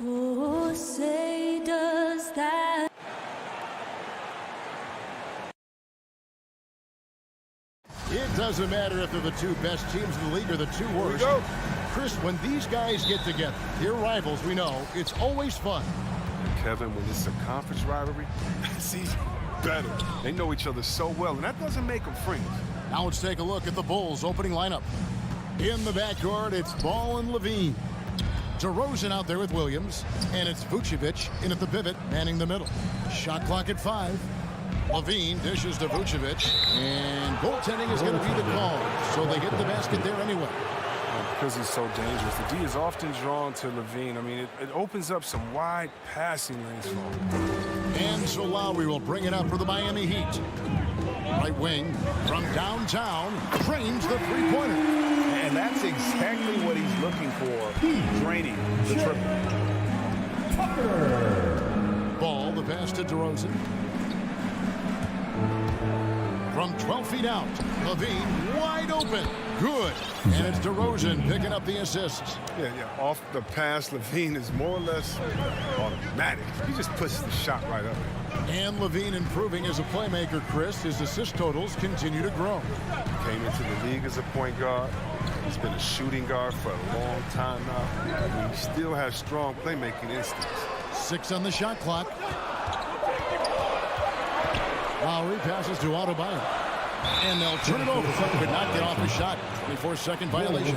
Oh, say does that. It doesn't matter if they're the two best teams in the league or the two worst. Chris, when these guys get together, they're rivals, we know, it's always fun. Kevin, when it's a conference rivalry, it's even better. They know each other so well, and that doesn't make them friends. Now let's take a look at the Bulls' opening lineup. In the backcourt, it's Ball and Levine. DeRozan out there with Williams, and it's Vucevic in at the pivot, manning the middle. Shot clock at 5. Levine dishes to Vucevic, and goaltending is going to be the call, so they get the basket there anyway. Because he's so dangerous, the D is often drawn to Levine. I mean, it opens up some wide passing lanes for him. And so Lowry will bring it up for the Miami Heat. Right wing from downtown, drains the three-pointer. And that's exactly what he's looking for, draining the triple. Ball, the pass to DeRozan. From 12 feet out, Levine wide open. Good. And it's DeRozan picking up the assists. Yeah. Off the pass, Levine is more or less automatic. He just puts the shot right up. And Levine improving as a playmaker, Chris. His assist totals continue to grow. Came into the league as a point guard. He's been a shooting guard for a long time now. He still has strong playmaking instincts. 6 on the shot clock. Lowry passes to Adebayo. And they'll turn it over. Could not get off the shot. 24-second violation.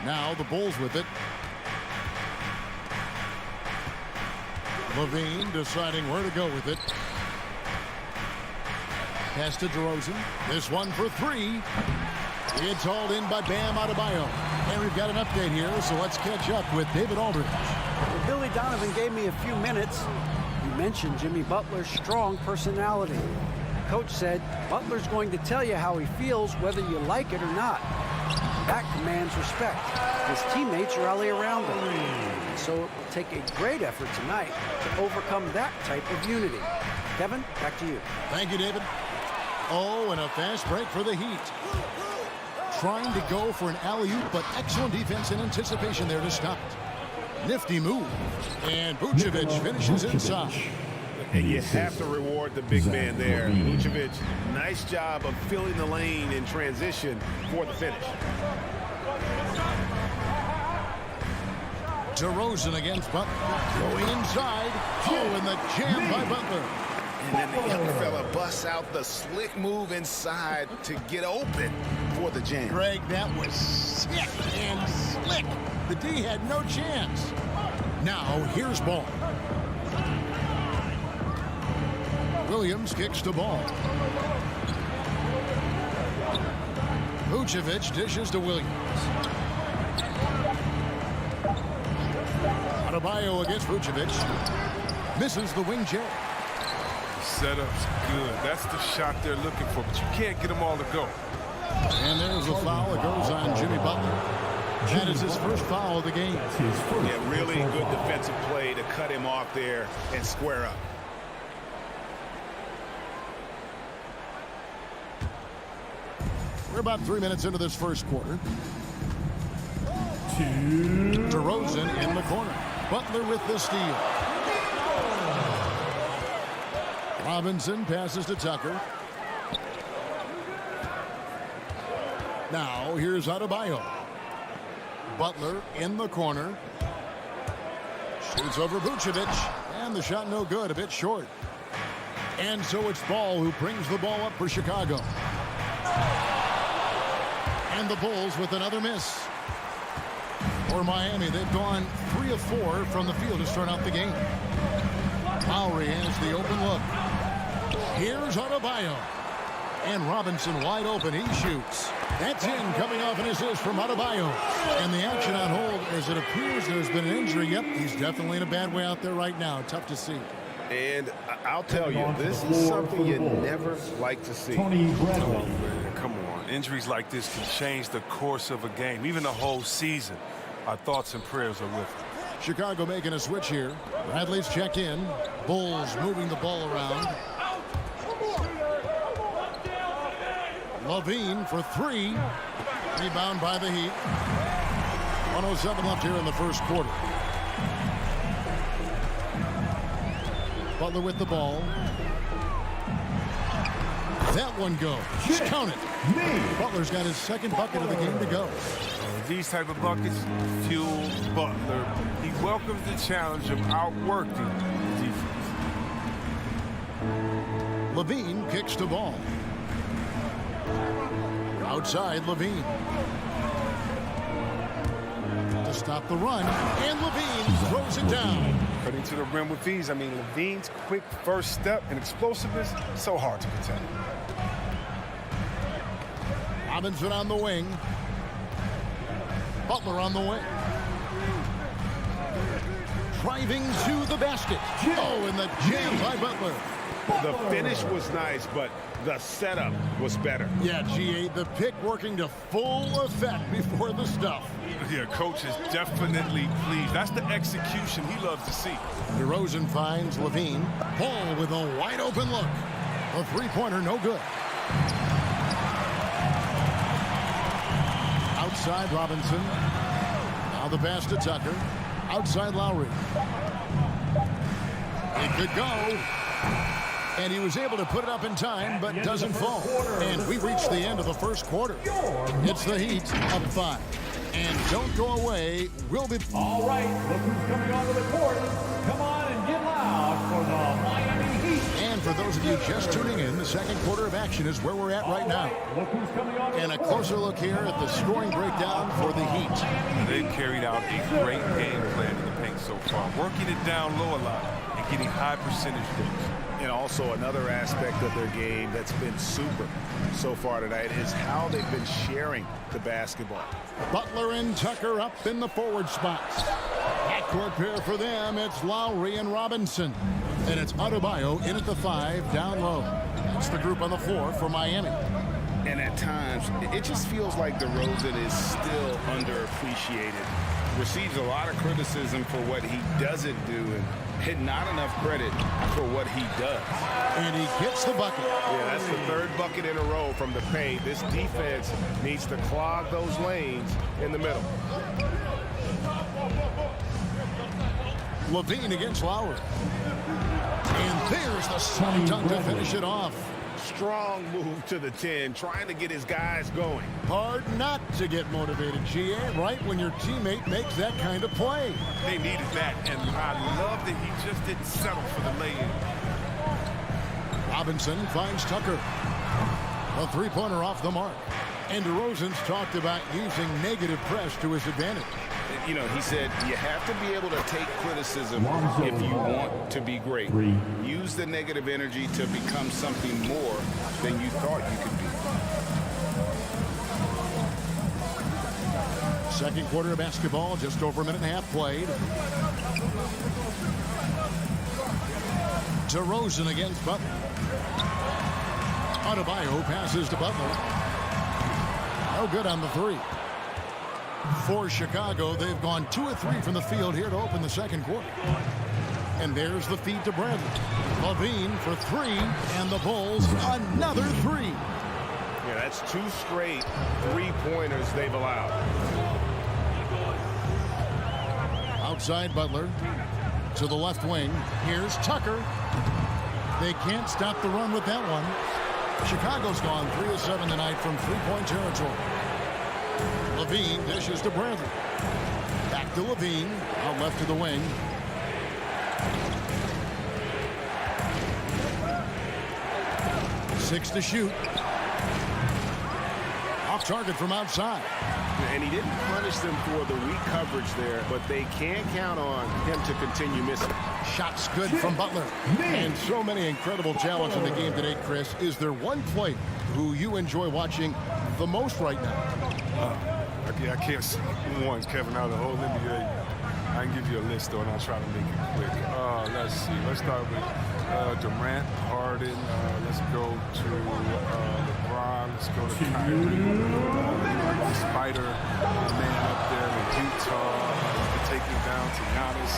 Now the Bulls with it. Levine deciding where to go with it. Pass to DeRozan. This one for 3. It's hauled in by Bam Adebayo. And we've got an update here, so let's catch up with David Aldridge. Well, Billy Donovan gave me a few minutes. He mentioned Jimmy Butler's strong personality. Coach said Butler's going to tell you how he feels whether you like it or not. That commands respect. His teammates rally around him. So it will take a great effort tonight to overcome that type of unity. Kevin, back to you. Thank you, David. Oh, and a fast break for the Heat. Trying to go for an alley-oop, but excellent defense and anticipation there to stop it. Nifty move. And Vucevic finishes inside. And you have to reward the big man there. Vucevic, nice job of filling the lane in transition for the finish. DeRozan against Butler. Going inside. Oh, and the jam by Butler. And then the young fella busts out the slick move inside to get open for the jam. Greg, that was sick and slick. The D had no chance. Now, here's Ball. Williams kicks the ball. Vucevic dishes to Williams. Adebayo against Vucevic. Misses the wing J. Setup's good. That's the shot they're looking for, but you can't get them all to go. And there's a foul that goes on Jimmy Butler. That is his first foul of the game. Yeah, really good defensive play to cut him off there and square up. We're about 3 minutes into this first quarter. DeRozan in the corner. Butler with the steal. Robinson passes to Tucker. Now here's Adebayo. Butler in the corner. Shoots over Vucevic. And the shot no good, a bit short. And so it's Ball who brings the ball up for Chicago. And the Bulls with another miss. For Miami, they've gone 3 of 4 from the field to start out the game. Lowry has the open look. Here's Adebayo. And Robinson wide open. He shoots. That's in, coming off an assist from Adebayo. And the action on hold as it appears there's been an injury. Yep, he's definitely in a bad way out there right now. Tough to see. And I'll tell you, this is something you never like to see. Come on, man. Come on. Injuries like this can change the course of a game, even the whole season. Our thoughts and prayers are with him. Chicago making a switch here. Bradley's checked in. Bulls moving the ball around. Levine for three. Rebound by the Heat. 1:07 left here in the first quarter. Butler with the ball. That one goes. Count it. Butler's got his second bucket of the game to go. These type of buckets fuel Butler. He welcomes the challenge of outworking the defense. Levine kicks the ball. Outside, Levine. To stop the run, and Levine throws it down. Cutting to the rim with ease. I mean, Levine's quick first step and explosiveness, so hard to contain. Robinson on the wing. Butler on the wing. Driving to the basket. Oh, and the jam by Butler. The finish was nice, but the setup was better. Yeah, GA, the pick working to full effect before the stuff. Yeah, coach is definitely pleased. That's the execution he loves to see. DeRozan finds Levine. Paul with a wide open look. A three-pointer, no good. Outside Robinson. Now the pass to Tucker. Outside Lowry. It could go. And he was able to put it up in time, but doesn't fall. And we reached the end of the first quarter. It's the Heat up 5. And don't go away. We'll be... All right, look who's coming onto the court. Come on and get loud for the Miami Heat. And for those of you just tuning in, the second quarter of action is where we're at right now. Look who's coming on. And a closer look here at the scoring breakdown for the Heat. They've carried out a great game plan in the paint so far, working it down low a lot and getting high percentage goals. And also another aspect of their game that's been super so far tonight is how they've been sharing the basketball. Butler and Tucker up in the forward spots. Backcourt pair for them. It's Lowry and Robinson. And it's Adebayo in at the 5, down low. That's the group on the floor for Miami. And at times, it just feels like DeRozan is still underappreciated. Receives a lot of criticism for what he doesn't do and not enough credit for what he does. And he gets the bucket. Yeah, that's the third bucket in a row from the paint. This defense needs to clog those lanes in the middle. Levine against Lowry. And there's the slam dunk to finish it off. Strong move to the 10, trying to get his guys going. Hard not to get motivated, GA, right when your teammate makes that kind of play. They needed that, and I love that he just didn't settle for the lay-in. Robinson finds Tucker. A three-pointer off the mark. And DeRozan's talked about using negative press to his advantage. You know, he said you have to be able to take criticism if you want to be great. Use the negative energy to become something more than you thought you could be. Second quarter of basketball, just over a minute and a half played. DeRozan against Butler. Adebayo passes to Butler. No good on the three. For Chicago, they've gone 2 of 3 from the field here to open the second quarter. And there's the feed to Bradley. Levine for 3, and the Bulls another 3. Yeah, that's 2 straight three-pointers they've allowed. Outside Butler to the left wing. Here's Tucker. They can't stop the run with that one. Chicago's gone 3 of 7 tonight from three-point territory. Levine dishes to Bradley. Back to Levine. Out left to the wing. Six to shoot. Off target from outside. And he didn't punish them for the weak coverage there, but they can't count on him to continue missing. Shots good from Butler. And so many incredible talents in the game today, Chris. Is there one player who you enjoy watching the most right now? I can't say one, Kevin, out of the whole NBA. I can give you a list, though, and I'll try to make it quick. Let's see. Let's start with Durant, Harden. Let's go to LeBron. Let's go to Kyrie. The Spider man up there in Utah. taking it down to Giannis.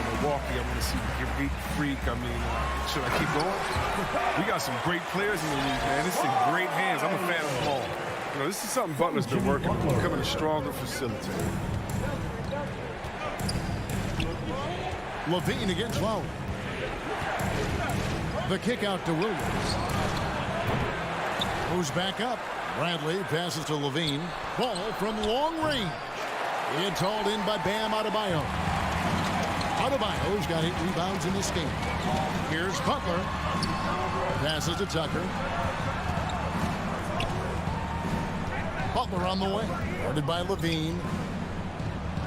Milwaukee, I want to see the Greek Freak. I mean, should I keep going? We got some great players in the league, man. This is in great hands. I'm a fan of them all. You know, this is something Butler's been working on, becoming a stronger facilitator. Levine against Lowry. The kick out to Williams. Moves back up. Bradley passes to Levine. Ball from long range. It's hauled in by Bam Adebayo. Adebayo's got 8 rebounds in this game. Here's Butler. Passes to Tucker. Butler on the way. Guarded by Levine.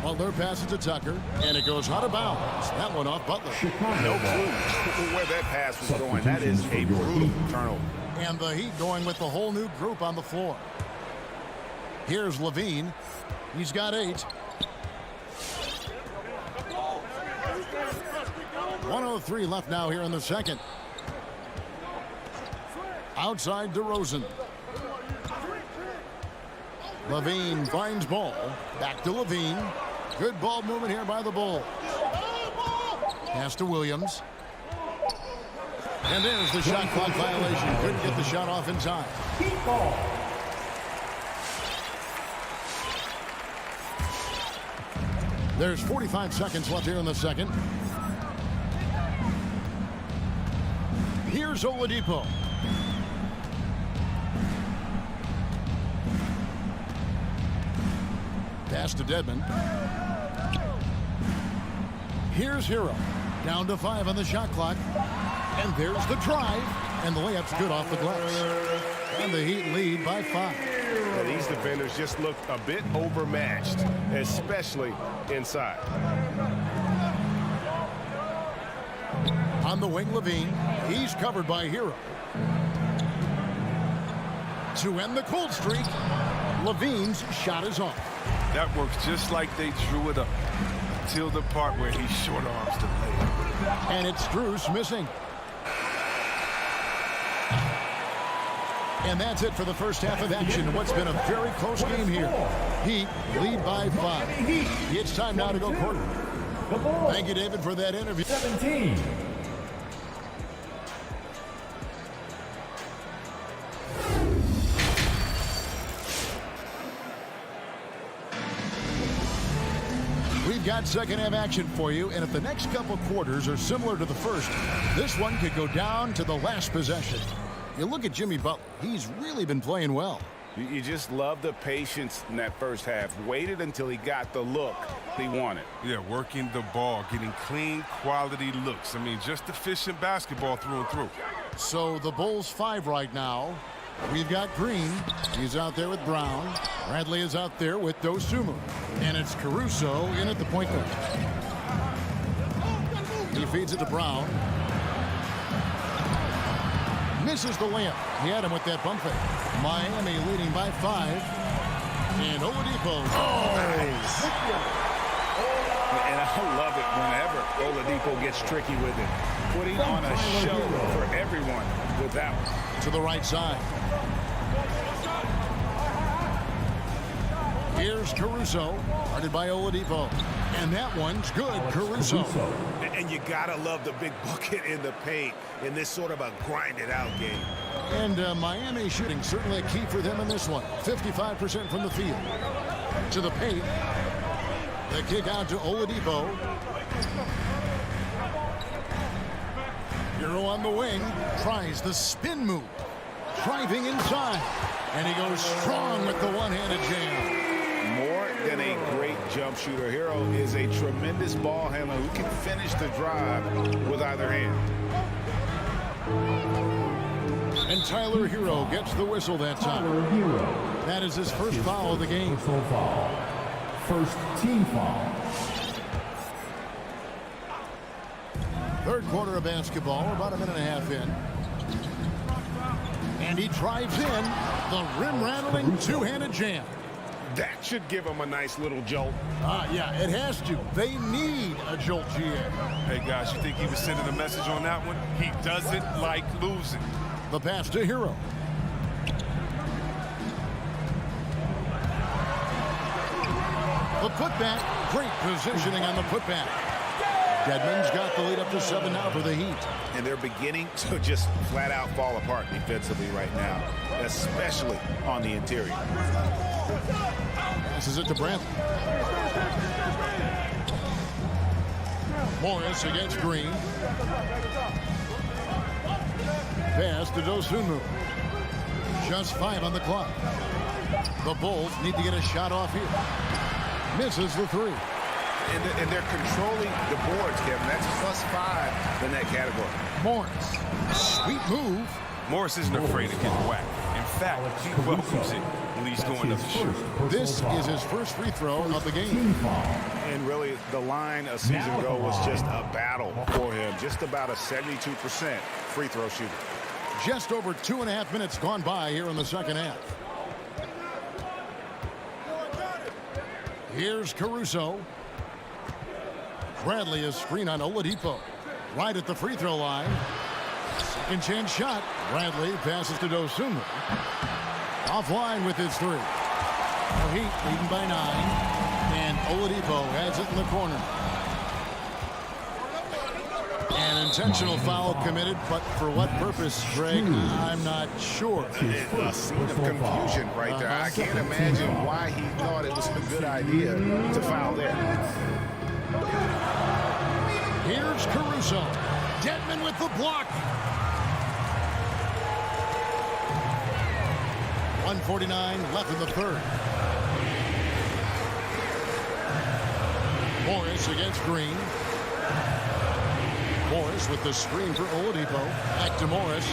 Butler passes to Tucker, and it goes out of bounds. That one off Butler. No clue where that pass was going. That is a brutal turnover. And the Heat going with the whole new group on the floor. Here's Levine. He's got 8. 1:03 left now here in the second. Outside DeRozan. Levine finds ball. Back to Levine. Good ball movement here by the Bulls. Pass to Williams. And there's the shot clock violation. Couldn't get the shot off in time. There's 45 seconds left here in the second. Here's Oladipo. Pass to Dedmon. Here's Hero. Down to 5 on the shot clock. And there's the drive. And the layup's good off the glass. And the Heat lead by 5. Yeah, these defenders just look a bit overmatched, especially inside. On the wing, Levine. He's covered by Hero. To end the cold streak, Levine's shot is off. That works just like they drew it up until the part where he short arms the layup. And it's Strus missing. And that's it for the first half of action. What's been a very close game here. Heat lead by 5. It's time now to go court. Thank you, David, for that interview. 17. We've got second half action for you, and if the next couple quarters are similar to the first, this one could go down to the last possession. You look at Jimmy Butler. He's really been playing well. You just love the patience in that first half. Waited until he got the look he wanted. Yeah, working the ball, getting clean, quality looks. I mean, just efficient basketball through and through. So the Bulls 5 right now. We've got Green. He's out there with Brown. Bradley is out there with Dosunmu. And it's Caruso in at the point guard. He feeds it to Brown. Misses the layup. He had him with that bump fake. Miami leading by 5. And Oladipo. Nice. And I love it whenever Oladipo gets tricky with it. Putting on a show for everyone with that one. To the right side. Here's Caruso, guarded by Oladipo. And that one's good, Caruso. And you gotta love the big bucket in the paint in this sort of a grind-it-out game. And Miami shooting certainly a key for them in this one. 55% from the field. To the paint. The kick out to Oladipo. Hero on the wing. Tries the spin move. Driving inside. And he goes strong with the one-handed jam. More than a great jump shooter, Hero is a tremendous ball handler who can finish the drive with either hand. And Tyler Hero gets the whistle that time. That is his first foul of the game. Personal foul. First team foul. Third quarter of basketball. We're about a minute and a half in. And he drives in the rim-rattling two-handed jam. That should give him a nice little jolt. Yeah, it has to. They need a jolt, GA. Hey, guys, you think he was sending a message on that one? He doesn't like losing. The pass to Hero. The The putback. Great positioning on the putback. Dedmon's got the lead up to 7 now for the Heat. And they're beginning to just flat out fall apart defensively right now, especially on the interior. Passes it to Brantley. Morris against Green. Pass to Dosunmu. Just 5 on the clock. The Bulls need to get a shot off here. Misses the 3. And they're controlling the boards, Kevin. That's +5 in that category. Morris. Sweet move. Morris isn't afraid to get whacked. In fact, he welcomes it when he's going up to shoot. This is his first free throw of the game. And really, the line a season ago was just a battle for him. Just about a 72% free throw shooter. Just over 2.5 minutes gone by here in the second half. Here's Caruso. Bradley is screen on Oladipo. Right at the free throw line. Second chance shot. Bradley passes to Dosunmu. Offline with his 3. The Heat leading by 9. And Oladipo has it in the corner. An intentional foul committed, but for what purpose, Greg? I'm not sure. A scene of confusion right there. I can't imagine why he thought it was a good idea to foul there. Here's Caruso. Dedmon with the block. 1:49 left in the third. Morris against Green. Morris with the screen for Oladipo. Back to Morris.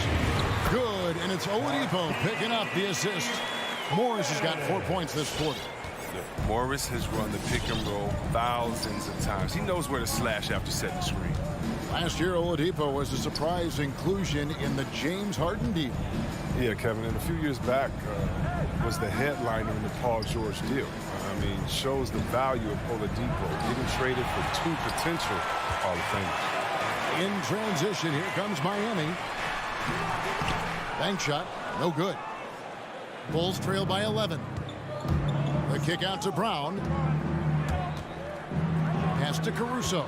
Good, and it's Oladipo picking up the assist. Morris has got 4 points this quarter. Morris has run the pick and roll thousands of times. He knows where to slash after setting the screen. Last year, Oladipo was a surprise inclusion in the James Harden deal. Yeah, Kevin, and a few years back was the headliner in the Paul George deal. I mean, shows the value of Oladipo getting traded for 2 potential Hall of Famers. In transition, here comes Miami. Bank shot, no good. Bulls trail by 11. The kick out to Brown. Pass to Caruso.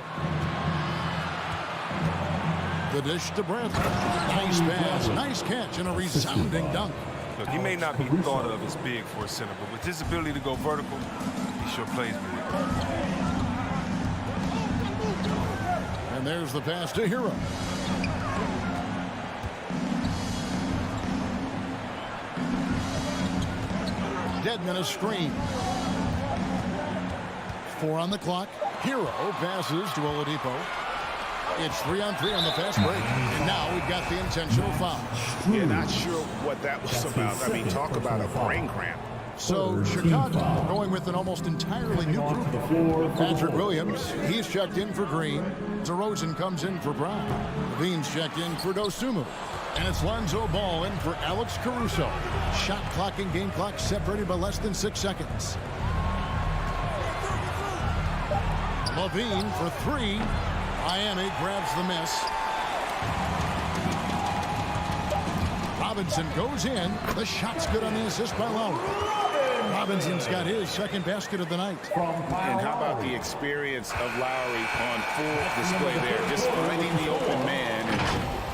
The dish to Brantley. Nice pass, nice catch, and a resounding dunk. Look, he may not be thought of as big for a center, but with his ability to go vertical, he sure plays big. And there's the pass to Hero. Dedmon a screen. 4 on the clock. Hero passes to Oladipo. It's 3-on-3 on the fast break. And now we've got the intentional foul. Yeah, not sure what that was about. I mean, talk about a brain cramp. So Chicago going with an almost entirely new group. Patrick Williams, he's checked in for Green. DeRozan comes in for Brown. Levine's checked in for Dosunmu. And it's Lonzo Ball in for Alex Caruso. Shot clock and game clock separated by less than 6 seconds. Levine for 3. Miami grabs the miss. Robinson goes in. The shot's good on the assist by Lowry. Robinson's got his second basket of the night. And how about the experience of Lowry on full display there, just finding the open man. And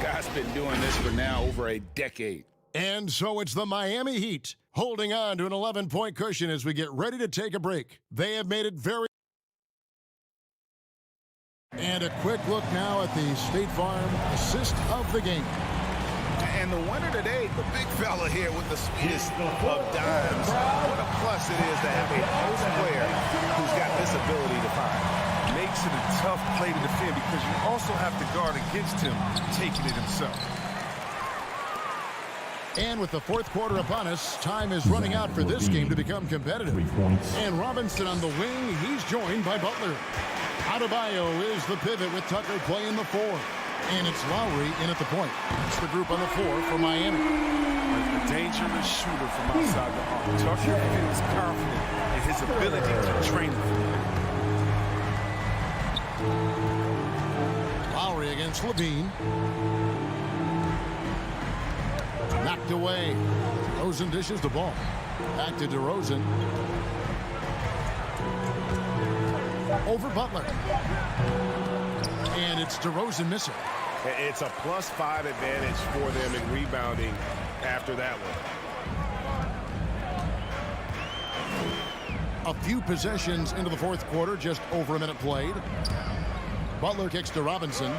guy's been doing this for now over a decade. And so it's the Miami Heat holding on to an 11-point cushion as we get ready to take a break. They have made it very... And a quick look now at the State Farm assist of the game. And the winner today, the big fella here with the sweetest of dimes. What a plus it is to have a post player who's got this ability to find. Makes it a tough play to defend because you also have to guard against him taking it himself. And with the fourth quarter upon us, time is running out for this game to become competitive. And Robinson on the wing, he's joined by Butler. Adebayo is the pivot with Tucker playing the 4. And it's Lowry in at the point. It's the group on the 4 for Miami. A dangerous shooter from outside the arc. Tucker feels confident in his ability to train him. Lowry against Levine. Knocked away. DeRozan dishes the ball. Back to DeRozan. over Butler. And it's DeRozan missing. It's a +5 advantage for them in rebounding after that one. A few possessions into the fourth quarter, just over a minute played. Butler kicks to Robinson.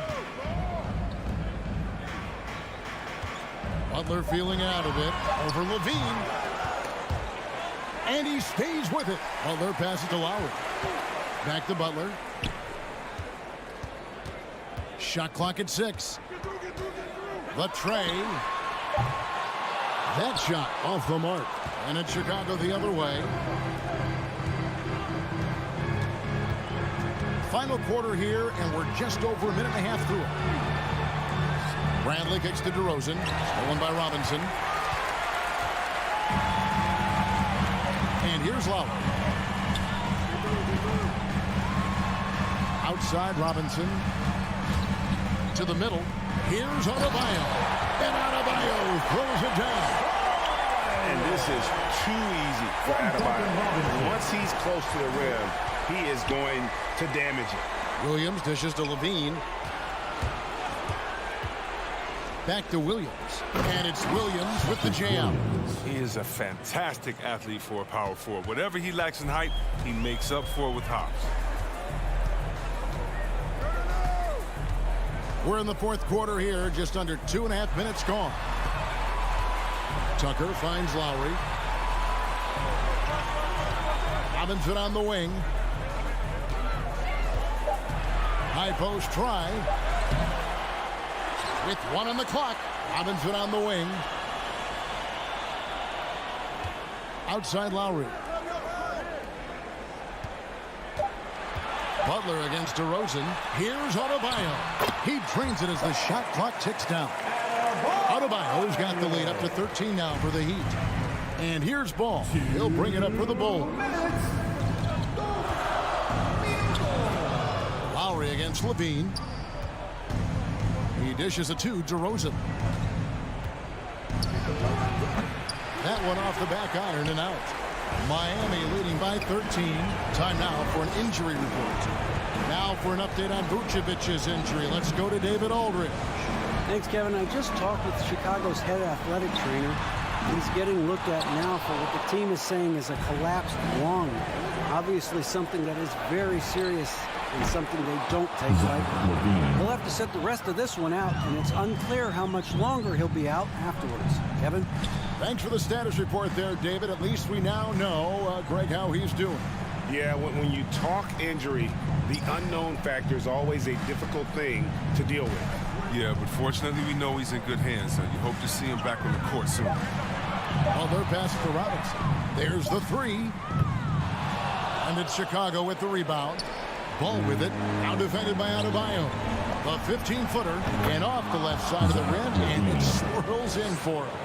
Butler feeling out of it over Levine. And he stays with it. Butler passes to Lowry. Back to Butler. Shot clock at 6. The tray. That shot off the mark. And it's Chicago the other way. Final quarter here, and we're just over a minute and a half through it. Bradley kicks to DeRozan. Stolen by Robinson. And here's Lowry. Outside Robinson. To the middle. Here's Adebayo. And Adebayo throws it down. And this is too easy for Adebayo. Once he's close to the rim, he is going to damage it. Williams dishes to Levine. Back to Williams. And it's Williams with the jam. He is a fantastic athlete for a power forward. Whatever he lacks in height, he makes up for it with hops. We're in the fourth quarter here, just under 2.5 minutes gone. Tucker finds Lowry. Robinson on the wing. High post try. With 1 on the clock. Robinson on the wing. Outside Lowry. Butler against DeRozan. Here's Adebayo. He drains it as the shot clock ticks down. Adebayo's got the lead up to 13 now for the Heat. And here's Ball. He'll bring it up for the Bulls. Lowry against Levine. He dishes it to DeRozan. That one off the back iron and out. Miami leading by 13. Time now for an injury report. Now for an update on Vucevic's injury. Let's go to David Aldridge. Thanks, Kevin. I just talked with Chicago's head athletic trainer. He's getting looked at now for what the team is saying is a collapsed lung. Obviously something that is very serious and something they don't take lightly. He'll have to sit the rest of this one out, and it's unclear how much longer he'll be out afterwards. Kevin? Thanks for the status report there, David. At least we now know, Greg, how he's doing. Yeah, when you talk injury, the unknown factor is always a difficult thing to deal with. Yeah, but fortunately we know he's in good hands, so you hope to see him back on the court soon. Butler passes to Robinson. There's the 3. And it's Chicago with the rebound. Ball with it. Now defended by Adebayo. The 15-footer and off the left side of the rim, and it swirls in for him.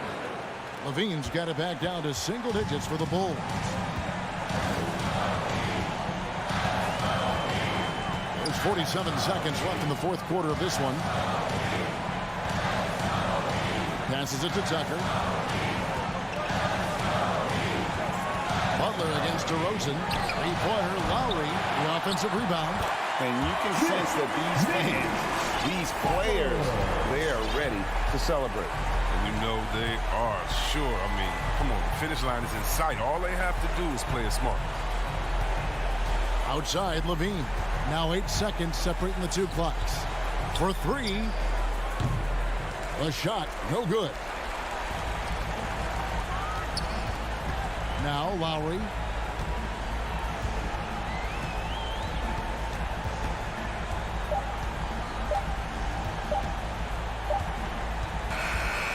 Levine's got it back down to single digits for the Bulls. There's 47 seconds left in the fourth quarter of this one. Passes it to Tucker. Butler against DeRozan. Three-pointer, Lowry, the offensive rebound. And you can sense that these fans, these players, they are ready to celebrate. And you know they are, sure. I mean, come on, the finish line is in sight. All they have to do is play it smart. Outside, Levine. Now 8 seconds separating the two clocks. For 3. A shot, no good. Now Lowry.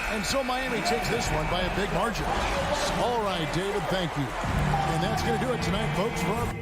And so Miami takes this one by a big margin. All right, David, thank you. And that's going to do it tonight, folks. For our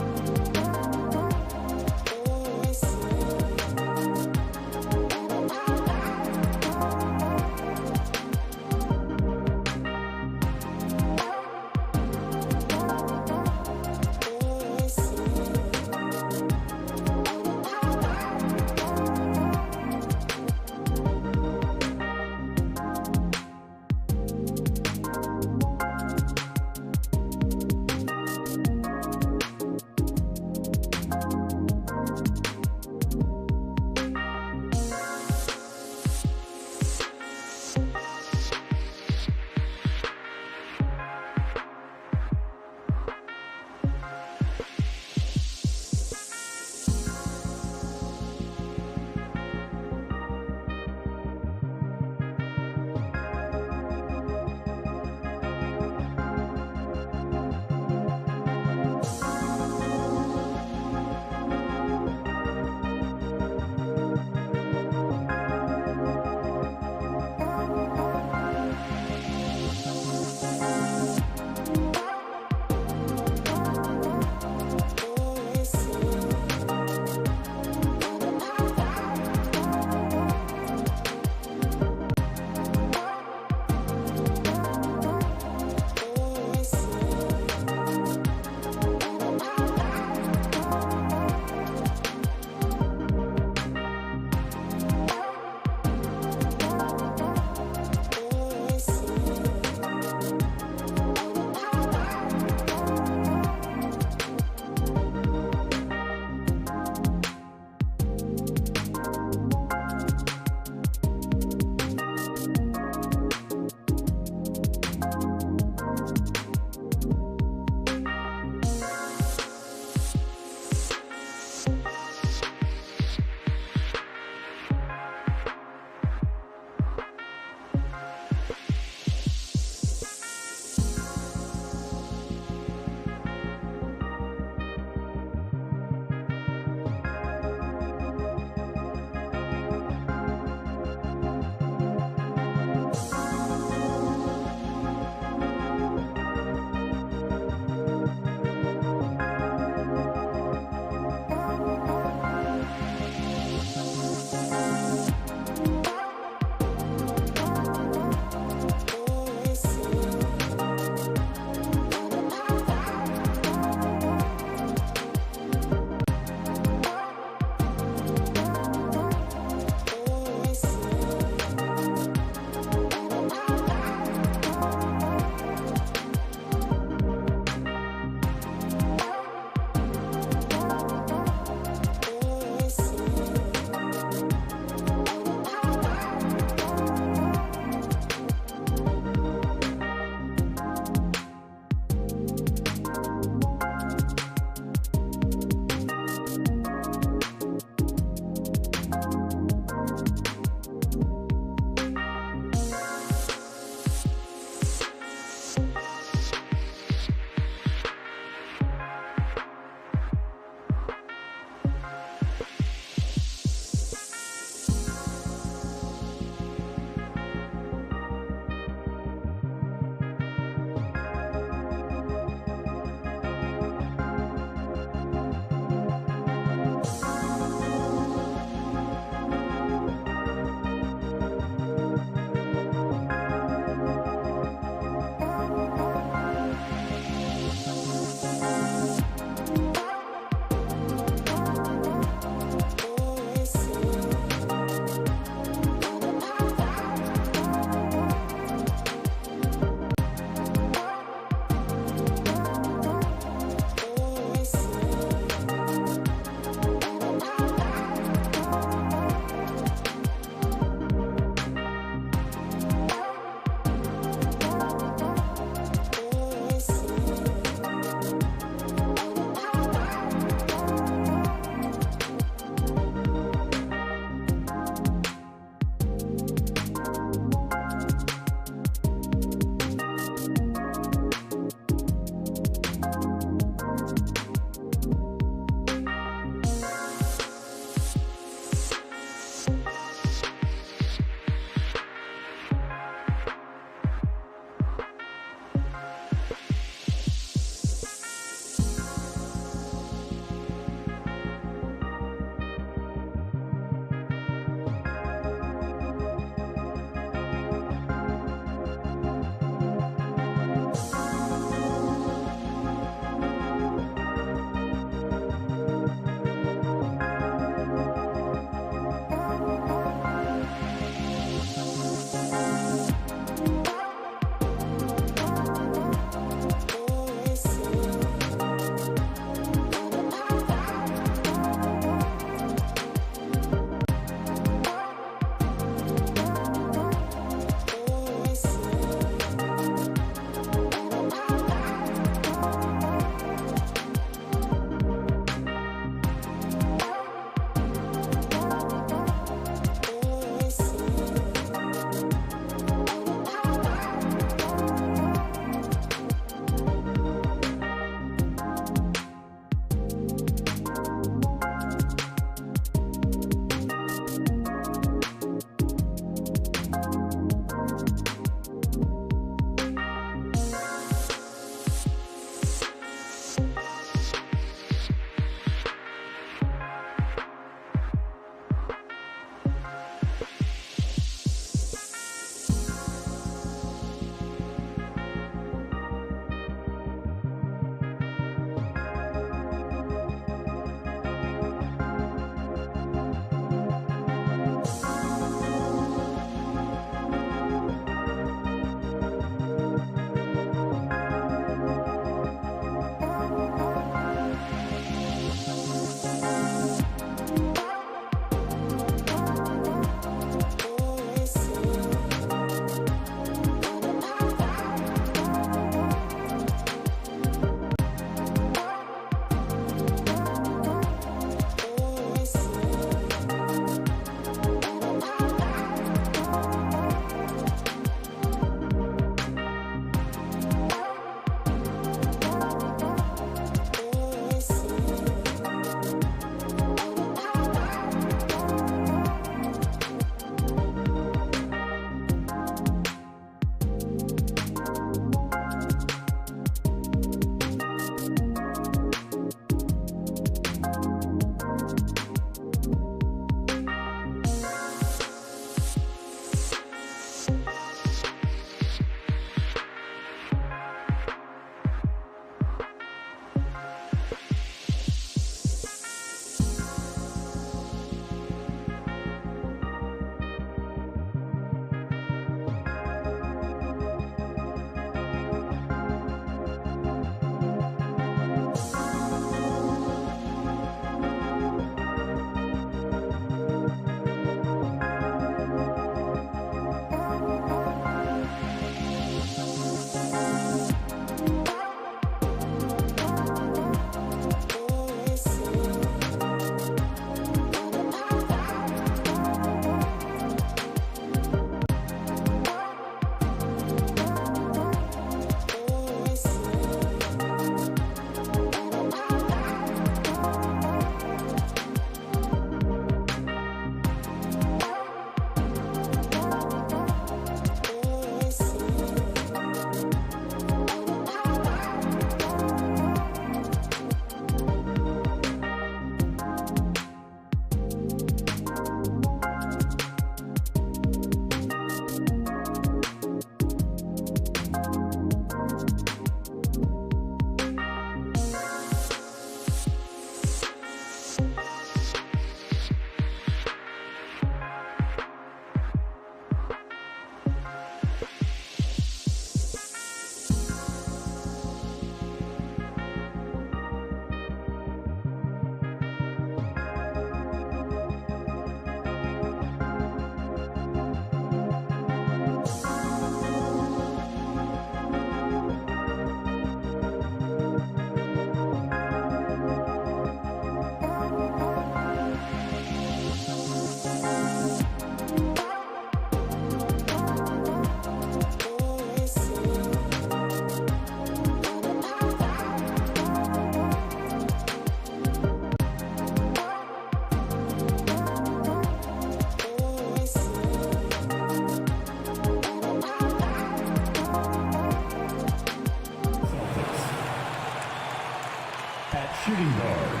shooting guard.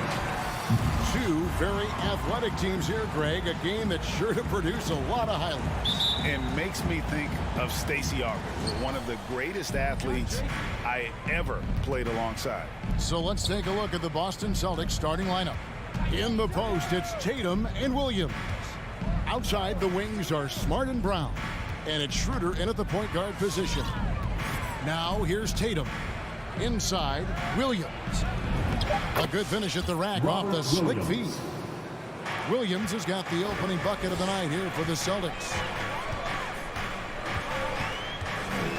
Two very athletic teams here, Greg. A game that's sure to produce a lot of highlights. And makes me think of Stacey Auger, one of the greatest athletes I ever played alongside. So let's take a look at the Boston Celtics starting lineup. In the post, it's Tatum and Williams. Outside, the wings are Smart and Brown. And it's Schroeder in at the point guard position. Now, here's Tatum. Inside, Williams. A good finish at the rack off the slick feed. Williams has got the opening bucket of the night here for the Celtics.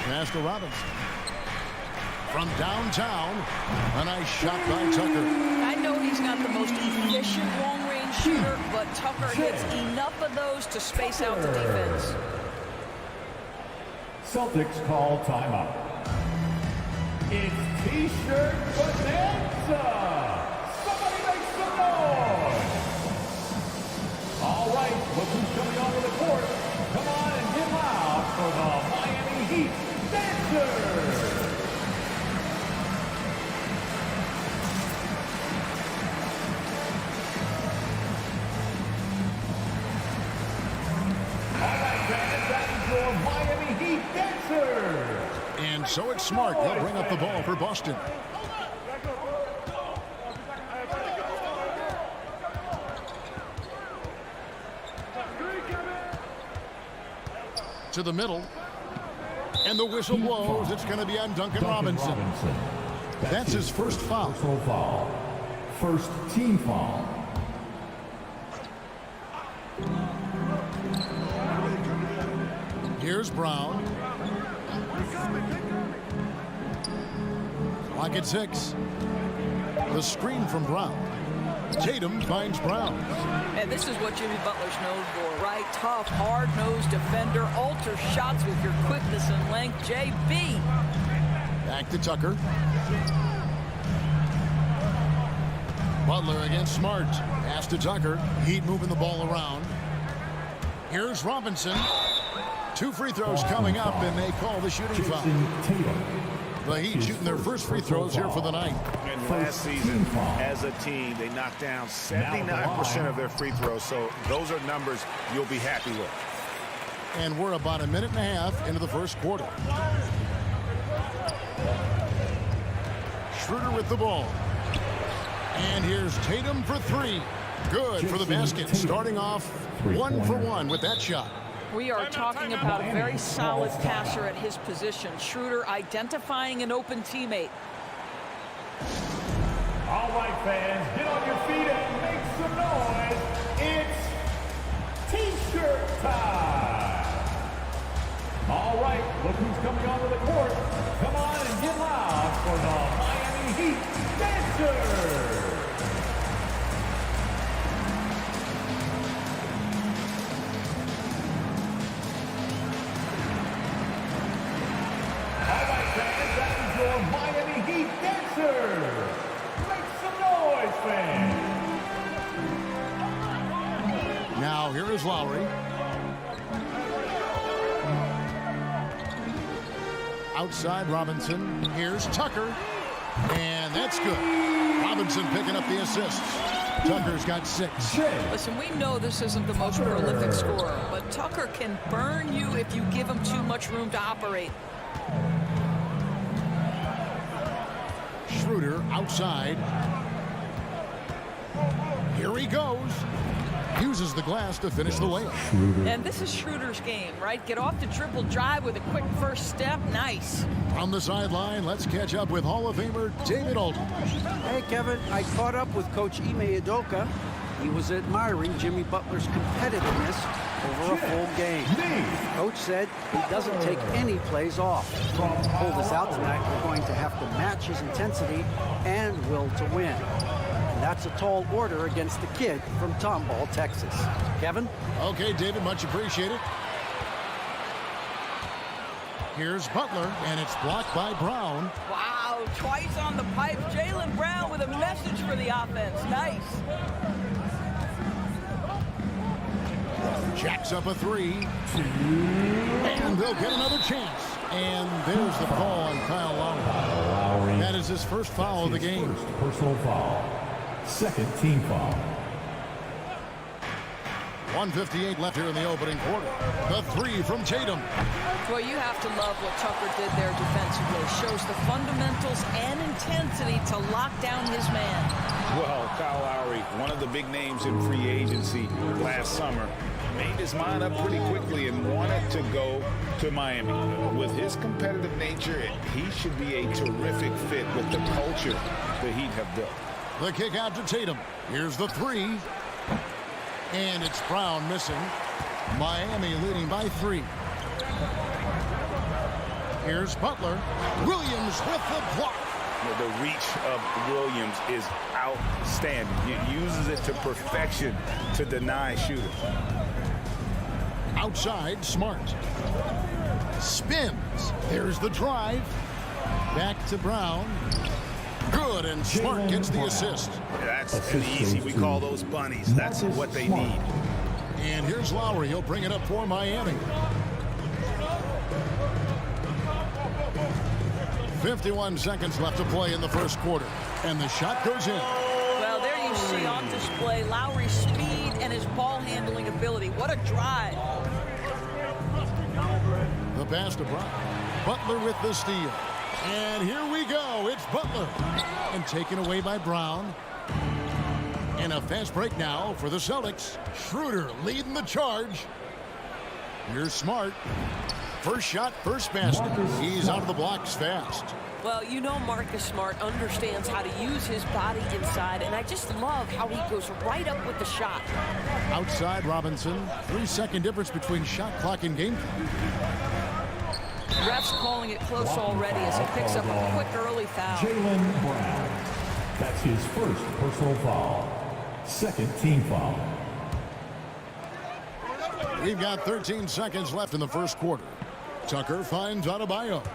Pass to Robinson. From downtown, a nice shot by Tucker. I know he's not the most efficient long-range shooter, but Tucker hits enough of those to space out the defense. Celtics call timeout. It's T-shirt bonanza. Somebody make some noise. Dancers. And so it's Smart. He'll bring up the ball for Boston. To the middle. And the whistle blows. It's going to be on Duncan Robinson. That's his first foul. First team foul. Here's Brown. Clock at 6. The screen from Brown. Tatum finds Brown. And this is what Jimmy Butler's known for, right? Tough, hard-nosed defender, alter shots with your quickness and length. JB. Back to Tucker. Butler against Smart. Pass to Tucker. Heat moving the ball around. Here's Robinson. 2 free throws coming up, and they call the shooting foul. The Heat shooting their first free throws here for the night. And last season, as a team, they knocked down 79% of their free throws, so those are numbers you'll be happy with. And we're about a minute and a half into the first quarter. Schroeder with the ball. And here's Tatum for 3. Good for the basket. Starting off 1 for 1 with that shot. We are talking about a very solid passer at his position. Schroeder identifying an open teammate. All right, fans, get on your feet and make some noise. It's T-shirt time. All right, look who's coming onto the court. Come on and get loud for the Miami Heat Dancers. Miami Heat Dancers. Make some noise, fans. Now here is Lowry. Outside Robinson. Here's Tucker. And that's good. Robinson picking up the assists. Tucker's got 6. Listen, we know this isn't the most prolific scorer, but Tucker can burn you if you give him too much room to operate. Schroeder outside. Here he goes. Uses the glass to finish the layup. And this is Schroeder's game, right? Get off the dribble drive with a quick first step. Nice. From the sideline, let's catch up with Hall of Famer David Alden. Hey, Kevin, I caught up with Coach Ime Udoka. He was admiring Jimmy Butler's competitiveness over a full game. Coach said he doesn't take any plays off. To pull this out tonight, we're going to have to match his intensity and will to win. And that's a tall order against the kid from Tomball, Texas. Kevin? Okay, David, much appreciated. Here's Butler, and it's blocked by Brown. Wow, twice on the pipe. Jaylen Brown with a message for the offense. Nice. Jacks up a 3. And they'll get another chance. And there's the call on Kyle Lowry. That is his first foul of the game. First personal foul. Second team foul. 1:58 left here in the opening quarter. The 3 from Tatum. Well, you have to love what Tucker did there defensively. Shows the fundamentals and intensity to lock down his man. Well, Kyle Lowry, one of the big names in free agency last summer, made his mind up pretty quickly and wanted to go to Miami. With his competitive nature, he should be a terrific fit with the culture the Heat have built. The kick out to Tatum. Here's the 3. And it's Brown missing. Miami leading by 3. Here's Butler. Williams with the block. The reach of Williams is outstanding. He uses it to perfection to deny shooters. Outside, Smart. Spins. There's the drive. Back to Brown. Good, and Smart gets the assist. That's easy. We call those bunnies. That's what they need. And here's Lowry. He'll bring it up for Miami. 51 seconds left to play in the first quarter. And the shot goes in. Well, there you see on display Lowry's speed and his ball handling ability. What a drive. The pass to Brown. Butler with the steal. And here we go. It's Butler. And taken away by Brown. And a fast break now for the Celtics. Schroeder leading the charge. Here's Smart. First shot, first basket. He's out of the blocks fast. Well, you know Marcus Smart understands how to use his body inside, and I just love how he goes right up with the shot. Outside Robinson. 3-second difference between shot clock and game clock. Ref's calling it close already as he picks up a quick early foul. Jaylen Brown. That's his first personal foul. Second team foul. We've got 13 seconds left in the first quarter. Tucker finds Adebayo.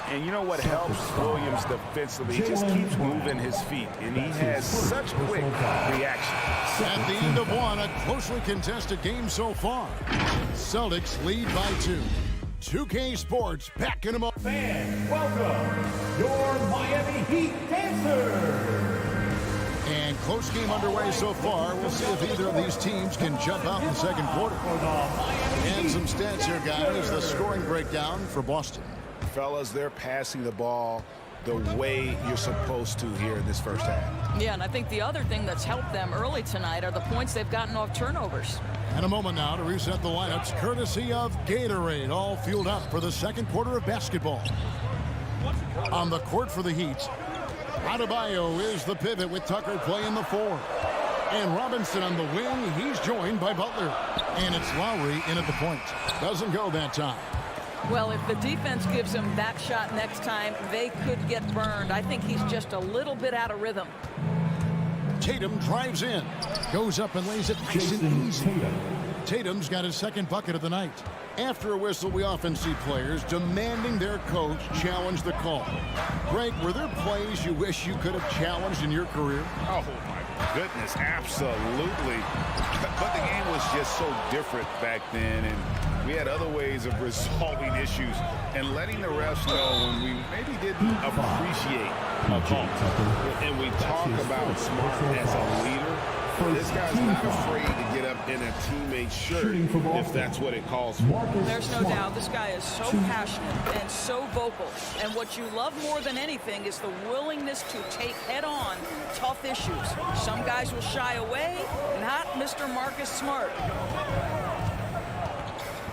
And you know what helps Williams defensively? He just keeps moving his feet, and he has such quick reaction. At the end of one, a closely contested game so far. Celtics lead by 2. 2K Sports back in a moment. Fans, welcome your Miami Heat dancers. And close game underway so far. We'll see if either of these teams can jump out in the second quarter. And some stats here, guys. The scoring breakdown for Boston. Fellas, they're passing the ball the way you're supposed to here in this first half. Yeah, and I think the other thing that's helped them early tonight are the points they've gotten off turnovers. And a moment now to reset the lineups, courtesy of Gatorade, all fueled up for the second quarter of basketball. On the court for the Heat, Adebayo is the pivot with Tucker playing the 4. And Robinson on the wing, he's joined by Butler. And it's Lowry in at the point. Doesn't go that time. Well, if the defense gives him that shot next time, they could get burned. I think he's just a little bit out of rhythm. Tatum drives in, goes up and lays it nice and easy. Tatum's got his second bucket of the night. After a whistle, we often see players demanding their coach challenge the call. Greg, were there plays you wish you could have challenged in your career? Oh, my goodness, absolutely. But the game was just so different back then, and we had other ways of resolving issues and letting the refs know when we maybe didn't appreciate a call. And we talk about Smart as a leader. This guy's not afraid to get up in a teammate's shirt if that's what it calls for. There's no doubt this guy is so passionate and so vocal. And what you love more than anything is the willingness to take head-on tough issues. Some guys will shy away, not Mr. Marcus Smart.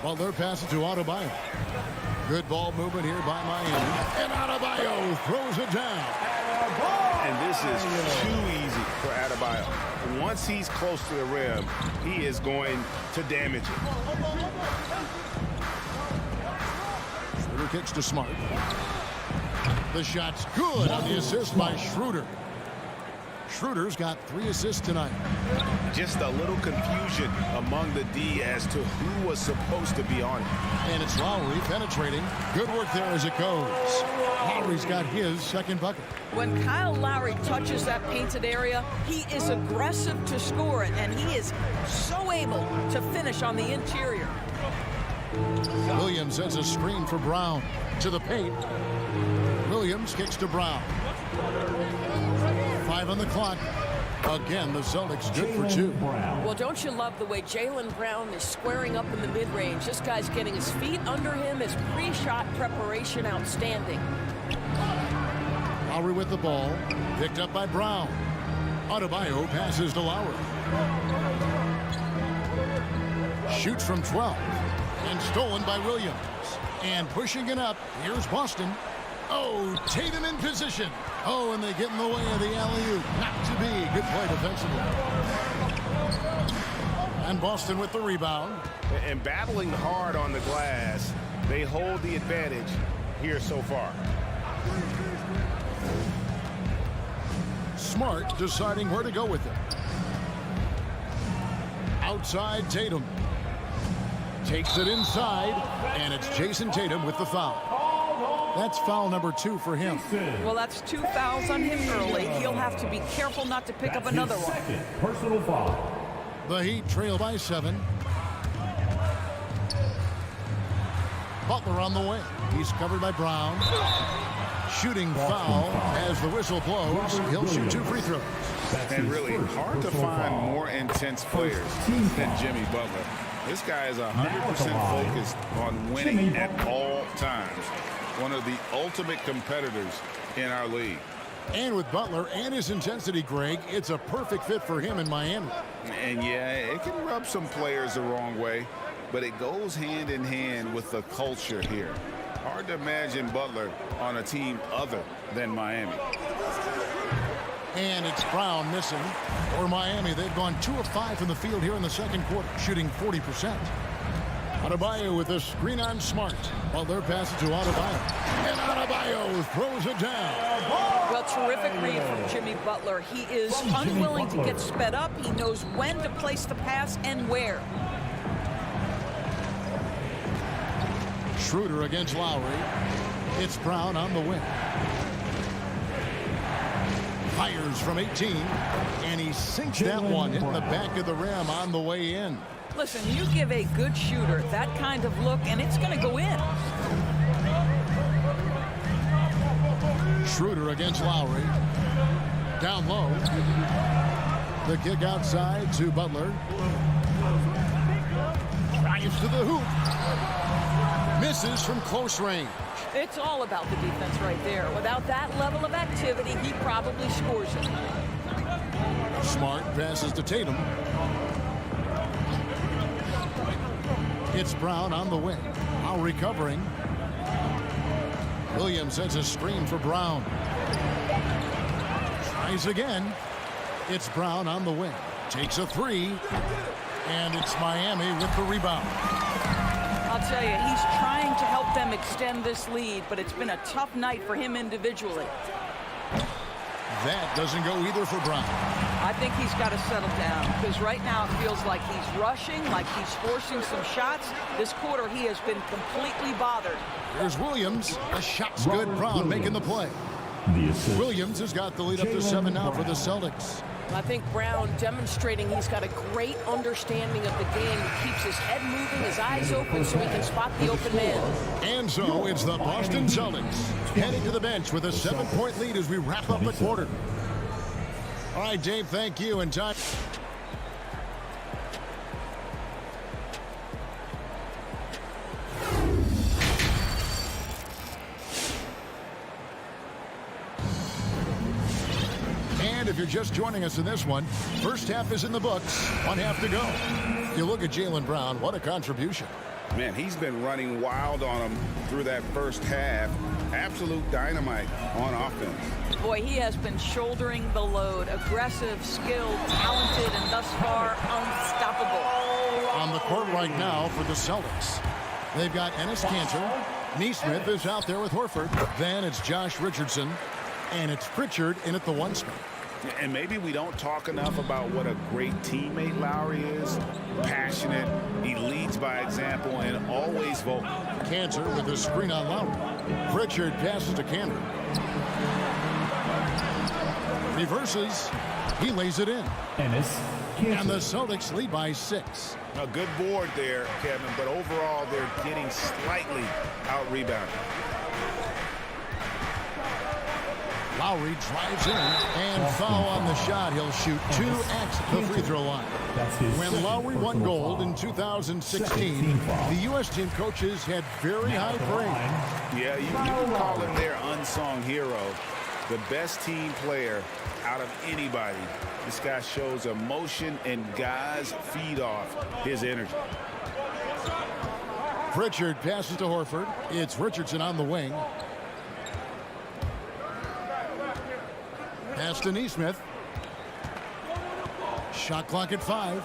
Butler passes to Adebayo. Good ball movement here by Miami. And Adebayo throws it down. And this is too easy for Adebayo. Once he's close to the rim, he is going to damage it. Schroeder kicks to Smart. The shot's good on the assist by Schroeder. Schroeder's got 3 assists tonight. Just a little confusion among the D as to who was supposed to be on it. And it's Lowry penetrating. Good work there as it goes. Lowry's got his second bucket. When Kyle Lowry touches that painted area, he is aggressive to score it, and he is so able to finish on the interior. Williams sends a screen for Brown to the paint. Williams kicks to Brown. 5 on the clock. Again, the Celtics good for 2. Well, don't you love the way Jaylen Brown is squaring up in the mid-range? This guy's getting his feet under him. His pre-shot preparation outstanding. Lowry with the ball. Picked up by Brown. Adebayo passes to Lowry. Shoots from 12. And stolen by Williams. And pushing it up. Here's Boston. Oh, Tatum in position. Oh, and they get in the way of the alley-oop. Not to be. Good play defensively. And Boston with the rebound. And battling hard on the glass, they hold the advantage here so far. Smart deciding where to go with it. Outside Tatum. Takes it inside, and it's Jason Tatum with the foul. That's foul number 2 for him. Well, that's 2 fouls on him early. He'll have to be careful not to pick up another one. Second personal foul. The Heat trail by 7. Butler on the way. He's covered by Brown. Shooting foul as the whistle blows. He'll shoot 2 free throws. And really hard to find more intense players than Jimmy Butler. This guy is 100% focused on winning at all times. One of the ultimate competitors in our league. And with Butler and his intensity, Greg, it's a perfect fit for him in Miami. And yeah, it can rub some players the wrong way, but it goes hand in hand with the culture here. Hard to imagine Butler on a team other than Miami. And it's Brown missing. For Miami, they've gone 2 of 5 from the field here in the second quarter, shooting 40%. Adebayo with a screen on Smart. Butler passes to Adebayo. And Adebayo throws it down. Well, terrific read from Jimmy Butler. He is unwilling to get sped up. He knows when to place the pass and where. Schroeder against Lowry. It's Brown on the wing. Fires from 18. And he sinks that one in the back of the rim on the way in. Listen, you give a good shooter that kind of look, and it's going to go in. Schroeder against Lowry. Down low. The kick outside to Butler. Drives to the hoop. Misses from close range. It's all about the defense right there. Without that level of activity, he probably scores it. Smart passes to Tatum. It's Brown on the wing. Now recovering. Williams sets a screen for Brown. Tries again. It's Brown on the wing. Takes a three. And it's Miami with the rebound. I'll tell you, he's trying to help them extend this lead, but it's been a tough night for him individually. That doesn't go either for Brown. I think he's got to settle down because right now it feels like he's rushing, like he's forcing some shots. This quarter he has been completely bothered. Here's Williams. The shot's good. Brown making the play. Williams has got the lead up to 7 now for the Celtics. I think Brown demonstrating he's got a great understanding of the game. He keeps his head moving, his eyes open so he can spot the open man. And so it's the Boston Celtics heading to the bench with a 7-point lead as we wrap up the quarter. All right, Dave, thank you. And time. And if you're just joining us in this one, first half is in the books. 1 half to go. You look at Jaylen Brown, what a contribution. Man, he's been running wild on him through that first half. Absolute dynamite on offense. Boy, he has been shouldering the load. Aggressive, skilled, talented, and thus far unstoppable. On the court right now for the Celtics. They've got Enes Kanter. Neesmith is out there with Horford. Then it's Josh Richardson. And it's Pritchard in at the 1 spot. And maybe we don't talk enough about what a great teammate Lowry is. Passionate, he leads by example, and always vocal. Kanter with a screen on Lowry. Pritchard passes to Kanter. Reverses. He lays it in. And the Celtics lead by 6. A good board there, Kevin, but overall they're getting slightly out-rebounded. Lowry drives in and foul on the shot. He'll shoot 2 at the free throw line. When Lowry won gold in 2016, the U.S. team coaches had very high praise. Yeah, you can call him their unsung hero. The best team player out of anybody. This guy shows emotion and guys feed off his energy. Pritchard passes to Horford. It's Richardson on the wing. Pass to Neesmith. Shot clock at 5.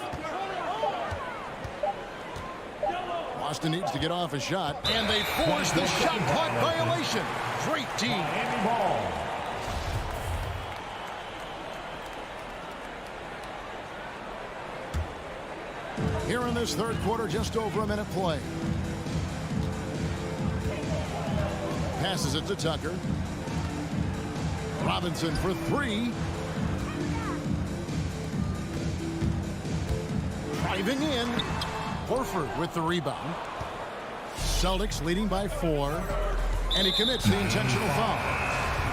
Boston needs to get off a shot, and they force the shot clock violation. Great team. Here in this third quarter, just over a minute play. Passes it to Tucker. Robinson for 3. Driving in. Horford with the rebound. Celtics leading by 4. And he commits the intentional foul.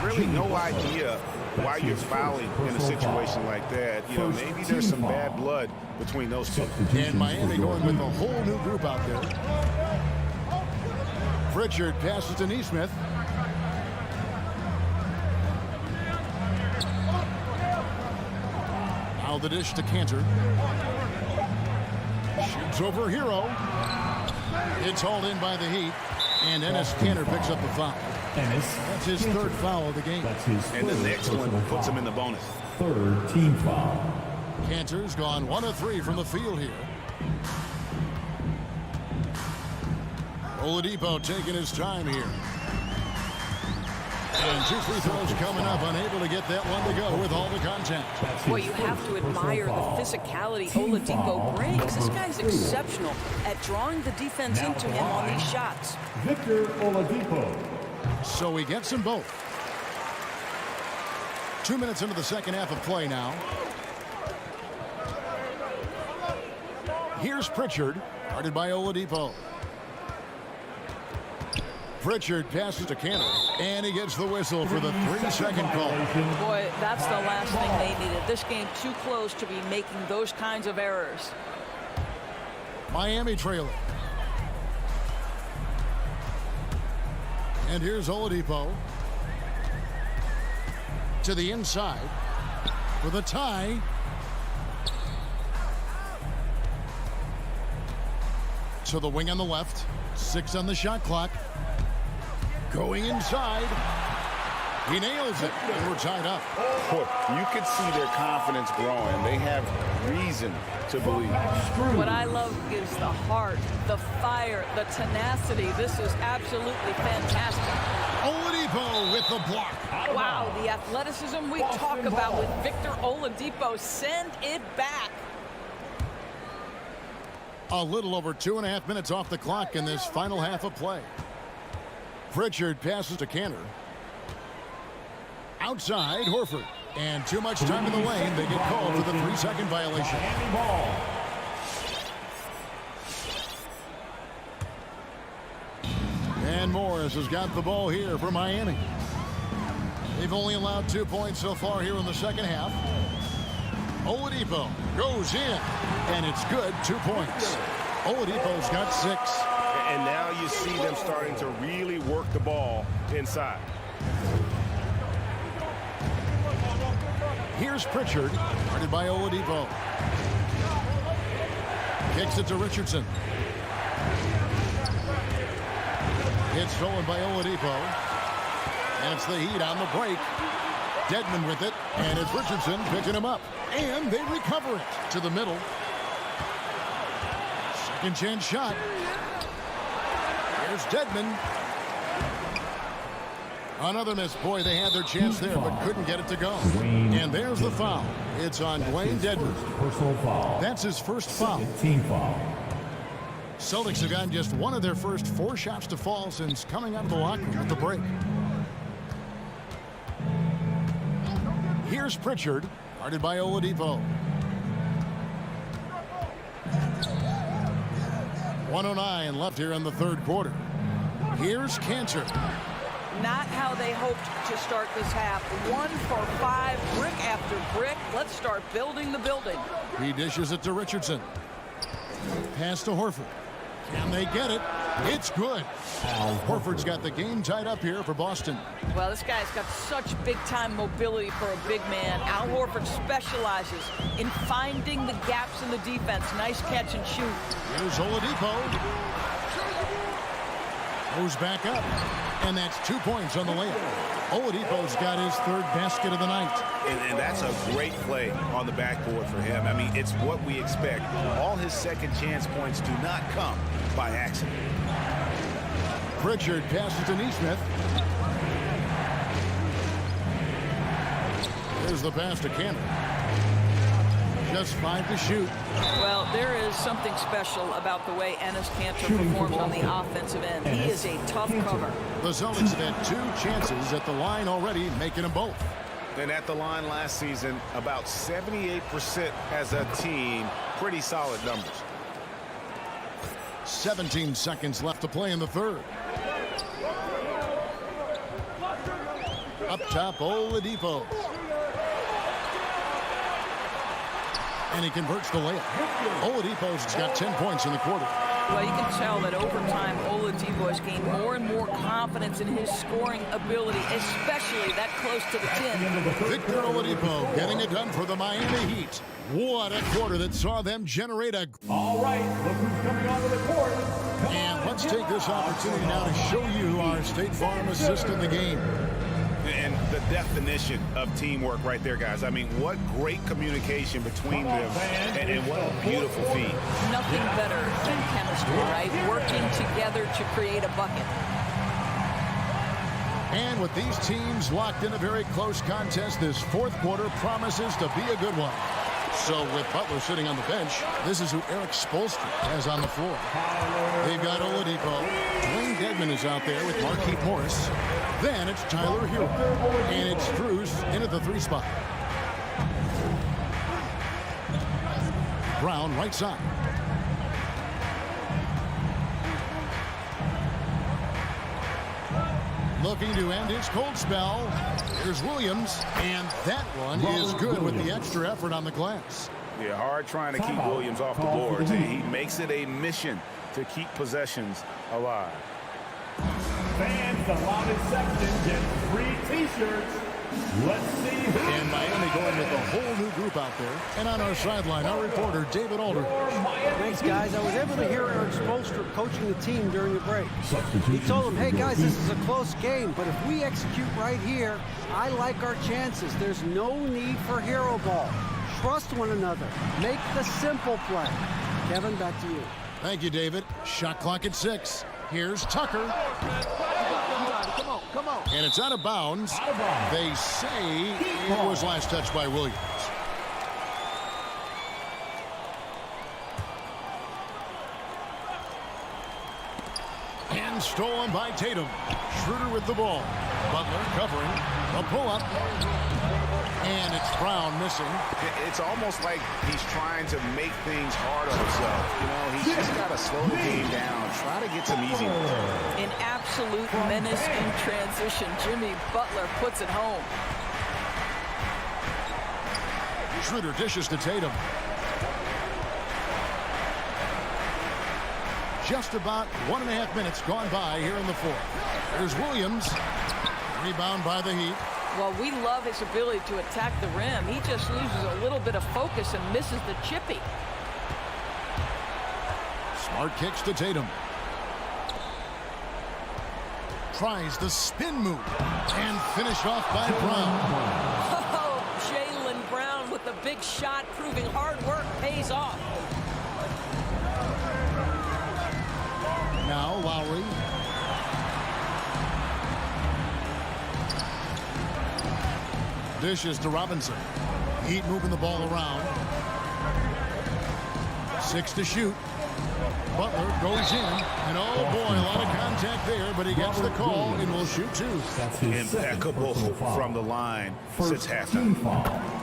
really no idea why you're fouling in a situation like that. You know, maybe there's some bad blood between those two. And Miami going with a whole new group out there. Pritchard passes to Neesmith. Now the dish to Cantor. Shoots over Hero. It's hauled in by the Heat. And Enes Kanter picks up the foul. That's his third foul of the game. And the next one puts him in the bonus. Third team foul. Cantor's gone 1 of 3 from the field here. Oladipo taking his time here. And 2 free throws coming up, unable to get that one to go with all the contact. Boy, you have to admire the physicality Oladipo brings. This guy's exceptional at drawing the defense into him on these shots. Victor Oladipo. So he gets them both. 2 minutes into the second half of play now. Here's Pritchard, guarded by Oladipo. Pritchard passes to Cantor, and he gets the whistle for the 3-second call. Boy, that's the last thing they needed. This game too close to be making those kinds of errors. Miami trailing. And here's Oladipo to the inside for the tie. To the wing on the left. 6 on the shot clock. Going inside. He nails it, and we're tied up. Boy, you could see their confidence growing. They have reason to believe. What I love is the heart, the fire, the tenacity. This is absolutely fantastic. Oladipo with the block. Wow, the athleticism we talk about with Victor Oladipo. Send it back. A little over 2.5 minutes off the clock in this final half of play. Pritchard passes to Cantor. Outside, Horford. And too much time in the lane. They get called for the 3-second violation. And Morris has got the ball here for Miami. They've only allowed 2 points so far here in the second half. Oladipo goes in, and it's good. 2 points. Oladipo's got 6. And now you see them starting to really work the ball inside. Here's Pritchard, guarded by Oladipo. Kicks it to Richardson. It's stolen by Oladipo. And it's the Heat on the break. Dedmon with it, and it's Richardson picking him up. And they recover it to the middle. Second chance shot. Here's Dedmon. Another miss. Boy, they had their chance there, but couldn't get it to go. And there's the foul. It's on Dwayne Dedmon. Personal foul. That's his first foul. Team foul. Celtics have gotten just one of their first 4 shots to fall since coming out of the locker room at the break. Here's Pritchard, guarded by Oladipo. 1:09 left here in the third quarter. Here's Cantor. Not how they hoped to start this half. 1 for 5, brick after brick. Let's start building the building. He dishes it to Richardson. Pass to Horford. Can they get it? It's good. Horford's got the game tied up here for Boston. Well, this guy's got such big-time mobility for a big man. Al Horford specializes in finding the gaps in the defense. Nice catch and shoot. Here's Oladipo. Goes back up. And that's 2 points on the layup. Oladipo's got his third basket of the night. And that's a great play on the backboard for him. I mean, it's what we expect. All his second chance points do not come by accident. Pritchard passes to Neesmith. Here's the pass to Cantor. Just 5 to shoot. Well, there is something special about the way Enes Kanter performs on the offensive end. He is a tough cover. The Celtics have had 2 chances at the line already, making them both. And at the line last season, about 78% as a team. Pretty solid numbers. 17 seconds left to play in the third. Up top, Oladipo. And he converts the layup. Oladipo's got 10 points in the quarter. Well, you can tell that over time, Oladipo has gained more and more confidence in his scoring ability, especially that close to the tin. Victor Oladipo getting it done for the Miami Heat. What a quarter that saw them generate a... All right, look who's coming onto the court. And let's take this opportunity now to show you our State Farm assist in the game. And the definition of teamwork right there, guys. I mean, what great communication between them, and what a beautiful feat. Nothing better than chemistry, right? Working together to create a bucket. And with these teams locked in a very close contest, this fourth quarter promises to be a good one. So with Butler sitting on the bench, this is who Eric Spoelstra has on the floor. They've got Oladipo. Dwayne Dedmon is out there with Markieff Morris. Then it's Tyler Hero. And it's Strus in at the 3 spot. Brown right side. Looking to end his cold spell. Here's Williams, and that one is good with the extra effort on the glass. Yeah, hard trying to keep Williams off the board. He makes it a mission to keep possessions alive. Fans, the allotted section get free T-shirts. Let's see who... And Miami going with a whole new group out there. And on our sideline, our reporter, David Alder. Thanks, guys. I was able to hear Eric Spoelstra coaching the team during the break. He told them, hey, guys, this is a close game, but if we execute right here, I like our chances. There's no need for hero ball. Trust one another. Make the simple play. Kevin, back to you. Thank you, David. Shot clock at 6. Here's Tucker. Come on. And it's out of bounds. They say it was last touched by Williams. And stolen by Tatum. Schroeder with the ball. Butler covering. A pull-up. And it's Brown missing. It's almost like he's trying to make things hard on himself. You know, he's just got to slow the game down. Try to get some easy ones. An absolute menace in transition. Jimmy Butler puts it home. Schroeder dishes to Tatum. Just about 1.5 minutes gone by here in the fourth. There's Williams. Rebound by the Heat. Well, we love his ability to attack the rim. He just loses a little bit of focus and misses the chippy. Smart kicks to Tatum. Tries the spin move. And finished off by Brown. Oh, Jaylen Brown with a big shot, proving hard work pays off. Now Lowry. Dishes to Robinson. Heat moving the ball around. 6 to shoot. Butler goes in. And oh boy, a lot of contact there, but he gets the call and will shoot 2. Impeccable from the line since halftime.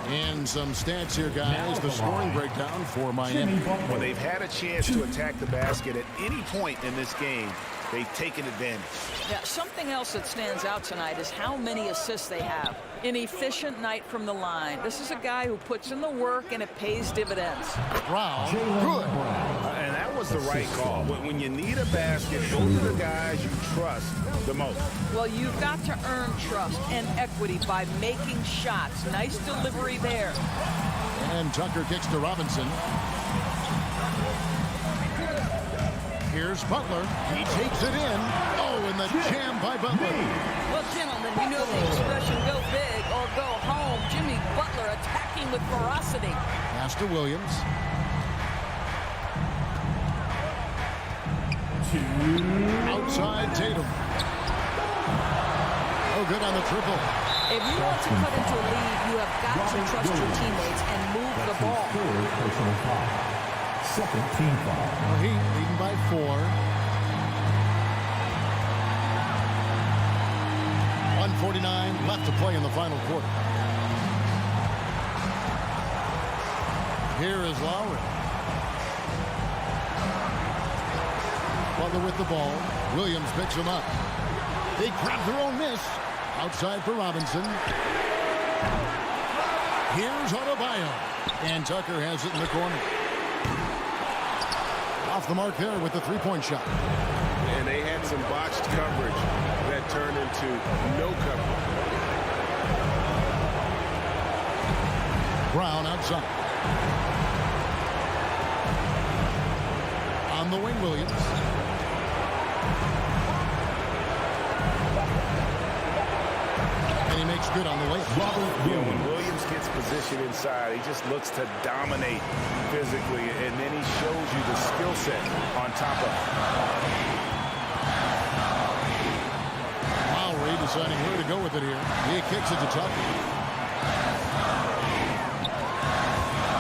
And some stats here, guys. The scoring breakdown for Miami. When they've had a chance to attack the basket at any point in this game, they've taken advantage. Yeah, something else that stands out tonight is how many assists they have. An efficient night from the line. This is a guy who puts in the work and it pays dividends. Brown, good. And that was the right call. When you need a basket, go to the guys you trust the most. Well, you've got to earn trust and equity by making shots. Nice delivery there. And Tucker kicks to Robinson. Here's Butler. He takes it in. Oh, and the jam by Butler. Well, gentlemen, you know the expression, go big or go home. Jimmy Butler attacking with ferocity. Pass to Williams. Outside Tatum. Oh, good on the triple. If you want to cut into a lead, you have got to trust your teammates and move the ball. Second team foul. The Heat leading by 4. 1:49 left to play in the final quarter. Here is Lowry. Butler with the ball. Williams picks him up. They grab their own miss. Outside for Robinson. Here's Adebayo. And Tucker has it in the corner. Off the mark there with the three-point shot. And they had some botched coverage that turned into no coverage. Brown outside. On the wing, Williams. And he makes good on the layup. When Williams gets position inside, he just looks to dominate physically, and then he shows you the skill set on top of it. Lowry deciding where to go with it here. He kicks it to Tucker.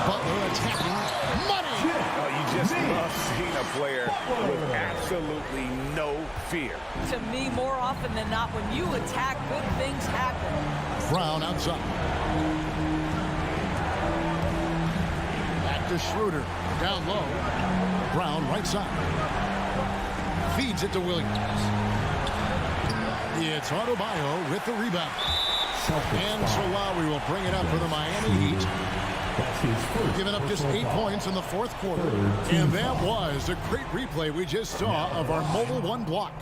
Butler attacking. Money! Oh, you just love seeing a player with absolutely no fear. To me, more often than not, when you attack, good things happen. Brown outside. Back to Schroeder. Down low. Brown right side. Feeds it to Williams. It's Adebayo with the rebound. And so Lowry will bring it up for the Miami Heat. Giving up just 8 points in the fourth quarter. And that was a great replay we just saw of our Mobile One block.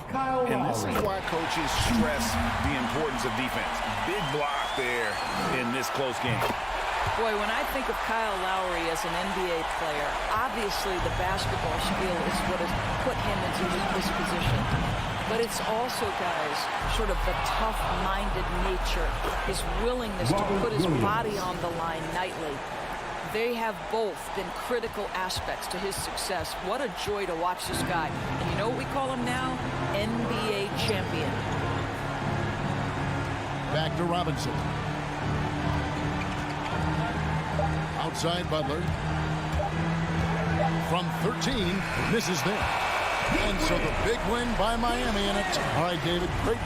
And this is why coaches stress the importance of defense. Big block there in this close game. Boy, when I think of Kyle Lowry as an NBA player, obviously the basketball skill is what has put him into this position. But it's also, guys, sort of the tough-minded nature, his willingness to put his body on the line nightly. They have both been critical aspects to his success. What a joy to watch this guy. And you know what we call him now? NBA champion. Back to Robinson. Outside Butler. From 13, misses there. And so the big win by Miami in it. All right, David, great.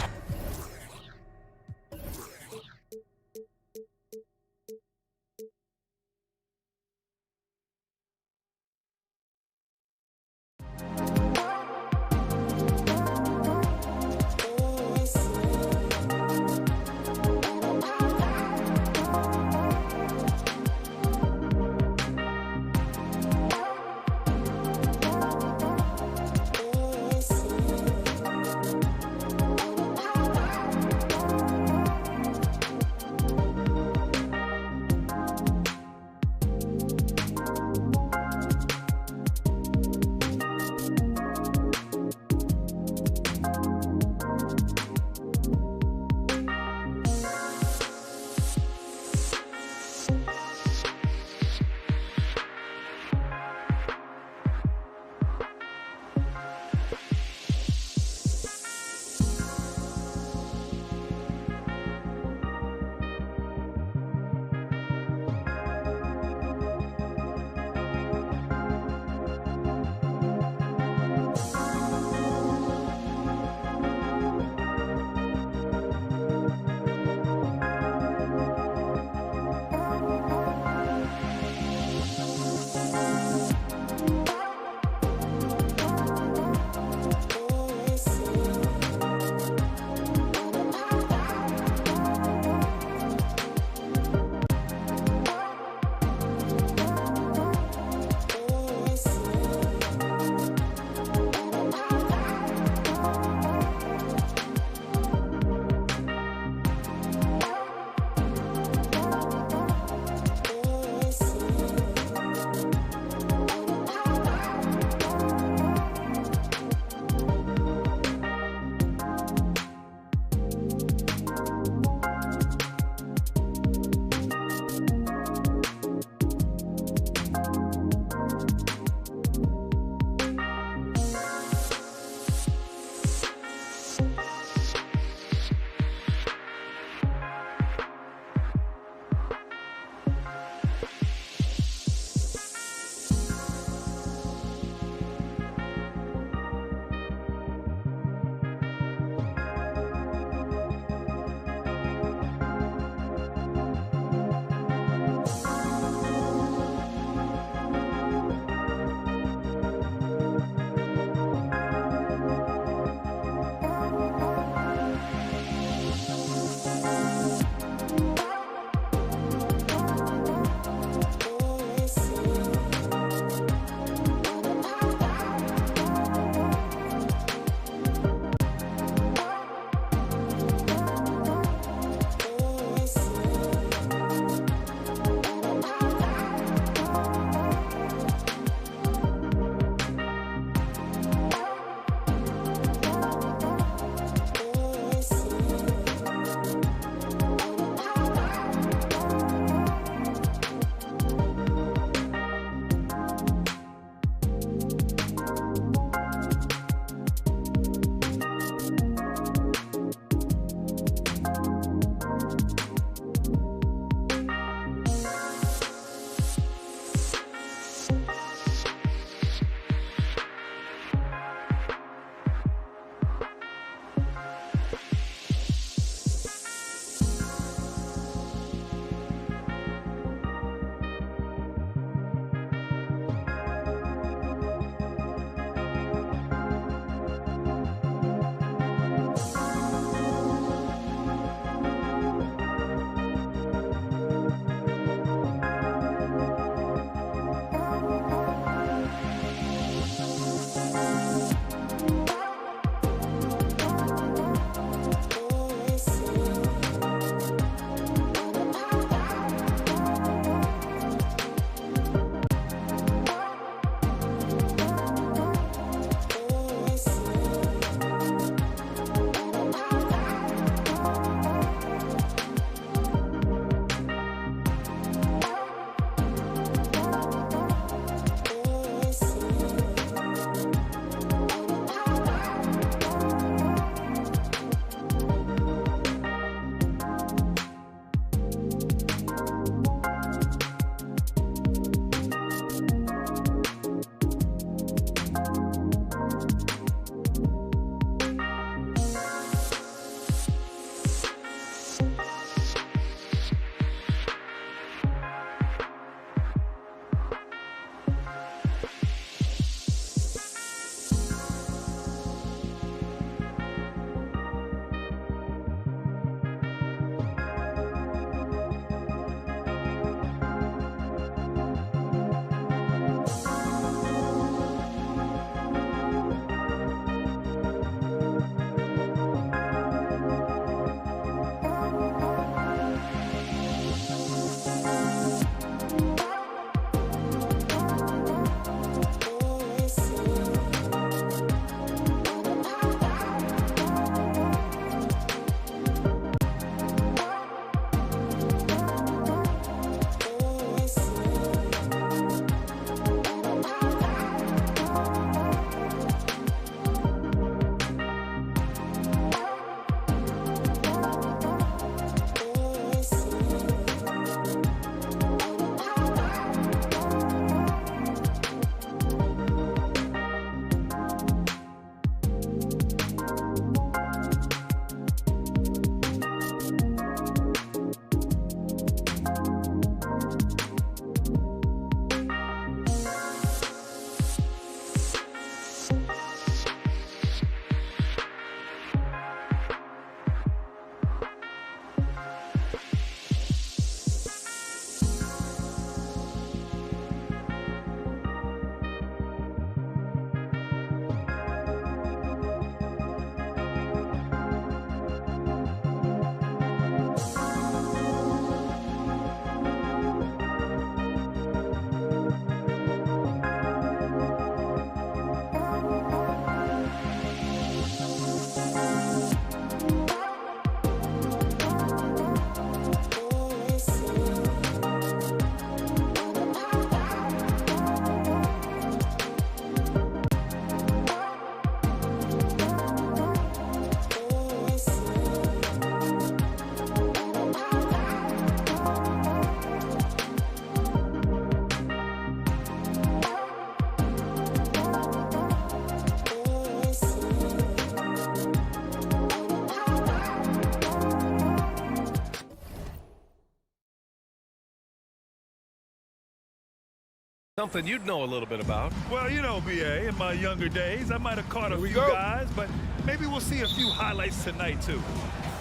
Something you'd know a little bit about. Well, you know, BA, in my younger days, I might have caught a few guys, but maybe we'll see a few highlights tonight, too.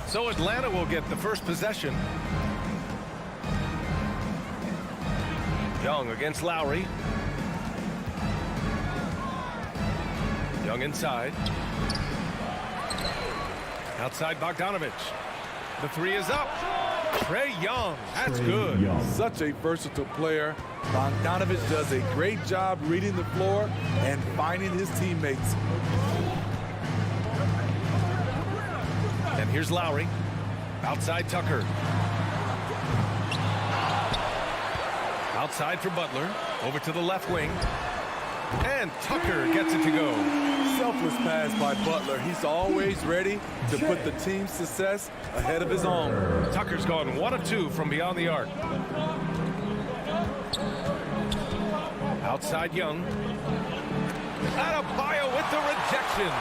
So Atlanta will get the first possession. Young against Lowry. Young inside. Outside Bogdanovich. The three is up. Trae Young. That's good. Such a versatile player. Bogdanovich does a great job reading the floor and finding his teammates. And here's Lowry. Outside Tucker. Outside for Butler. Over to the left wing. And Tucker gets it to go. Selfless pass by Butler. He's always ready to put the team's success ahead of his own. Tucker's gone 1 of 2 from beyond the arc. Outside Young. Adebayo with the rejection.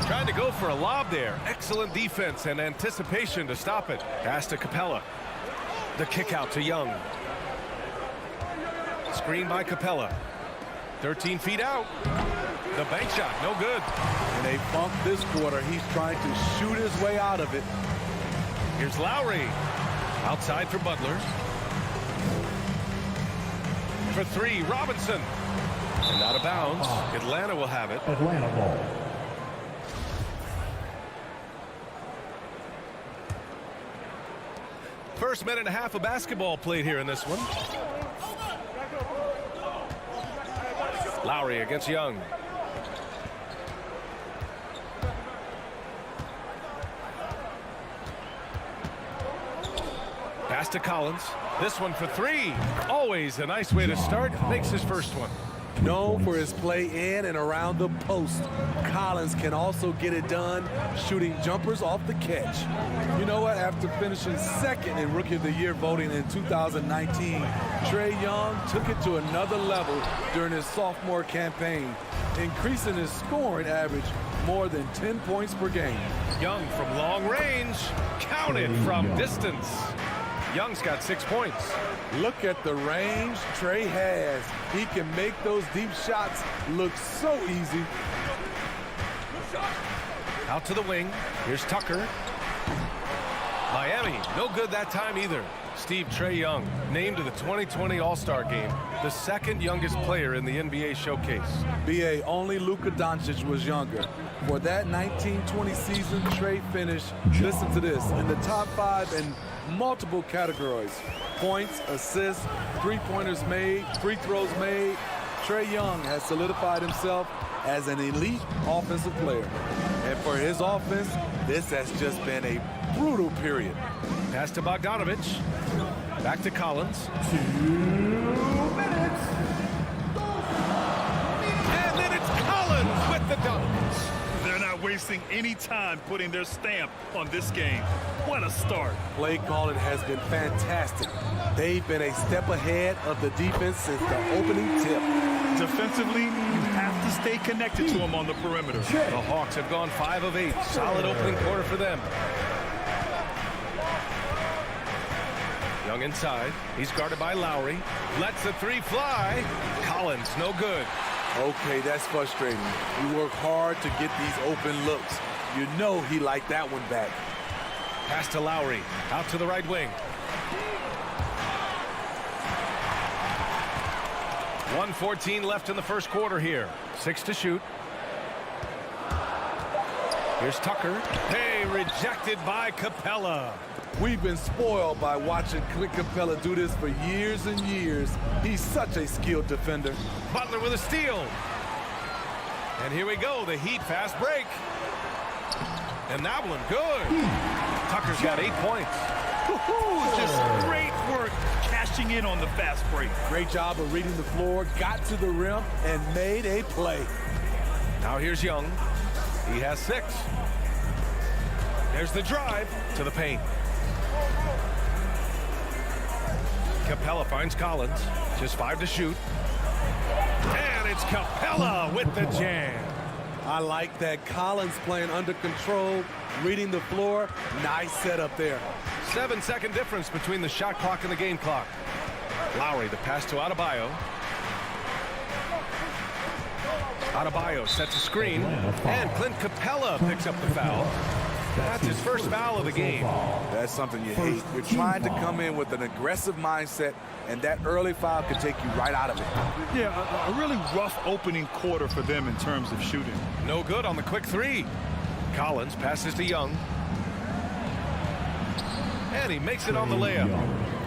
Trying to go for a lob there. Excellent defense and anticipation to stop it. Pass to Capella. The kick out to Young. Screen by Capella. 13 feet out. The bank shot, no good. In a funk this quarter, he's trying to shoot his way out of it. Here's Lowry. Outside for Butler. For three, Robinson. And out of bounds. Atlanta will have it. Atlanta ball. First minute and a half of basketball played here in this one. Lowry against Young. Pass to Collins. This one for three. Always a nice way to start. Makes his first one. Known for his play in and around the post, Collins can also get it done shooting jumpers off the catch. You know what? After finishing second in Rookie of the Year voting in 2019, Trae Young took it to another level during his sophomore campaign, increasing his scoring average more than 10 points per game. Young from long range, counted from distance. Young's got 6 points. Look at the range Trae has. He can make those deep shots look so easy. Out to the wing. Here's Tucker. Miami, no good that time either. Steve, Trae Young, named to the 2020 All-Star Game, the second youngest player in the NBA showcase. BA, only Luka Doncic was younger. For that 1920 season, Trae finished, listen to this, in the top 5 in multiple categories. Points, assists, three-pointers made, free throws made. Trae Young has solidified himself as an elite offensive player. And for his offense, this has just been a brutal period. Pass to Bogdanovich. Back to Collins. 2 minutes. And then it's Collins with the dunk. They're not wasting any time putting their stamp on this game. What a start. Play calling has been fantastic. They've been a step ahead of the defense since the opening tip. Defensively, you have to stay connected to them on the perimeter. The Hawks have gone 5 of 8. Solid opening quarter for them. Young inside. He's guarded by Lowry. Lets the three fly. Collins, no good. Okay, that's frustrating. You work hard to get these open looks. You know he liked that one back. Pass to Lowry. Out to the right wing. 1:14 left in the first quarter here. 6 to shoot. Here's Tucker. Hey, rejected by Capella. We've been spoiled by watching Clint Capella do this for years and years. He's such a skilled defender. Butler with a steal. And here we go, the Heat fast break. And that one good. Tucker's got 8 points. Just great work cashing in on the fast break. Great job of reading the floor, got to the rim, and made a play. Now here's Young. He has 6. There's the drive to the paint. Capella finds Collins. Just 5 to shoot. And it's Capella with the jam. I like that. Collins playing under control, reading the floor. Nice setup there. 7-second difference between the shot clock and the game clock. Lowry, the pass to Adebayo. Adebayo sets a screen, and Clint Capella picks up the foul. That's his first foul of the game. That's something you hate. You're trying to come in with an aggressive mindset, and that early foul could take you right out of it. Yeah, a really rough opening quarter for them in terms of shooting. No good on the quick three. Collins passes to Young. And he makes it on the layup.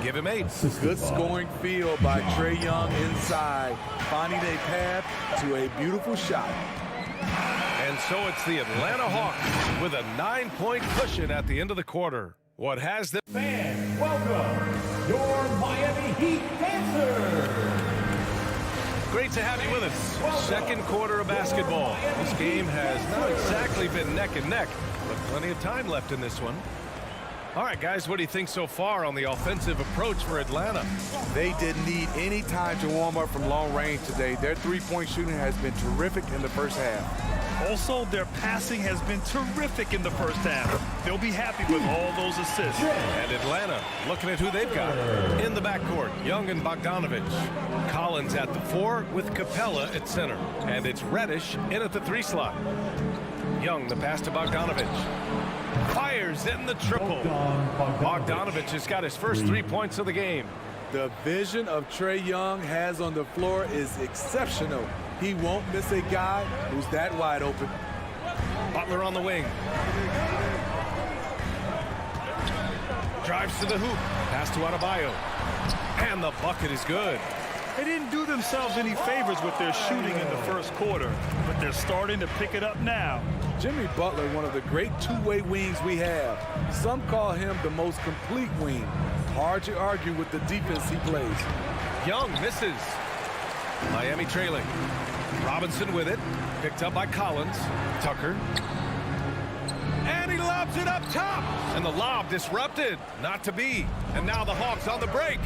Give him 8. Good scoring field by Trae Young inside, finding a path to a beautiful shot. And so it's the Atlanta Hawks with a 9-point cushion at the end of the quarter. What has them? Fans, welcome your Miami Heat dancers. Great to have you with us. Second quarter of basketball. This game has not exactly been neck and neck, but plenty of time left in this one. All right, guys, what do you think so far on the offensive approach for Atlanta? They didn't need any time to warm up from long range today. Their three-point shooting has been terrific in the first half. Also, their passing has been terrific in the first half. They'll be happy with all those assists. And Atlanta looking at who they've got. In the backcourt, Young and Bogdanovich. Collins at the 4 with Capella at center. And it's Reddish in at the 3 slot. Young, the pass to Bogdanovich. Fires in the triple. Bogdanovich has got his first 3 points of the game. The vision of Trae Young has on the floor is exceptional. He won't miss a guy who's that wide open. Butler on the wing. Drives to the hoop. Pass to Adebayo. And the bucket is good. They didn't do themselves any favors with their shooting in the first quarter, but they're starting to pick it up now. Jimmy Butler, one of the great two-way wings we have. Some call him the most complete wing. Hard to argue with the defense he plays. Young misses. Miami trailing. Robinson with it. Picked up by Collins. Tucker. And he lobs it up top. And the lob disrupted. Not to be. And now the Hawks on the break.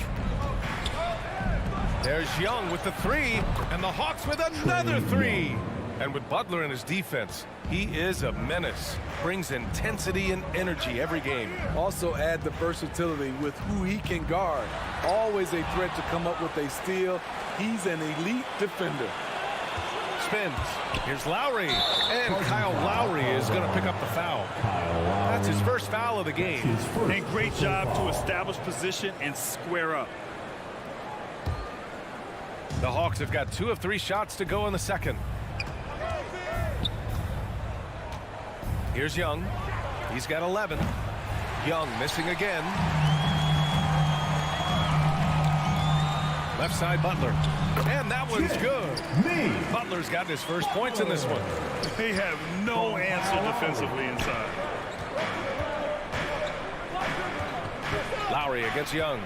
There's Young with the 3. And the Hawks with another 3. And with Butler in his defense, he is a menace. Brings intensity and energy every game. Also add the versatility with who he can guard. Always a threat to come up with a steal. He's an elite defender. Spins. Here's Lowry. And Kyle Lowry is going to pick up the foul. That's his first foul of the game. And great job to establish position and square up. The Hawks have got 2 of 3 shots to go in the second. Here's Young. He's got 11. Young missing again. Left side Butler. And that one's good. Butler's got his first points in this one. They have no answer defensively inside. Lowry against Young.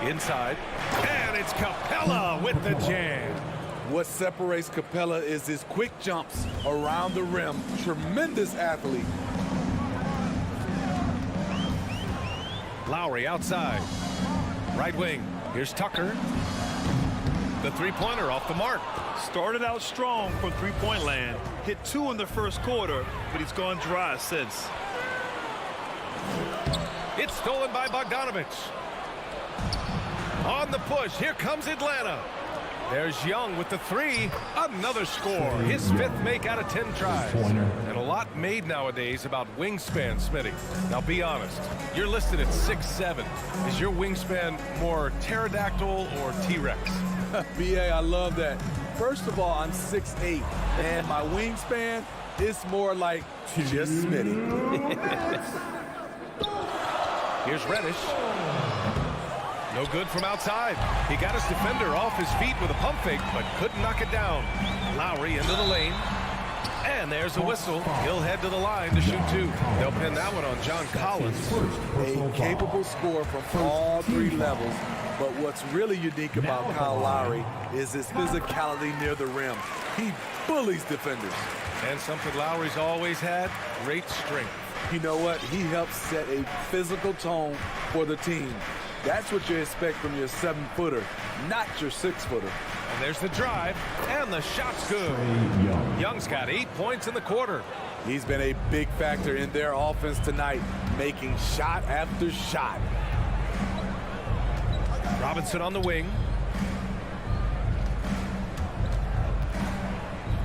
Inside. And it's Capella with the jam. What separates Capella is his quick jumps around the rim. Tremendous athlete. Lowry outside. Right wing. Here's Tucker. The three-pointer off the mark. Started out strong from three-point land. Hit 2 in the first quarter, but he's gone dry since. It's stolen by Bogdanovich. On the push, here comes Atlanta. There's Young with the 3. Another score. His 5th make out of 10 tries. And a lot made nowadays about wingspan, Smitty. Now be honest. You're listed at 6'7". Is your wingspan more pterodactyl or T-Rex? BA, I love that. First of all, I'm 6'8", and my wingspan is more like just Smitty. Here's Reddish. No good from outside. He got his defender off his feet with a pump fake, but couldn't knock it down. Lowry into the lane. And there's a whistle. He'll head to the line to shoot 2. They'll pin that one on John Collins. A capable scorer from all 3 levels. But what's really unique about Kyle Lowry is his physicality near the rim. He bullies defenders. And something Lowry's always had, great strength. You know what? He helps set a physical tone for the team. That's what you expect from your 7-footer, not your 6-footer. And there's the drive, and the shot's good. Young's got 8 points in the quarter. He's been a big factor in their offense tonight, making shot after shot. Robinson on the wing.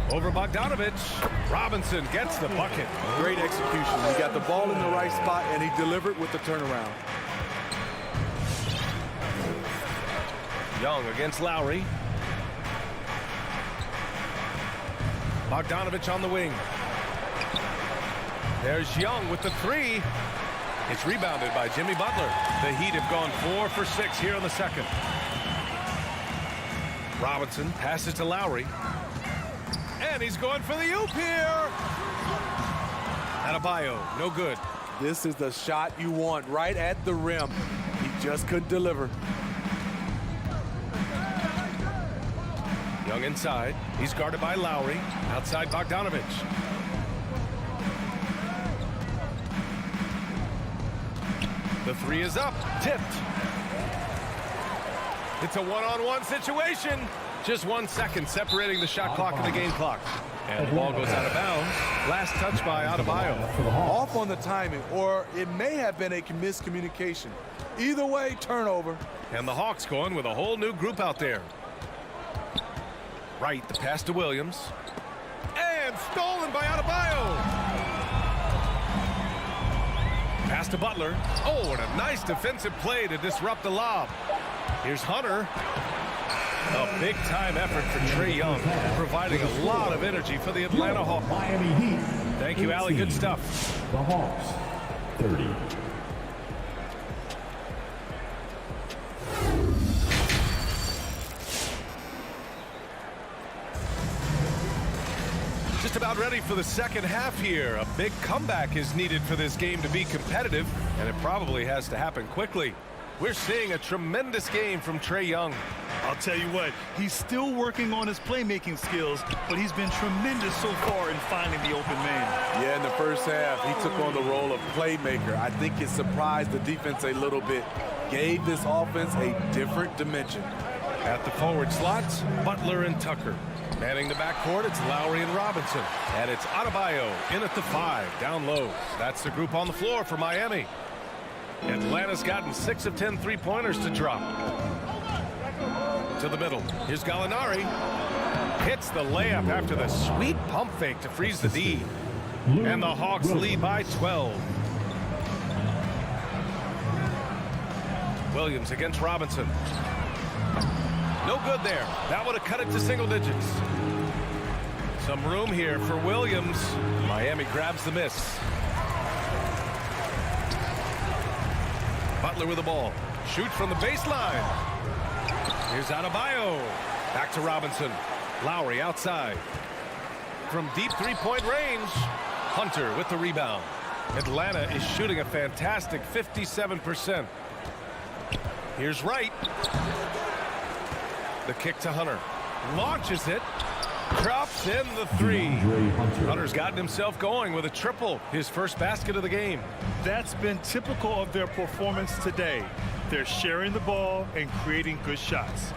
Over Bogdanovich. Robinson gets the bucket. Great execution. He got the ball in the right spot, and he delivered with the turnaround. Young against Lowry. Bogdanovich on the wing. There's Young with the three. It's rebounded by Jimmy Butler. The Heat have gone 4 for 6 here in the second. Robinson passes to Lowry. And he's going for the oop here. Adebayo, no good. This is the shot you want right at the rim. He just couldn't deliver. Young inside. He's guarded by Lowry. Outside Bogdanovich. The three is up. Tipped. It's a one-on-one situation. Just 1 second separating the shot clock and the game clock. And the ball goes out of bounds. Last touch by Adebayo. Off on the timing, or it may have been a miscommunication. Either way, turnover. And the Hawks going with a whole new group out there. Right, the pass to Williams. And stolen by Adebayo. Pass to Butler. Oh, and a nice defensive play to disrupt the lob. Here's Hunter. A big-time effort for Trae Young, providing a lot of energy for the Atlanta Hawks. Miami Heat. Thank you, Allie. Good stuff. The Hawks, 30. Just about ready for the second half here. A big comeback is needed for this game to be competitive, and it probably has to happen quickly. We're seeing a tremendous game from Trae Young. I'll tell you what, he's still working on his playmaking skills, but he's been tremendous so far in finding the open man. Yeah, in the first half, he took on the role of playmaker. I think it surprised the defense a little bit. Gave this offense a different dimension. At the forward slots, Butler and Tucker. Manning the backcourt, it's Lowry and Robinson. And it's Adebayo in at the 5, down low. That's the group on the floor for Miami. Atlanta's gotten 6 of 10 three-pointers to drop. To the middle. Here's Gallinari. Hits the layup after the sweet pump fake to freeze the D. And the Hawks lead by 12. Williams against Robinson. No good there. That would have cut it to single digits. Some room here for Williams. Miami grabs the miss. Butler with the ball. Shoots from the baseline. Here's Adebayo. Back to Robinson. Lowry outside. From deep three-point range. Hunter with the rebound. Atlanta is shooting a fantastic 57%. Here's Wright. The kick to Hunter. Launches it. Drops in the three. Hunter's gotten himself going with a triple. His first basket of the game. That's been typical of their performance today. They're sharing the ball and creating good shots.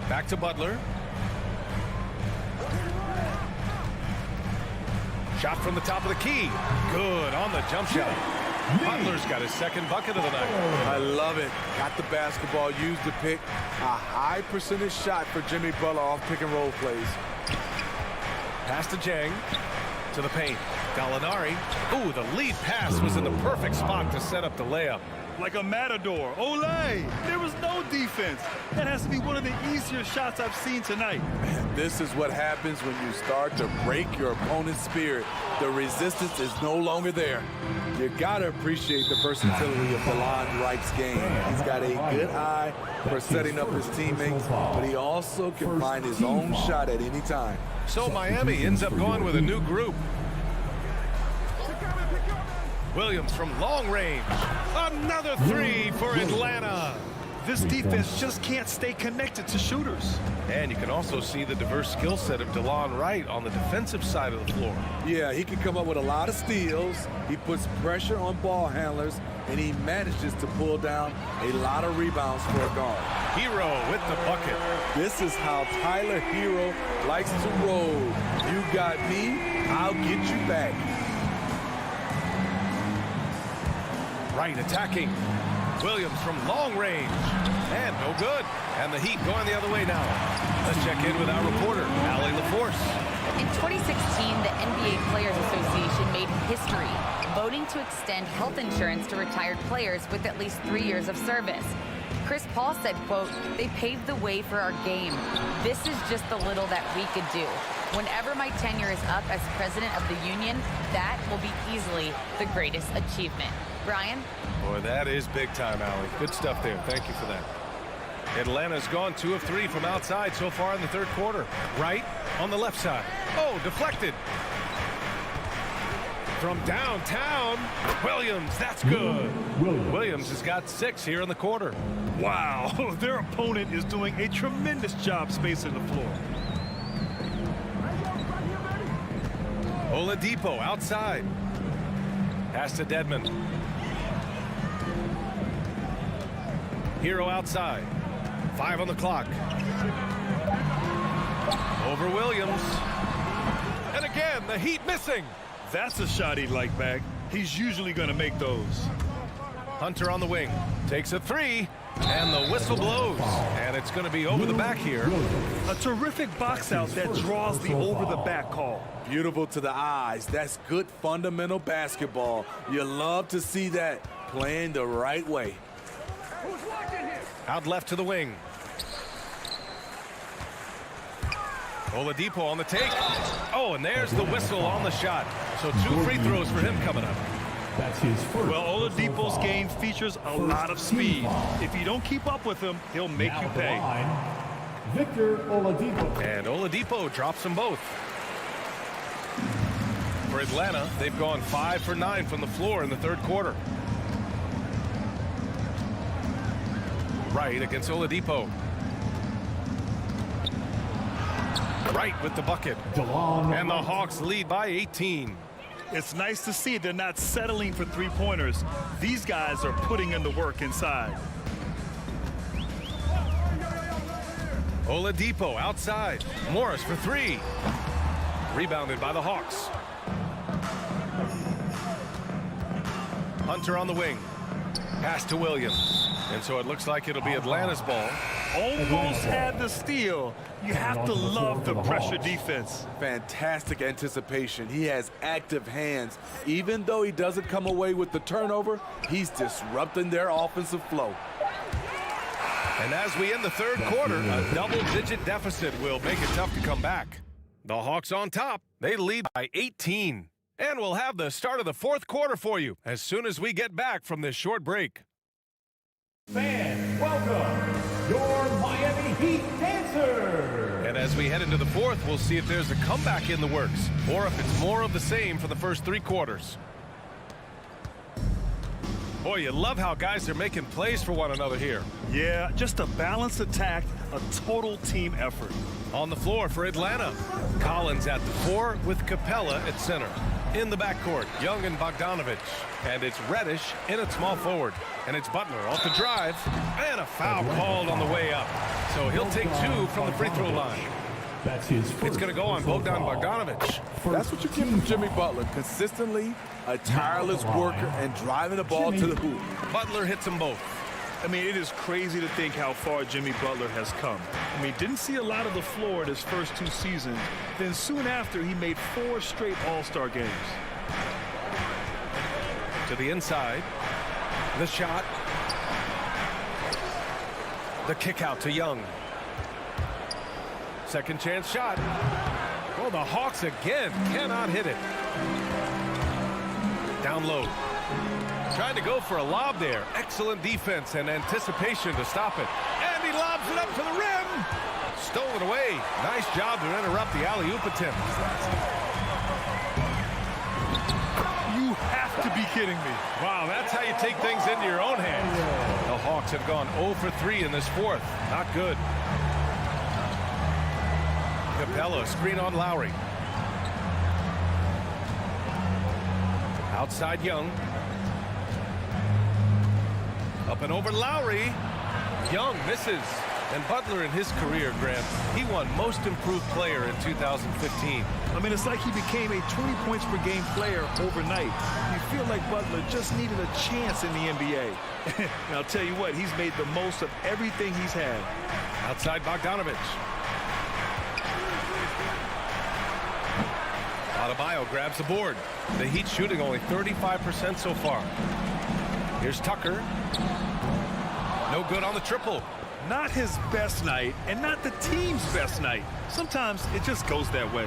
Back to Butler. Shot from the top of the key. Good on the jump shot. Butler's got his second bucket of the night. I love it. Got the basketball, used the pick. A high percentage shot for Jimmy Butler off pick and roll plays. Pass to Jang. To the paint. Gallinari. Ooh, the lead pass was in the perfect spot to set up the layup. Like a matador. Olay! There was no defense. That has to be one of the easier shots I've seen tonight. And this is what happens when you start to break your opponent's spirit. The resistance is no longer there. You gotta appreciate the versatility of DeLon Wright's game. He's got a good eye for setting up his teammates, but he also can find his own shot at any time. So Miami ends up going with a new group. Williams from long range. Another three for Atlanta. This defense just can't stay connected to shooters. And you can also see the diverse skill set of DeLon Wright on the defensive side of the floor. Yeah, he can come up with a lot of steals. He puts pressure on ball handlers, and he manages to pull down a lot of rebounds for a guard. Hero with the bucket. This is how Tyler Hero likes to roll. You got me, I'll get you back. Wright attacking. Williams from long range. And no good. And the Heat going the other way now. Let's check in with our reporter, Allie LaForce. In 2016, the NBA Players Association made history, voting to extend health insurance to retired players with at least 3 years of service. Chris Paul said, quote, "They paved the way for our game. This is just the little that we could do. Whenever my tenure is up as president of the union, that will be easily the greatest achievement." Brian? Boy, that is big time, Allie. Good stuff there. Thank you for that. Atlanta's gone 2 of 3 from outside so far in the third quarter. Right on the left side. Oh, deflected. From downtown, Williams, that's good. Williams has got 6 here in the quarter. Wow, their opponent is doing a tremendous job spacing the floor. Oladipo outside. Pass to Dedmon. Hero outside. 5 on the clock. Over Williams. And again, the Heat missing. That's a shot he'd like back. He's usually going to make those. Hunter on the wing. Takes a 3. And the whistle blows. And it's going to be over the back here. A terrific box out that draws the over the back call. Beautiful to the eyes. That's good fundamental basketball. You love to see that playing the right way. Out left to the wing. Oladipo on the take. Oh, and there's the whistle on the shot. So 2 free throws for him coming up. That's his first. Well, Oladipo's game features a lot of speed. If you don't keep up with him, he'll make you pay. Victor Oladipo. And Oladipo drops them both. For Atlanta, they've gone 5 for 9 from the floor in the third quarter. Right against Oladipo. Right with the bucket. And the Hawks lead by 18. It's nice to see they're not settling for three-pointers. These guys are putting in the work inside. Oladipo outside. Morris for 3. Rebounded by the Hawks. Hunter on the wing. Pass to Williams. And so it looks like it'll be Atlanta's ball. Almost had the steal. You have to love the pressure defense. Fantastic anticipation. He has active hands. Even though he doesn't come away with the turnover, he's disrupting their offensive flow. And as we end the third quarter, a double-digit deficit will make it tough to come back. The Hawks on top. They lead by 18. And we'll have the start of the fourth quarter for you as soon as we get back from this short break. Fans, welcome your Miami Heat dancer. And as we head into the fourth, we'll see if there's a comeback in the works or if it's more of the same for the first 3 quarters. Boy, you love how guys are making plays for one another here. Yeah, just a balanced attack, a total team effort. On the floor for Atlanta, Collins at the 4 with Capella at center. In the backcourt, Young and Bogdanovich. And it's Reddish in at small forward. And it's Butler off the drive. And a foul called on the way up. So he'll take 2 from the free throw line. That's his first. It's going to go on Bogdan Bogdanovich. That's what you get from Jimmy Butler. Consistently a tireless worker and driving the ball to the hoop. Butler hits them both. I mean, it is crazy to think how far Jimmy Butler has come. I mean, didn't see a lot of the floor in his first 2 seasons. Then soon after, he made 4 straight All-Star games. To the inside. The shot. The kick out to Young. Second chance shot. Well, the Hawks again cannot hit it. Down low. Trying to go for a lob there. Excellent defense and anticipation to stop it. And he lobs it up to the rim. Stolen away. Nice job to interrupt the alley-oop attempt. You have to be kidding me. Wow, that's how you take things into your own hands. The Hawks have gone 0 for 3 in this fourth. Not good. Capella, screen on Lowry. Outside Young. Up and over Lowry. Young misses. And Butler in his career, Grant, he won most improved player in 2015. I mean, it's like he became a 20 points per game player overnight. He feel like Butler just needed a chance in the NBA. And I'll tell you what, he's made the most of everything he's had. Outside Bogdanovich. Adebayo grabs the board. The Heat shooting only 35% so far. Here's Tucker. No good on the triple. Not his best night, and not the team's best night. Sometimes it just goes that way.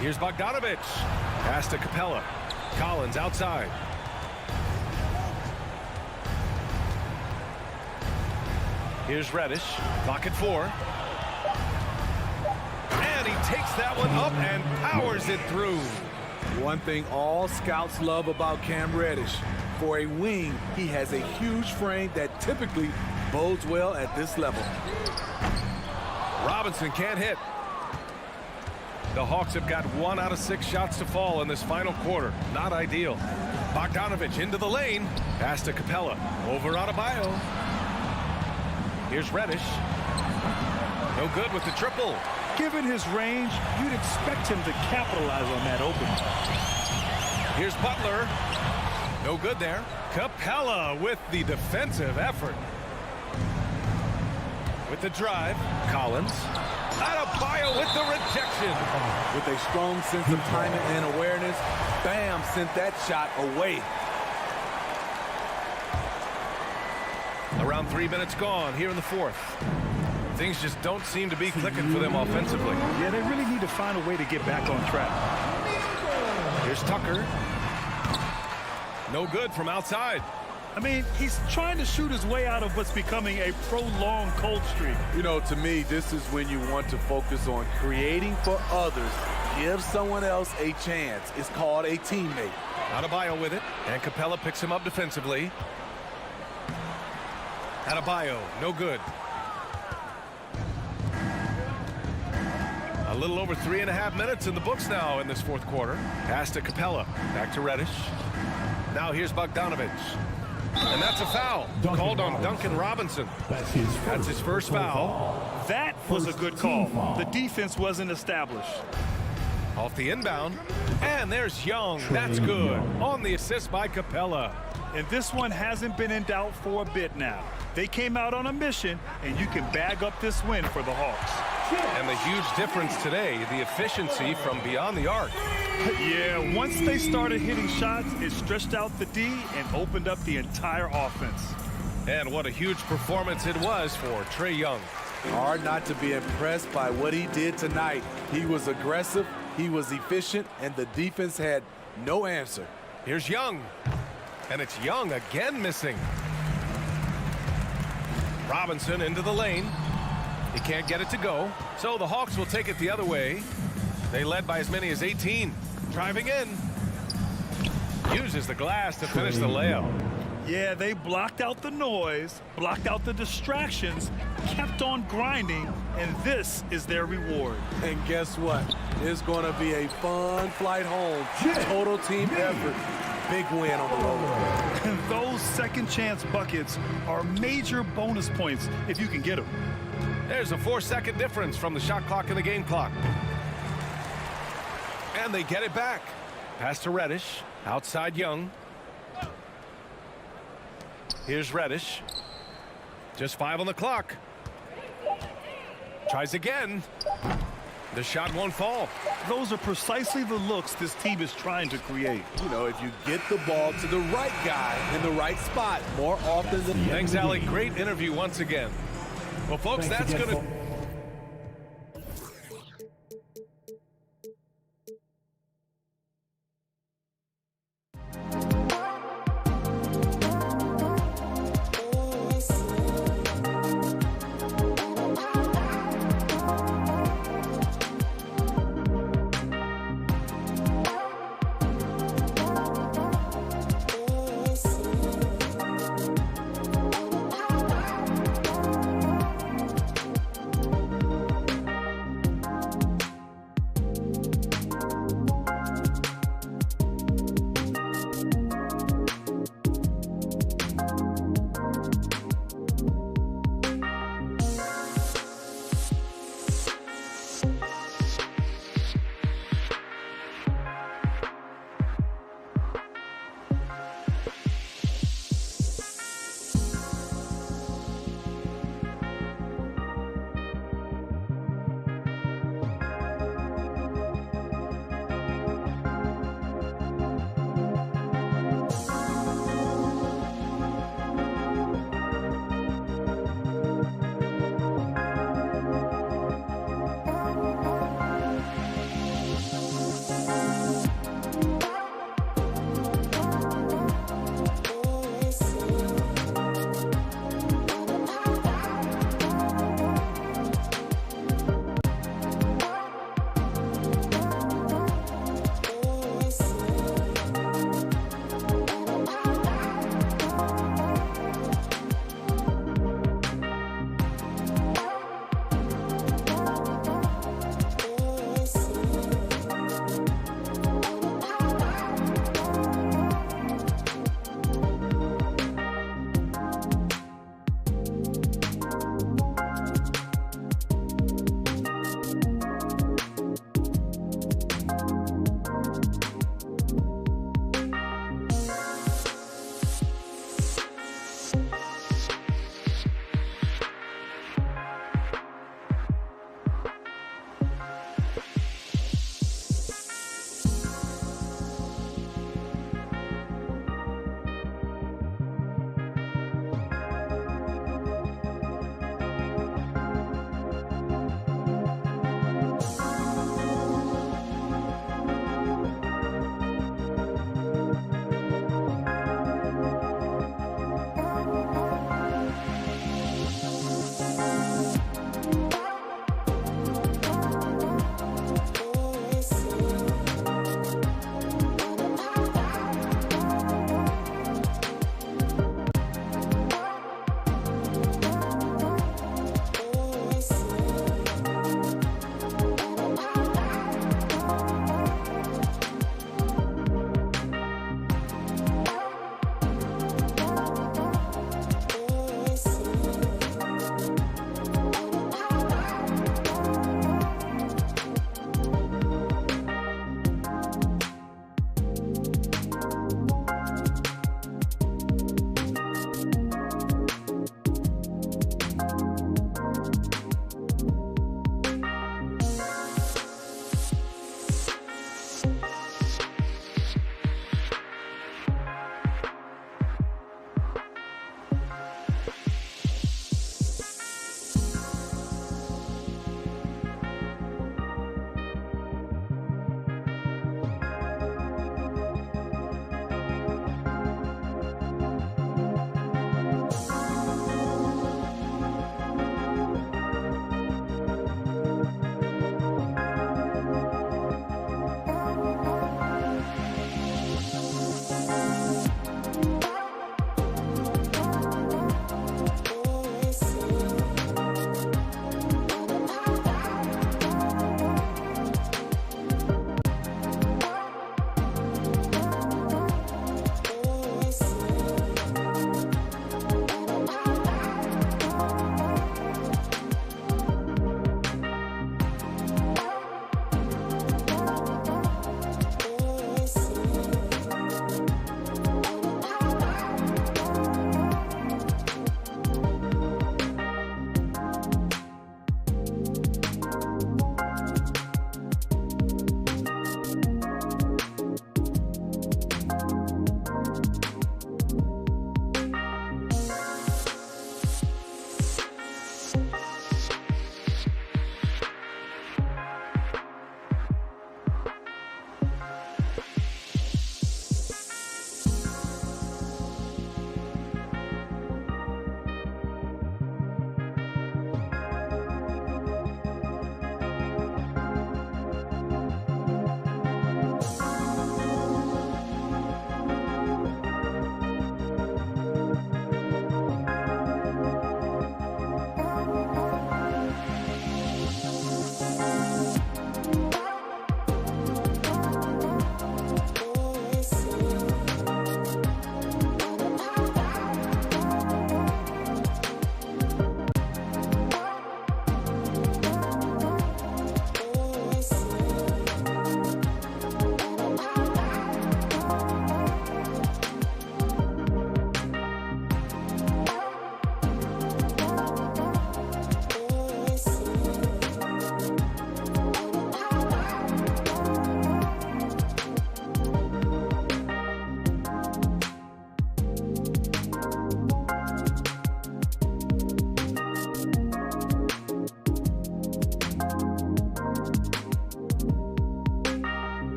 Here's Bogdanovich. Pass to Capella. Collins outside. Here's Reddish. Clock at 4. And he takes that one up and powers it through. One thing all scouts love about Cam Reddish. For a wing, he has a huge frame that typically bodes well at this level. Robinson can't hit. The Hawks have got 1 out of 6 shots to fall in this final quarter. Not ideal. Bogdanovich into the lane. Pass to Capella. Over Adebayo. Here's Reddish. No good with the triple. Given his range, you'd expect him to capitalize on that opening. Here's Butler. No good there. Capella with the defensive effort. With the drive. Collins. Adebayo with the rejection. With a strong sense of timing and awareness, Bam sent that shot away. Around 3 minutes gone here in the fourth. Things just don't seem to be clicking for them offensively. Yeah, they really need to find a way to get back on track. Here's Tucker. No good from outside. I mean, he's trying to shoot his way out of what's becoming a prolonged cold streak. You know, to me, this is when you want to focus on creating for others. Give someone else a chance. It's called a teammate. Adebayo with it, and Capella picks him up defensively. Adebayo, no good. A little over 3.5 minutes in the books now in this fourth quarter. Pass to Capella. Back to Reddish. Now here's Bogdanovich. And that's a foul called on Duncan Robinson. That's his first foul. That was a good call. The defense wasn't established. Off the inbound. And there's Young. That's good. On the assist by Capella. And this one hasn't been in doubt for a bit now. They came out on a mission, and you can bag up this win for the Hawks. And the huge difference today, the efficiency from beyond the arc. Yeah, once they started hitting shots, it stretched out the D and opened up the entire offense. And what a huge performance it was for Trae Young. Hard not to be impressed by what he did tonight. He was aggressive, he was efficient, and the defense had no answer. Here's Young. And it's Young again missing. Robinson into the lane. He can't get it to go. So the Hawks will take it the other way. They led by as many as 18. Driving in. Uses the glass to finish the layup. Yeah, they blocked out the noise, blocked out the distractions, kept on grinding, and this is their reward. And guess what? It's going to be a fun flight home. Total team effort. Big win on the road. And those second chance buckets are major bonus points if you can get them. There's a 4-second difference from the shot clock and the game clock. And they get it back. Pass to Reddish. Outside Young. Here's Reddish. Just 5 on the clock. Tries again. The shot won't fall. Those are precisely the looks this team is trying to create. You know, if you get the ball to the right guy in the right spot more often than... Thanks, Allie. Great interview once again. Well, folks, that's going to...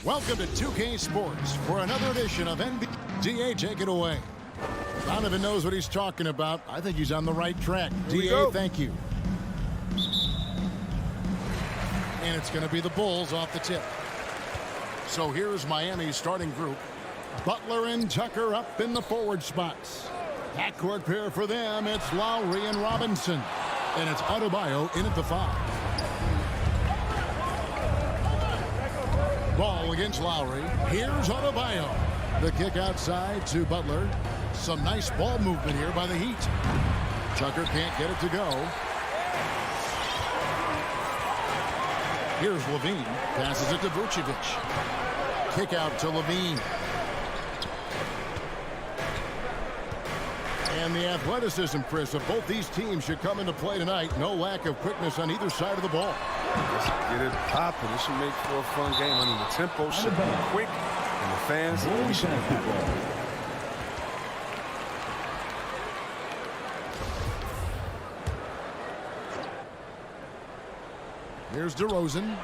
Welcome to 2K Sports for another edition of NBA. DA, take it away. Donovan knows what he's talking about. I think he's on the right track. DA, thank you. And it's going to be the Bulls off the tip. So here's Miami's starting group. Butler and Tucker up in the forward spots. Backcourt pair for them, it's Lowry and Robinson. And it's Adebayo in at the 5. Ball against Lowry. Here's Adebayo. The kick outside to Butler. Some nice ball movement here by the Heat. Tucker can't get it to go. Here's Levine. Passes it to Vucevic. Kick out to Levine. And the athleticism, Chris, of both these teams should come into play tonight. No lack of quickness on either side of the ball. Let's get it popping. It should make for a fun game. I mean, the tempo should be quick, and the fans should be happy. Here's DeRozan.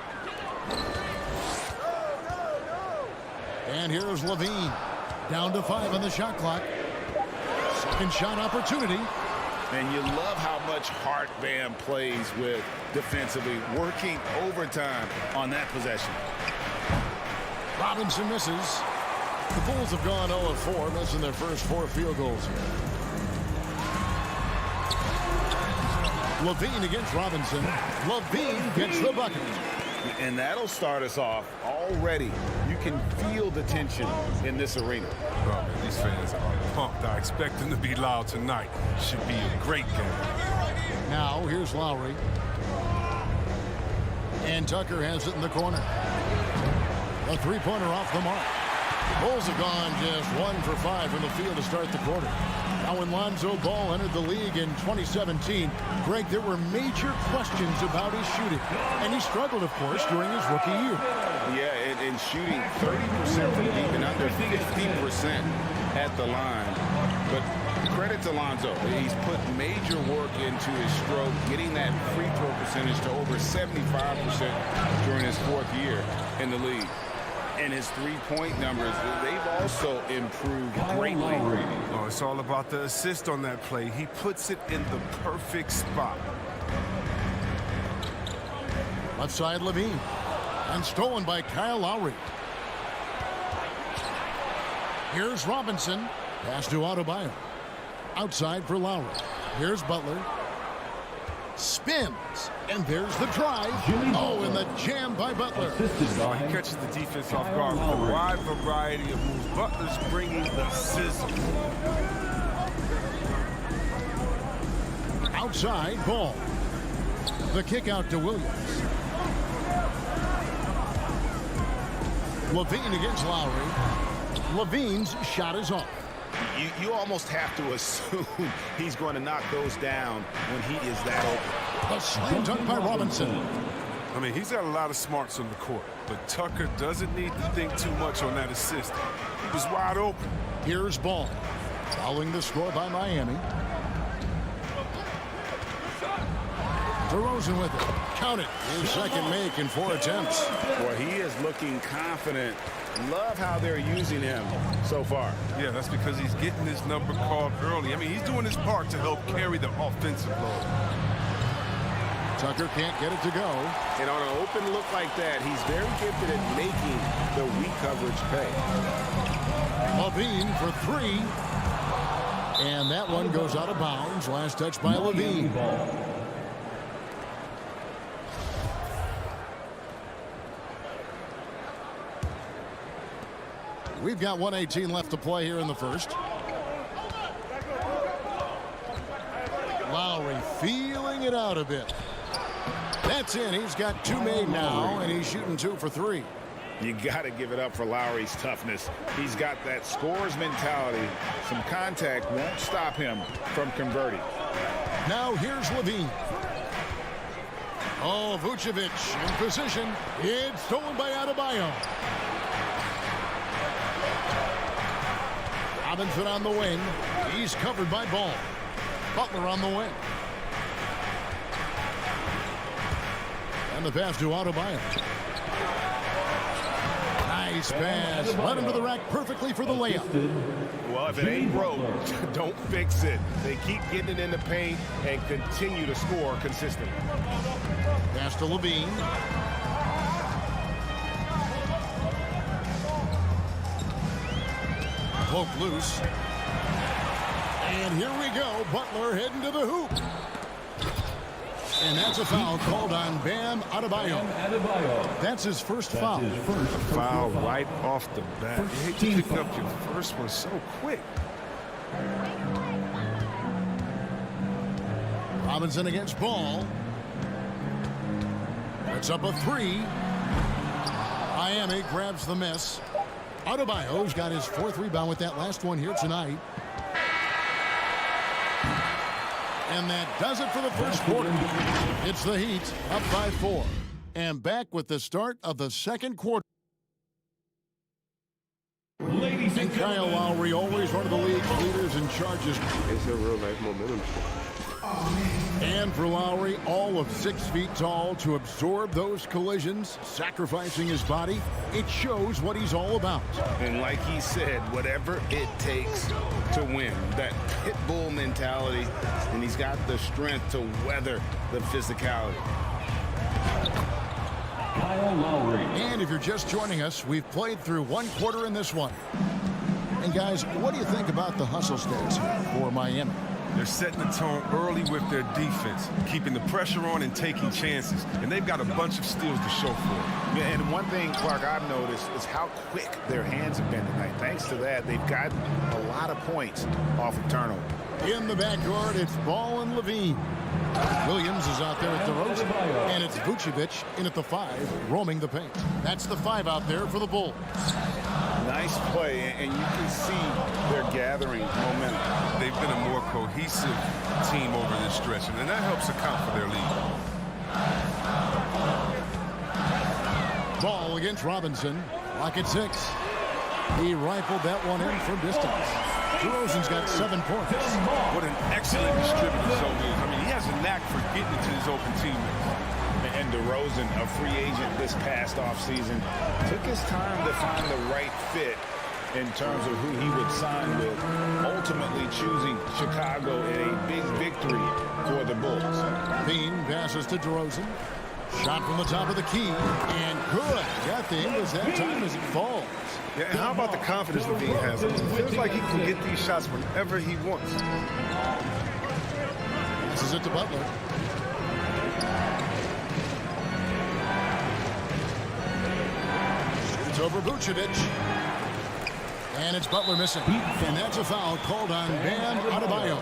And here's Levine. Down to 5 on the shot clock. Second shot opportunity. And you love how much heart Bam plays with defensively, working overtime on that possession. Robinson misses. The Bulls have gone 0 of 4, missing their first 4 field goals here. Levine against Robinson. Levine gets the bucket. And that'll start us off already. You can feel the tension in this arena. Oh, man, these fans are pumped. I expect them to be loud tonight. Should be a great game. Now, here's Lowry. And Tucker has it in the corner. A three-pointer off the mark. Bulls have gone just 1 for 5 from the field to start the quarter. Now, when Lonzo Ball entered the league in 2017, Greg, there were major questions about his shooting. And he struggled, of course, during his rookie year. Yeah, and shooting 30% from deep and under 50% at the line. But credit to Lonzo. He's put major work into his stroke, getting that free throw percentage to over 75% during his 4th year in the league. And his three-point numbers, they've also improved greatly. Oh, it's all about the assist on that play. He puts it in the perfect spot. Left side, Levine. And stolen by Kyle Lowry. Here's Robinson. Pass to Adebayo. Outside for Lowry. Here's Butler. Spins. And there's the drive. Oh, and the jam by Butler. Oh, he catches the defense off guard with a wide variety of moves. Butler's bringing the sizzle. Outside, Ball. The kick out to Williams. Levine against Lowry. Levine's shot is off. You almost have to assume he's going to knock those down when he is that open. The slam dunk by Robinson. I mean, he's got a lot of smarts on the court, but Tucker doesn't need to think too much on that assist. He was wide open. Here's Ball. Following the score by Miami. DeRozan with it. Count it. His second make in 4 attempts. Boy, he is looking confident. Love how they're using him so far. Yeah, that's because he's getting his number called early. I mean, he's doing his part to help carry the offensive load. Tucker can't get it to go. And on an open look like that, he's very gifted at making the weak coverage pay. Levine for 3. And that one goes out of bounds. Last touch by Levine. We've got 1:18 left to play here in the first. Lowry feeling it out a bit. That's in. He's got 2 made now, and he's shooting 2 for 3. You got to give it up for Lowry's toughness. He's got that scorer's mentality. Some contact won't stop him from converting. Now here's Levine. Oh, Vucevic in position. It's stolen by Adebayo. Robinson on the wing. He's covered by Ball. Butler on the wing. And the pass to Adebayo. Nice pass. Led him to the rack perfectly for the layup. Well, if it ain't broke, don't fix it. They keep getting it in the paint and continue to score consistently. Pass to Levine. Poke loose. And here we go. Butler heading to the hoop. And that's a foul called on Bam Adebayo. That's his first foul. Foul right off the bat. You hate to pick up your first one so quick. Robinson against Ball. It's up a three. Miami grabs the miss. Adebayo's got his fourth rebound with that last one here tonight. And that does it for the first quarter. It's the Heat up by 4. And back with the start of the second quarter. And Kyle Lowry, always one of the league's leaders in charges. It's a real life momentum. And for Lowry, all of 6 feet tall, to absorb those collisions, sacrificing his body, it shows what he's all about. And like he said, whatever it takes to win, that pit bull mentality, and he's got the strength to weather the physicality. Kyle Lowry. And if you're just joining us, we've played through one quarter in this one. And guys, what do you think about the hustle stats for Miami? They're setting the tone early with their defense, keeping the pressure on and taking chances. And they've got a bunch of steals to show for it. Yeah, and one thing, Clark, I've noticed is how quick their hands have been tonight. Thanks to that, they've gotten a lot of points off of turnover. In the backcourt, it's Ball and Levine. Williams is out there at the DeRozan. And it's Vucevic in at the 5, roaming the paint. That's the 5 out there for the Bulls. Nice play, and you can see they're gathering momentum. They've been a more cohesive team over this stretch, and that helps account for their lead. Ball against Robinson. Lock at 6. He rifled that one in from distance. DeRozan's got 7 points. What an excellent distributor Zoe is. I mean, he has a knack for getting it to his open teammates. And DeRozan, a free agent this past offseason, took his time to find the right fit in terms of who he would sign with, ultimately choosing Chicago in a big victory for the Bulls. Bean passes to DeRozan. Shot from the top of the key, and good. Got the Ingles that time as it falls. Yeah, and how about the confidence Levine has? It feels like he can get these shots whenever he wants. This is it to Butler. It's over Vucevic. And it's Butler missing. And that's a foul called on Bam Adebayo.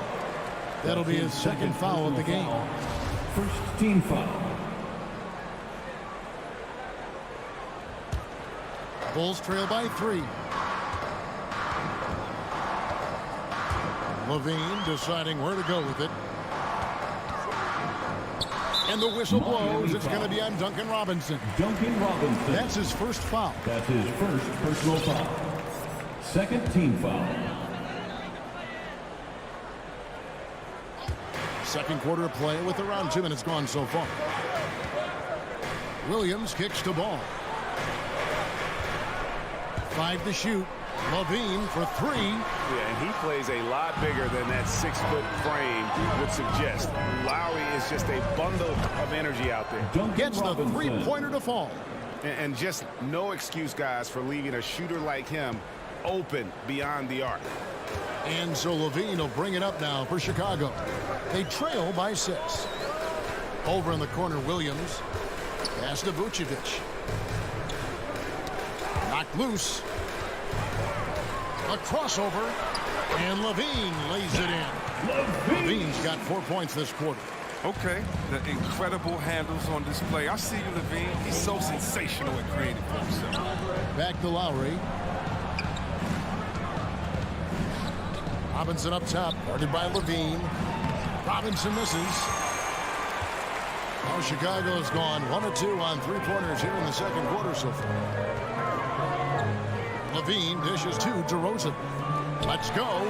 That'll be his second foul of the game. First team foul. Bulls trail by 3. Levine deciding where to go with it. And the whistle blows. It's going to be on Duncan Robinson. Duncan Robinson. That's his first foul. That's his first personal foul. Second team foul. Second quarter of play with around 2 minutes gone so far. Williams kicks to Ball. 5 to shoot. Levine for 3. Yeah, and he plays a lot bigger than that 6-foot frame would suggest. Lowry is just a bundle of energy out there. Gets the 3-pointer to fall. And just no excuse, guys, for leaving a shooter like him open beyond the arc. And so Levine will bring it up now for Chicago. They trail by 6. Over in the corner, Williams. Pass to Vucevic. Knocked loose. A crossover. And Levine lays it in. Levine's got 4 points this quarter. Okay, the incredible handles on display. I see you, Levine. He's so sensational and creative for himself. Back to Lowry. Robinson up top, guarded by Levine. Robinson misses. Now Chicago has gone 1 of 2 on 3-pointers here in the second quarter so far. Levine dishes to DeRozan. Let's go.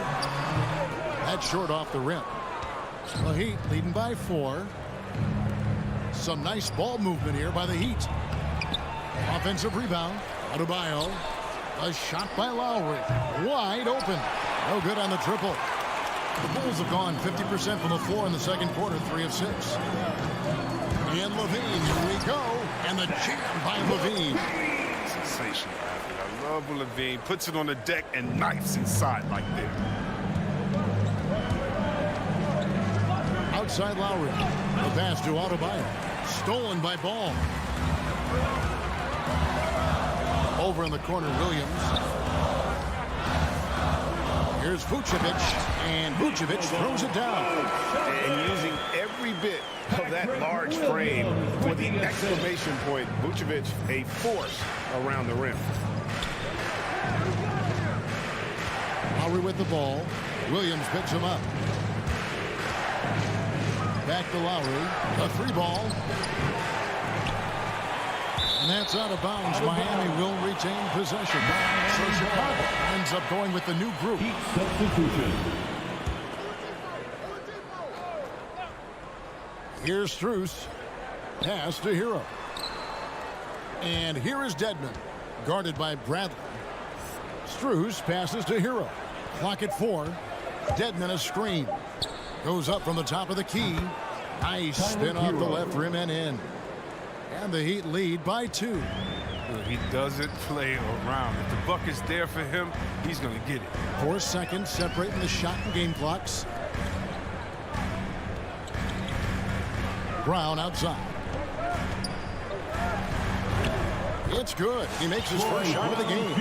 That's short off the rim. The Heat leading by 4. Some nice ball movement here by the Heat. Offensive rebound. Adebayo. A shot by Lowry. Wide open. No good on the triple. The Bulls have gone 50% from the floor in the second quarter, 3 of 6. And Levine, here we go. And the jam by Levine. Sensational athlete. I love when Levine puts it on the deck and knifes inside like that. Outside Lowry. The pass to Adebayo. Stolen by Ball. Over in the corner, Williams. Here's Vucevic, and Vucevic throws it down. And using every bit of that large frame for the exclamation point, Vucevic, a force around the rim. Lowry with the ball. Williams picks him up. Back to Lowry. A 3 ball. And that's out of bounds. Miami will retain possession. So Chicago ends up going with the new group. Here's Strus. Pass to Hero. And here is Dedmon. Guarded by Bradley. Strus passes to Hero. Clock at 4. Dedmon a screen. Goes up from the top of the key. Nice spin off the left rim and in. And the Heat lead by 2. He doesn't play around. If the buck is there for him, he's going to get it. 4 seconds separating the shot and game clocks. Brown outside. It's good. He makes his first shot of the game.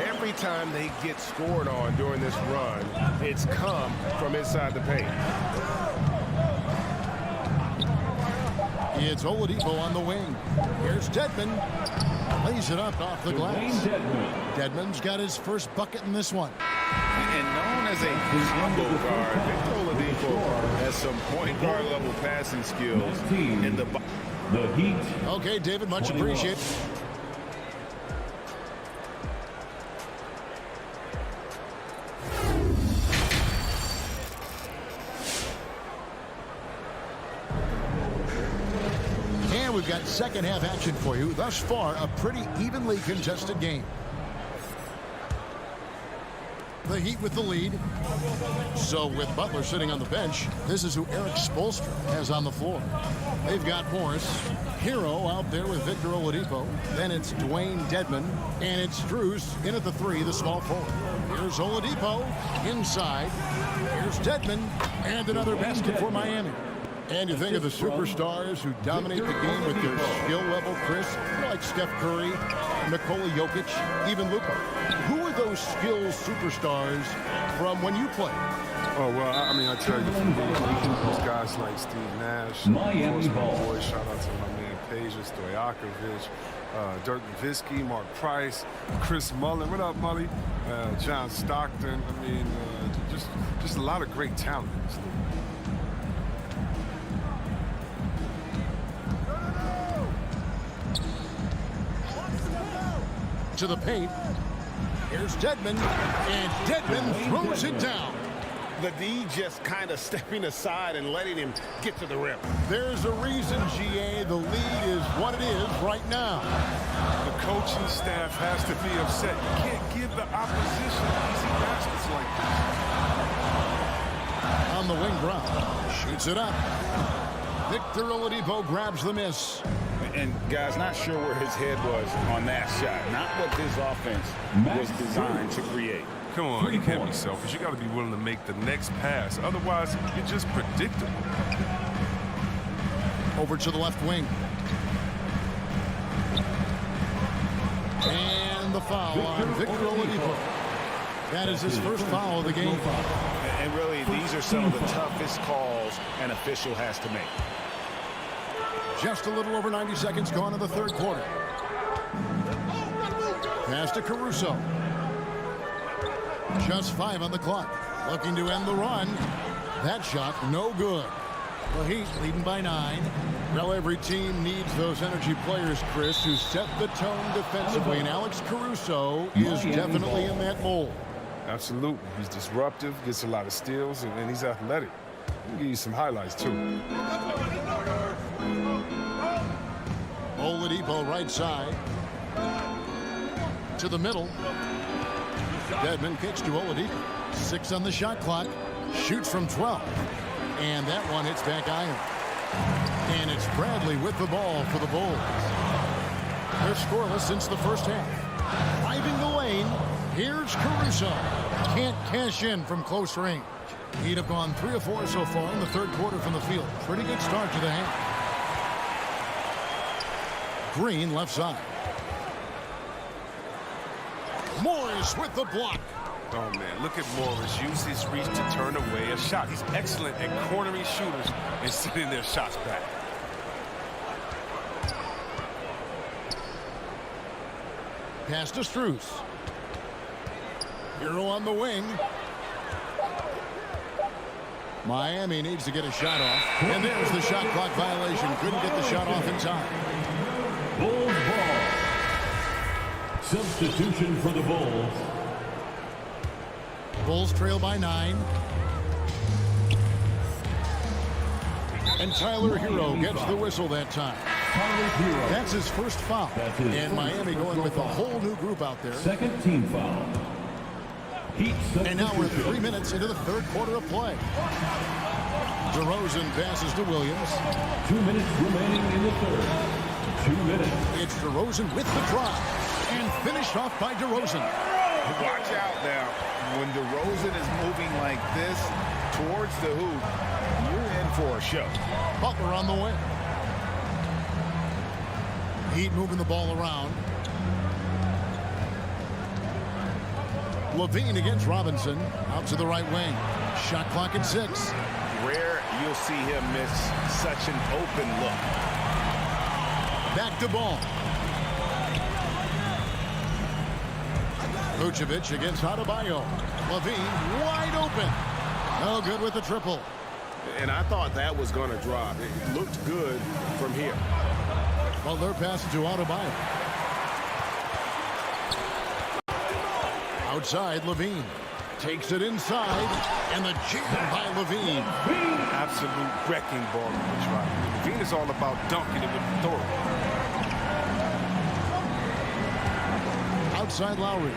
Every time they get scored on during this run, it's come from inside the paint. It's Oladipo on the wing. Here's Dedmon. Lays it up off the glass. Dedmon's got his first bucket in this one. And known as a combo guard, Victor Oladipo has some point guard level passing skills in the Heat. Okay, David, much appreciated. We've got second half action for you. Thus far, a pretty evenly contested game. The Heat with the lead. So with Butler sitting on the bench, this is who Eric Spoelstra has on the floor. They've got Morris, Hero out there with Victor Oladipo. Then it's Dwayne Dedmon, and it's Strus in at the 3, the small forward. Here's Oladipo inside. Here's Dedmon, and another basket for Miami. And you think of the superstars who dominate the game with their skill level, Chris, like Steph Curry, Nikola Jokic, even Luka. Who are those skills superstars from when you played? Oh, well, I mean, I tell you, those guys like Steve Nash, Miami boy, shout out to my man Peja Stojakovic, Dirk Nowitzki, Mark Price, Chris Mullin. What up, Mully? John Stockton. I mean, just a lot of great talent in this league. To the paint. Here's Dedmon, and Dedmon throws it down. The D just kind of stepping aside and letting him get to the rim. There's a reason, GA, the lead is what it is right now. The coaching staff has to be upset. You can't give the opposition easy baskets like this. On the wing, Brown shoots it up. Victor Oladipo grabs the miss. And guys, not sure where his head was on that shot. Not what this offense was designed to create. Come on, you can't be selfish. You got to be willing to make the next pass. Otherwise, you're just predictable. Over to the left wing. And the foul on Victor Oladipo. That is his first foul of the game. And really, these are some of the toughest calls an official has to make. Just a little over 90 seconds gone in the third quarter. Pass to Caruso. Just 5 on the clock. Looking to end the run. That shot, no good. The Heat leading by 9. Well, every team needs those energy players, Chris, who set the tone defensively. And Alex Caruso is definitely in that mold. Absolutely. He's disruptive, gets a lot of steals, and he's athletic. I'll give you some highlights, too. Oladipo right side. To the middle. Dedmon kicks to Oladipo. 6 on the shot clock. Shoots from 12. And that one hits back iron. And it's Bradley with the ball for the Bulls. They're scoreless since the first half. Driving the lane. Here's Caruso. Can't cash in from close range. He'd have gone 3 of 4 so far in the third quarter from the field. Pretty good start to the half. Green left side. Morris with the block. Oh, man, look at Morris. Use his reach to turn away a shot. He's excellent at cornering shooters and sending their shots back. Pass to Strus. Hero on the wing. Miami needs to get a shot off. And there's the shot clock violation. Couldn't get the shot off in time. Bulls ball. Substitution for the Bulls. Bulls trail by 9. And Tyler Hero gets the whistle that time. That's his first foul. And Miami going with a whole new group out there. Second team foul. And now we're 3 minutes into the third quarter of play. DeRozan passes to Williams. 2 minutes remaining in the third. 2 minutes. It's DeRozan with the drive. And finished off by DeRozan. Watch out now. When DeRozan is moving like this towards the hoop, you're in for a show. Butler on the way. Heat moving the ball around. Levine against Robinson. Out to the right wing. Shot clock at 6. Rare you'll see him miss such an open look. Back to ball. Vucevic against Adebayo. Levine wide open. No good with the triple. And I thought that was going to drop. It looked good from here. Butler passes to Adebayo. Outside, Levine takes it inside, and the jam by Levine. Absolute wrecking ball on the drive. Levine is all about dunking it with authority. Outside Lowry.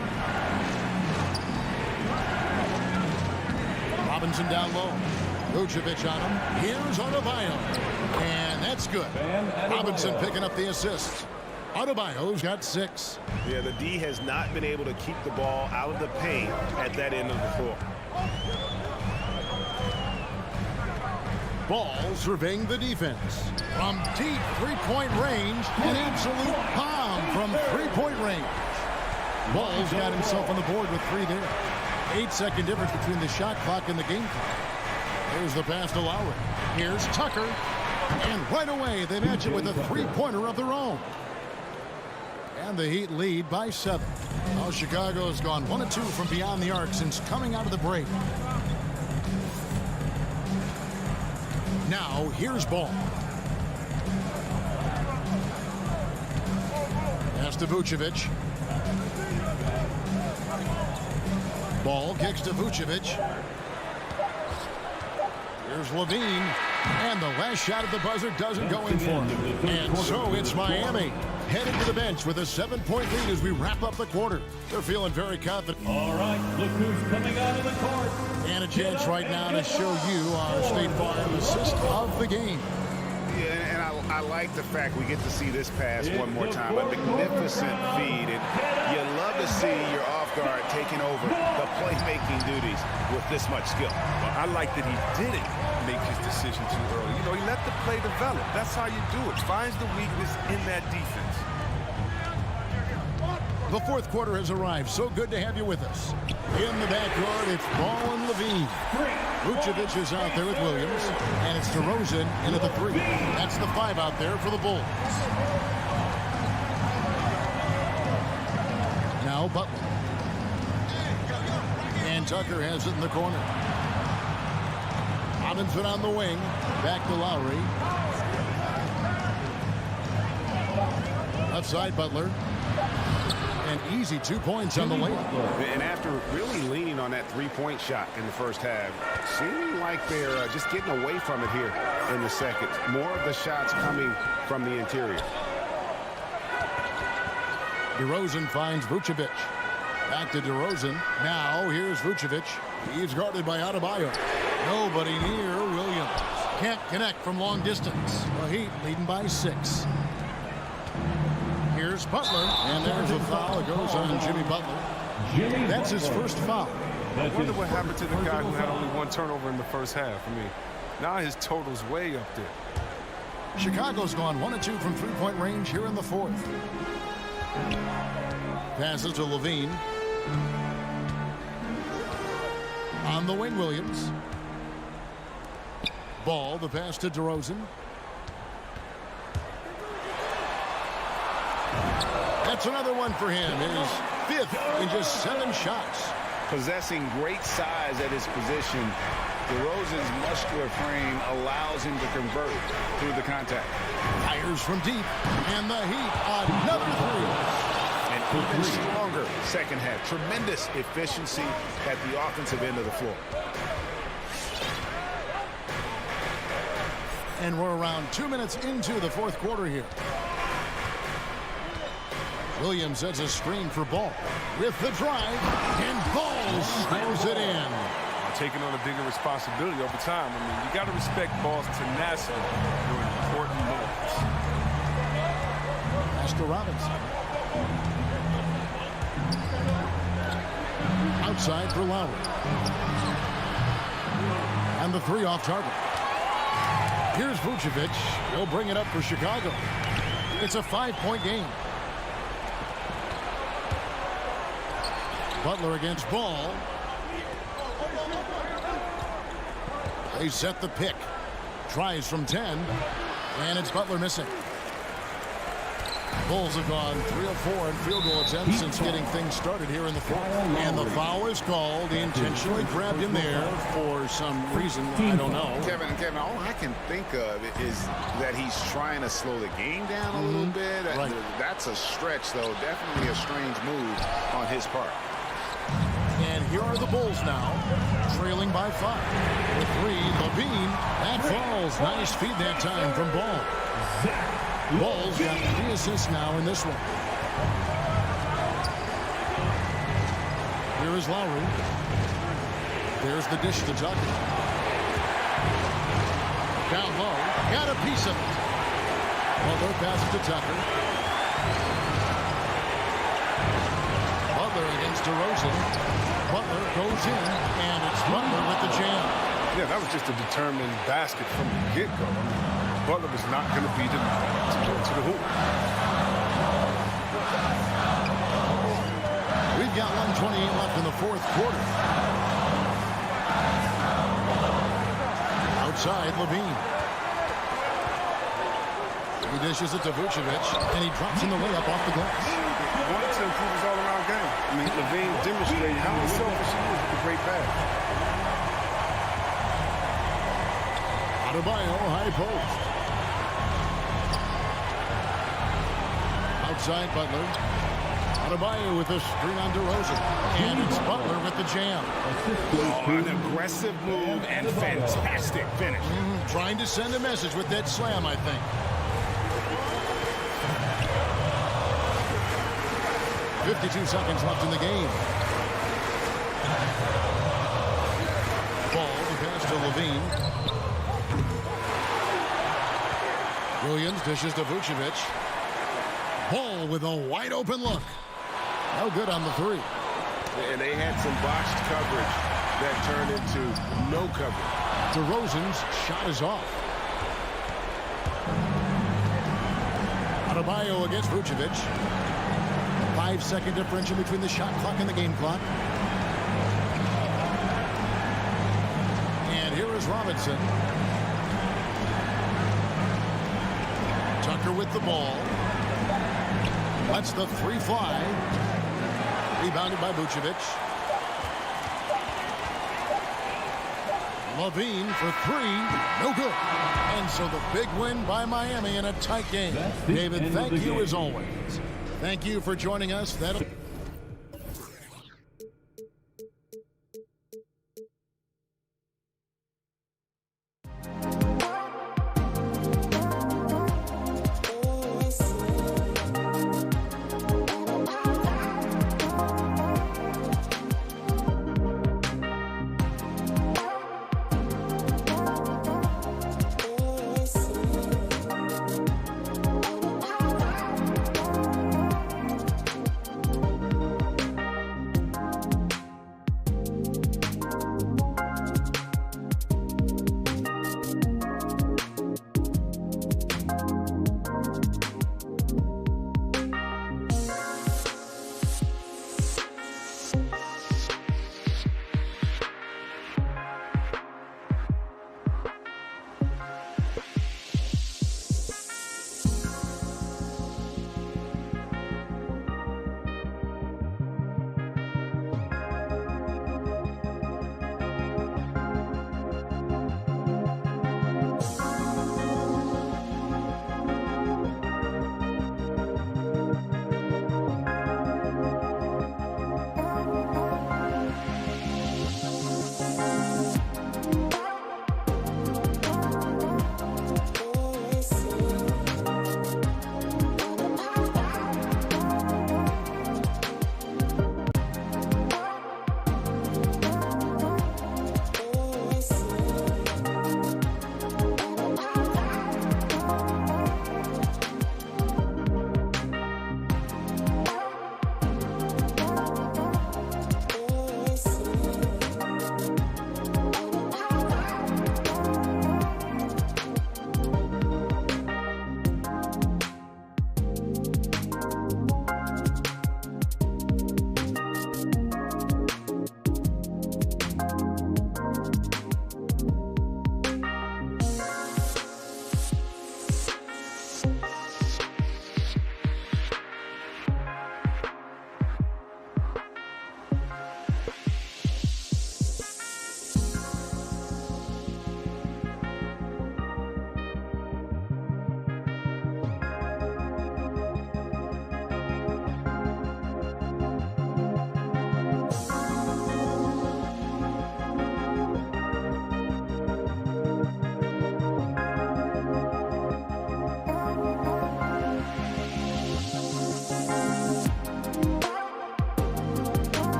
Robinson down low. Vucevic on him. Here's Adebayo. And that's good. Robinson picking up the assist. Adebayo's got 6. Yeah, the D has not been able to keep the ball out of the paint at that end of the floor. Ball surveying the defense. From deep three-point range, an absolute bomb from three-point range. Ball's got himself on the board with 3 there. 8-second difference between the shot clock and the game clock. There's the pass to Lowry. Here's Tucker. And right away, they match it with a three-pointer of their own. And the Heat lead by 7. Now Chicago has gone 1 of 2 from beyond the arc since coming out of the break. Now, here's Ball. Pass to Vucevic. Ball kicks to Vucevic. Here's Levine. And the last shot at the buzzer doesn't go in for him. And so it's Miami headed to the bench with a 7-point lead as we wrap up the quarter. They're feeling very confident. All right, look who's coming out of the court. And a chance right now to show you our State Farm assist of the game. Yeah, and I like the fact we get to see this pass one more time. A magnificent feed. And you love to see your off guard taking over the playmaking duties with this much skill. Well, I like that he didn't make his decision too early. You know, he let the play develop. That's how you do it. Finds the weakness in that defense. The fourth quarter has arrived. So good to have you with us. In the backcourt, it's Ball and Levine. Vucevic is out there with Williams. And it's DeRozan into the 3. That's the 5 out there for the Bulls. Now Butler. And Tucker has it in the corner. Robinson on the wing. Back to Lowry. Left side, Butler. An easy 2 points on the layup. And after really leaning on that three-point shot in the first half, seeming like they're just getting away from it here in the second. More of the shots coming from the interior. DeRozan finds Vucevic. Back to DeRozan. Now here's Vucevic. He's guarded by Adebayo. Nobody near Williams. Can't connect from long distance. The Heat leading by 6. Here's Butler, and there's a foul. It goes on Jimmy Butler. That's his first foul. I wonder what happened to the guy who had only 1 turnover in the first half. I mean, now his total's way up there. Chicago's gone 1 of 2 from three-point range here in the 4th. Passes to Levine. On the wing, Williams. Ball, the pass to DeRozan. That's another one for him. His 5th in just 7 shots. Possessing great size at his position, DeRozan's muscular frame allows him to convert through the contact. Fires from deep, and the Heat another 3. And even stronger second half. Tremendous efficiency at the offensive end of the floor. And we're around 2 minutes into the 4th quarter here. Williams sets a screen for Ball with the drive, and Ball scores it in. Taking on a bigger responsibility over time. I mean, you got to respect Ball's tenacity during important moments. Pass to Robinson. Outside for Lowry. And the 3 off target. Here's Vucevic. He'll bring it up for Chicago. It's a 5-point game. Butler against Ball. They set the pick. Tries from 10. And it's Butler missing. Bulls have gone 3 of 4 in field goal attempts since getting things started here in the 4th. And the foul is called. He intentionally grabbed him there for some reason. I don't know. Kevin, all I can think of is that he's trying to slow the game down a little bit. Right. That's a stretch, though. Definitely a strange move on his part. And here are the Bulls now, trailing by 5. With 3, Levine. That falls. Nice feed that time from Ball. Ball's got 3 assists now in this one. Here is Lowry. There's the dish to Tucker. Down low. Got a piece of it. Butler passes to Tucker. Butler against DeRozan. Butler goes in, and it's Butler with the jam. Yeah, that was just a determined basket from the get-go. I mean, Butler was not going to be denied to go to the hoop. We've got 1:28 left in the 4th quarter. Outside, Levine. He dishes it to Vucevic, and he drops in the layup off the glass. He wanted to improve his all-around game. I mean, Levine demonstrated how selfish he is with the great pass. Adebayo, high post. Outside, Butler. Adebayo with a screen on DeRozan. And it's Butler with the jam. Oh, an aggressive move and fantastic finish. Trying to send a message with that slam, I think. .52 seconds left in the game. Ball, the pass to Levine. Williams dishes to Vucevic. Ball with a wide open look. No good on the 3. And they had some botched coverage that turned into no coverage. DeRozan's shot is off. Adebayo against Vucevic. 5-second differential between the shot clock and the game clock. And here is Robinson. Tucker with the ball. Lets the 3 fly. Rebounded by Vucevic. Levine for 3. No good. And so the big win by Miami in a tight game. David, thank you as always. Thank you for joining us. That'll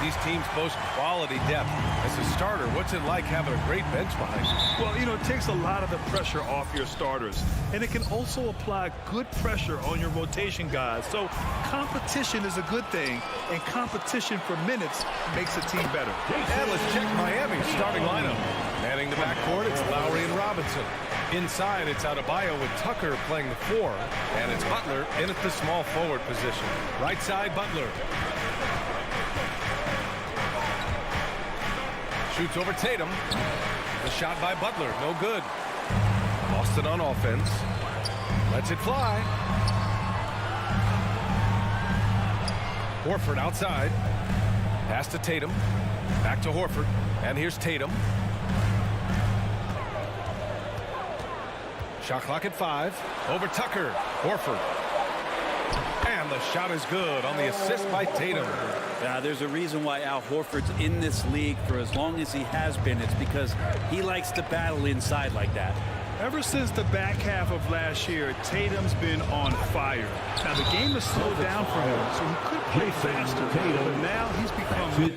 These teams boast quality depth. As a starter, what's it like having a great bench behind you? Well, you know, it takes a lot of the pressure off your starters, and it can also apply good pressure on your rotation guys. So competition is a good thing, and competition for minutes makes a team better. And let's check Miami's starting lineup. Manning the backcourt, it's Lowry and Robinson. Inside, it's Adebayo with Tucker playing the 4, and it's Butler in at the small forward position. Right side, Butler. Shoots over Tatum. The shot by Butler, no good. Boston on offense. Lets it fly. Horford outside. Pass to Tatum. Back to Horford. And here's Tatum. Shot clock at 5. Over Tucker. Horford. And the shot is good on the assist by Tatum. There's a reason why Al Horford's in this league for as long as he has been. It's because he likes to battle inside like that. Ever since the back half of last year, Tatum's been on fire. Now, the game has slowed down for him, so he could play faster, but now he's become...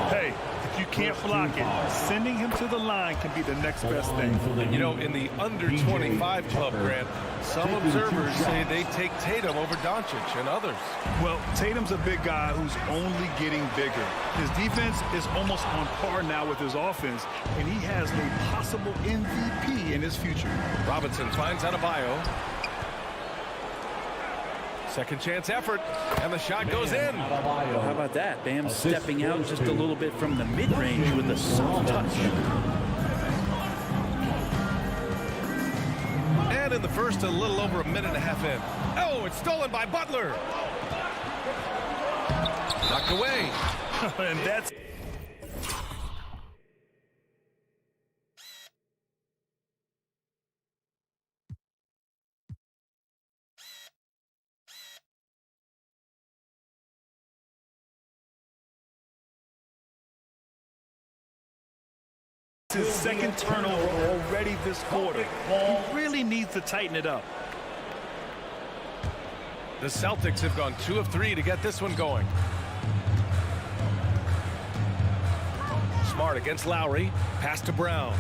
Hey, if you can't block it, sending him to the line can be the next best thing. You know, in the under 25 club, Grant, some observers say they take Tatum over Doncic and others. Well, Tatum's a big guy who's only getting bigger. His defense is almost on par now with his offense, and he has a possible MVP in his future. Robinson finds Adebayo. Second chance effort, and the shot goes in. Well, how about that? Bam stepping out just a little bit from the mid-range with a soft touch. And in the first, a little over a minute and a half in. Oh, it's stolen by Butler. Knocked away. And that's... his second turnover already this quarter. He really needs to tighten it up. The Celtics have gone 2 of 3 to get this one going. Smart against Lowry. Pass to Brown.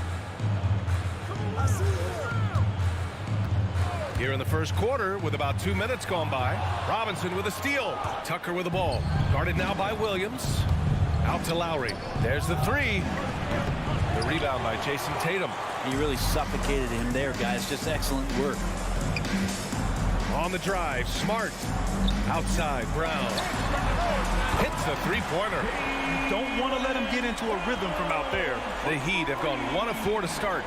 Here in the first quarter with about 2 minutes gone by. Robinson with a steal. Tucker with the ball. Guarded now by Williams. Out to Lowry. There's the 3. The rebound by Jason Tatum. He really suffocated him there, guys. Just excellent work. On the drive, Smart. Outside, Brown. Hits the three-pointer. You don't want to let him get into a rhythm from out there. The Heat have gone 1 of 4 to start.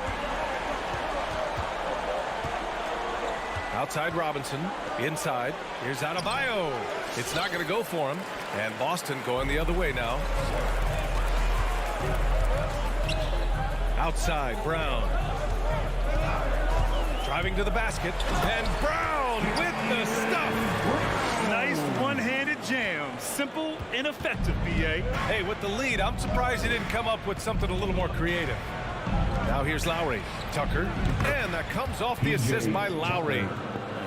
Outside Robinson. Inside. Here's Adebayo. It's not going to go for him. And Boston going the other way now. Outside, Brown. Driving to the basket. And Brown with the stuff. Nice one-handed jam. Simple and effective, B.A. Hey, with the lead, I'm surprised he didn't come up with something a little more creative. Now here's Lowry. Tucker. And that comes off the assist by Lowry.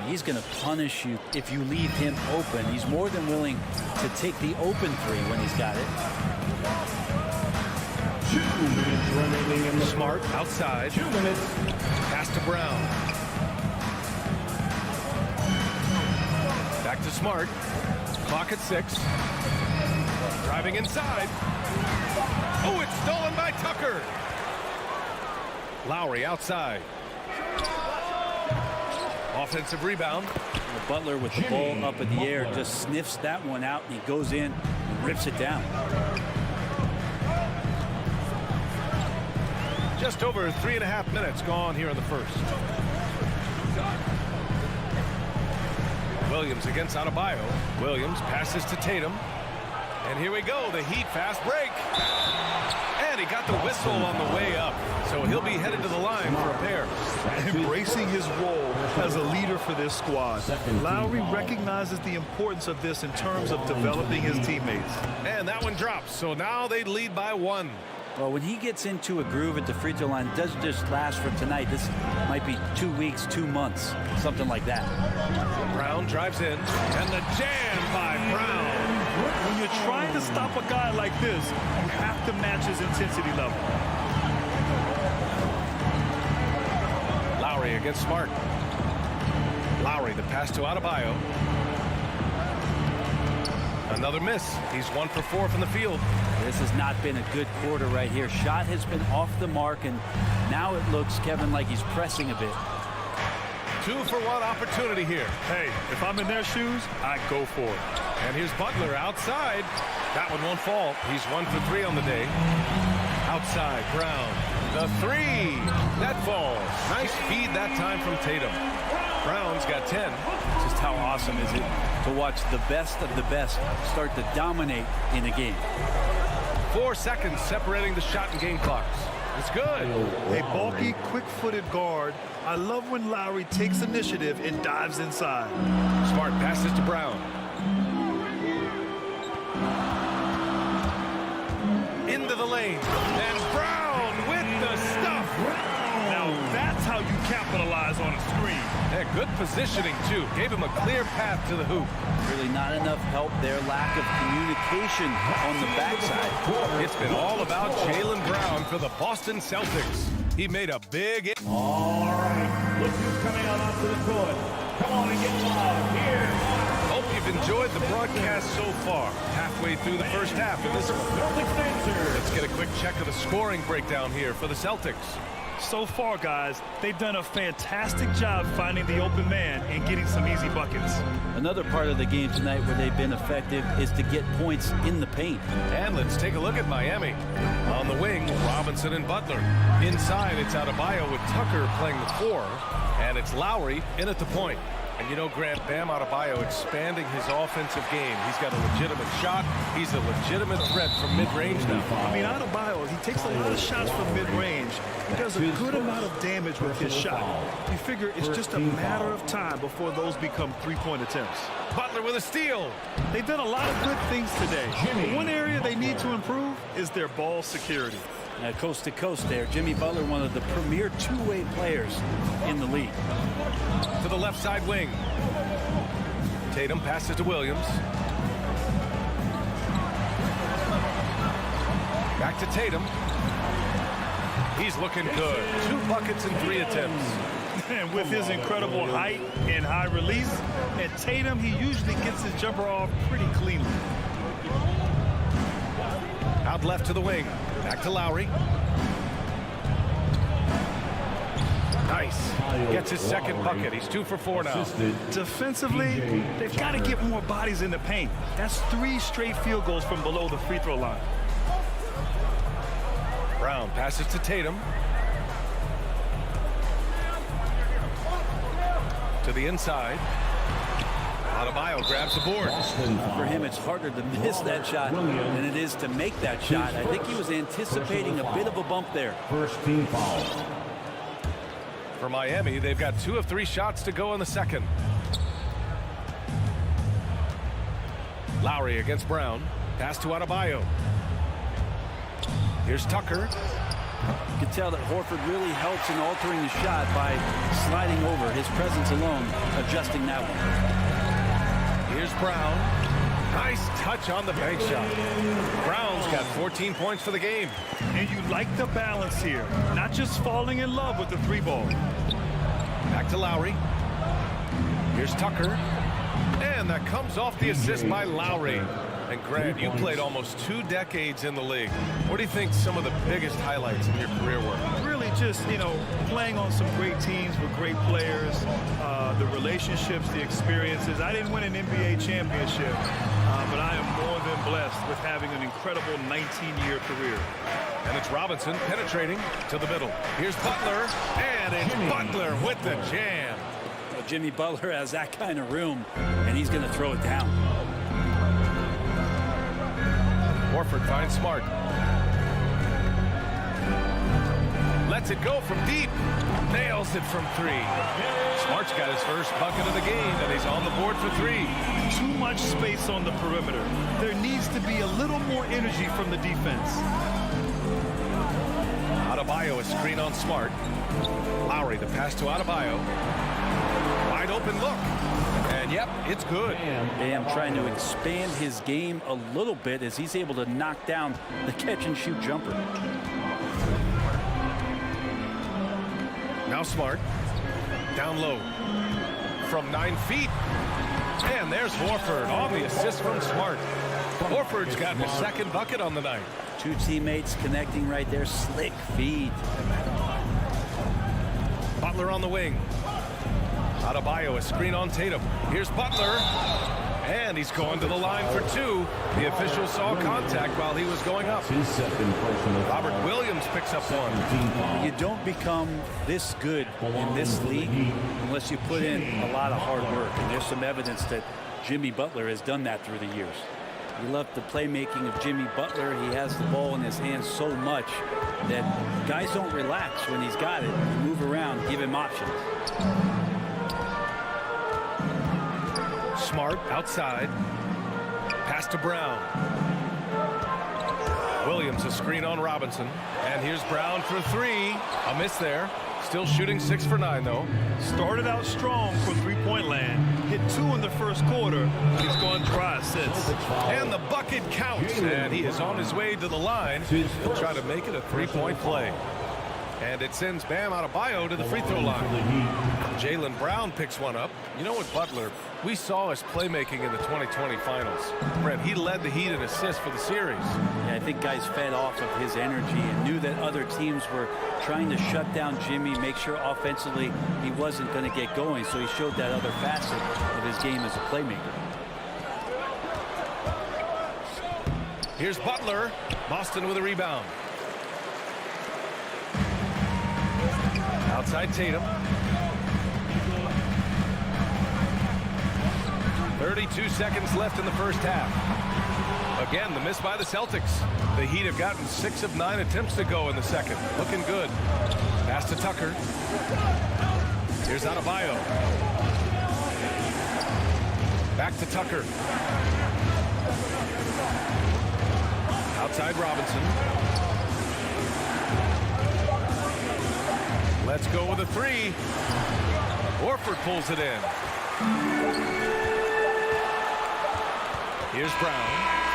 He's going to punish you if you leave him open. He's more than willing to take the open 3 when he's got it. 2 minutes remaining in the Smart outside. 2 minutes. Pass to Brown. Back to Smart. Clock at 6. Driving inside. Oh, it's stolen by Tucker. Lowry outside. Offensive rebound. Butler with the ball up in the air just sniffs that one out, and he goes in and rips it down. Just over 3.5 minutes gone here in the first. Williams against Adebayo. Williams passes to Tatum. And here we go, the Heat fast break. And he got the whistle on the way up. So he'll be headed to the line for a pair. Embracing his role as a leader for this squad. Lowry recognizes the importance of this in terms of developing his teammates. And that one drops. So now they lead by 1. Well, when he gets into a groove at the free throw line, it doesn't just last for tonight. This might be 2 weeks, 2 months, something like that. Brown drives in, and the jam by Brown. When you're trying to stop a guy like this, you have to match his intensity level. Lowry against Smart. Lowry, the pass to Adebayo. Another miss. He's 1 for 4 from the field. This has not been a good quarter right here. Shot has been off the mark, and now it looks, Kevin, like he's pressing a bit. 2 for 1 opportunity here. Hey, if I'm in their shoes, I go for it. And here's Butler outside. That one won't fall. He's 1 for 3 on the day. Outside, Brown. The 3. That falls. Nice feed that time from Tatum. Brown's got 10. Just how awesome is it to watch the best of the best start to dominate in a game. 4 seconds separating the shot and game clocks. It's good. A bulky, quick-footed guard. I love when Lowry takes initiative and dives inside. Smart passes to Brown. Into the lane. And Brown with the stuff. Now that's how you capitalize on a screen. Yeah, good positioning, too. Gave him a clear path to the hoop. Really not enough help there. Lack of communication on the backside. It's been all about Jaylen Brown for the Boston Celtics. He made a big... All right, look who's coming out onto the court. Come on and get loud here. Hope you've enjoyed the broadcast so far. Halfway through the first half of this one. Let's get a quick check of the scoring breakdown here for the Celtics. So far, guys, they've done a fantastic job finding the open man and getting some easy buckets. Another part of the game tonight where they've been effective is to get points in the paint. And let's take a look at Miami. On the wing, Robinson and Butler. Inside, it's Adebayo with Tucker playing the 4. And it's Lowry in at the point. And you know, Grant, Bam Adebayo expanding his offensive game. He's got a legitimate shot. He's a legitimate threat from mid-range now. I mean, Adebayo, he takes a lot of shots from mid-range. He does a good amount of damage with his shot. You figure it's just a matter of time before those become three-point attempts. Butler with a steal. They've done a lot of good things today. But one area they need to improve is their ball security. Coast to coast there. Jimmy Butler, one of the premier two-way players in the league. To the left side wing. Tatum passes to Williams. Back to Tatum. He's looking good. 2 buckets and 3 attempts. And with his incredible height and high release, at Tatum, he usually gets his jumper off pretty cleanly. Out left to the wing. Back to Lowry. Nice. Gets his second bucket. He's 2 for 4 now. Defensively, they've got to get more bodies in the paint. That's 3 straight field goals from below the free throw line. Brown passes to Tatum. To the inside. Adebayo grabs the board. For him, it's harder to miss that shot than it is to make that shot. I think he was anticipating a bit of a bump there. First team foul. For Miami, they've got 2 of 3 shots to go in the second. Lowry against Brown. Pass to Adebayo. Here's Tucker. You can tell that Horford really helps in altering the shot by sliding over. His presence alone adjusting that one. Here's Brown. Nice touch on the bank shot. Brown's got 14 points for the game. And you like the balance here. Not just falling in love with the 3-ball. Back to Lowry. Here's Tucker. And that comes off the assist by Lowry. And Grant, you played almost 2 decades in the league. What do you think some of the biggest highlights in your career were? Really just, playing on some great teams with great players, the relationships, the experiences. I didn't win an NBA championship, but I am more than blessed with having an incredible 19-year career. And it's Robinson penetrating to the middle. Here's Butler, and it's Butler with the jam. Well, Jimmy Butler has that kind of room, and he's going to throw it down. Horford finds Smart. Lets it go from deep. Nails it from 3. Smart's got his first bucket of the game, and he's on the board for 3. Too much space on the perimeter. There needs to be a little more energy from the defense. Adebayo, a screen on Smart. Lowry, the pass to Adebayo. Wide open look. And yep, it's good. Bam trying to expand his game a little bit as he's able to knock down the catch and shoot jumper. Now Smart. Down low. From 9 feet. And there's Horford on the assist from Smart. Horford's got his second bucket on the night. 2 teammates connecting right there. Slick feed. Butler on the wing. Adebayo, a screen on Tatum. Here's Butler. And he's going to the line for 2. The official saw contact while he was going up. Robert Williams picks up 1. You don't become this good in this league unless you put in a lot of hard work. And there's some evidence that Jimmy Butler has done that through the years. You love the playmaking of Jimmy Butler. He has the ball in his hands so much that guys don't relax when he's got it. Move around, give him options. Smart outside. Pass to Brown. Williams, a screen on Robinson. And here's Brown for 3. A miss there. Still shooting 6 for 9, though. Started out strong from three-point land. Hit 2 in the first quarter. He's gone dry since. And the bucket counts. And he is on his way to the line to try to make it a 3-point play. And it sends Bam Adebayo to the free throw line. Jaylen Brown picks one up. You know what, Butler, we saw his playmaking in the 2020 finals. Brett, he led the Heat in assists for the series. Yeah, I think guys fed off of his energy and knew that other teams were trying to shut down Jimmy, make sure offensively he wasn't going to get going. So he showed that other facet of his game as a playmaker. Here's Butler. Boston with a rebound. Outside Tatum. 32 seconds left in the first half. Again, the miss by the Celtics. The Heat have gotten 6 of 9 attempts to go in the second. Looking good. Pass to Tucker. Here's Adebayo. Back to Tucker. Outside Robinson. Let's go with a 3. Horford pulls it in. Here's Brown.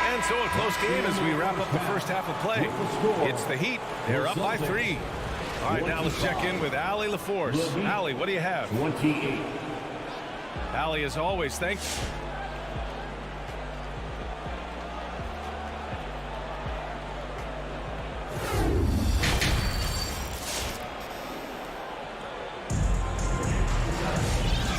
And so a close game as we wrap up the first half of play. It's the Heat. They're up by 3. All right, now let's check in with Allie LaForce. Allie, what do you have? 28. Allie, as always, thanks.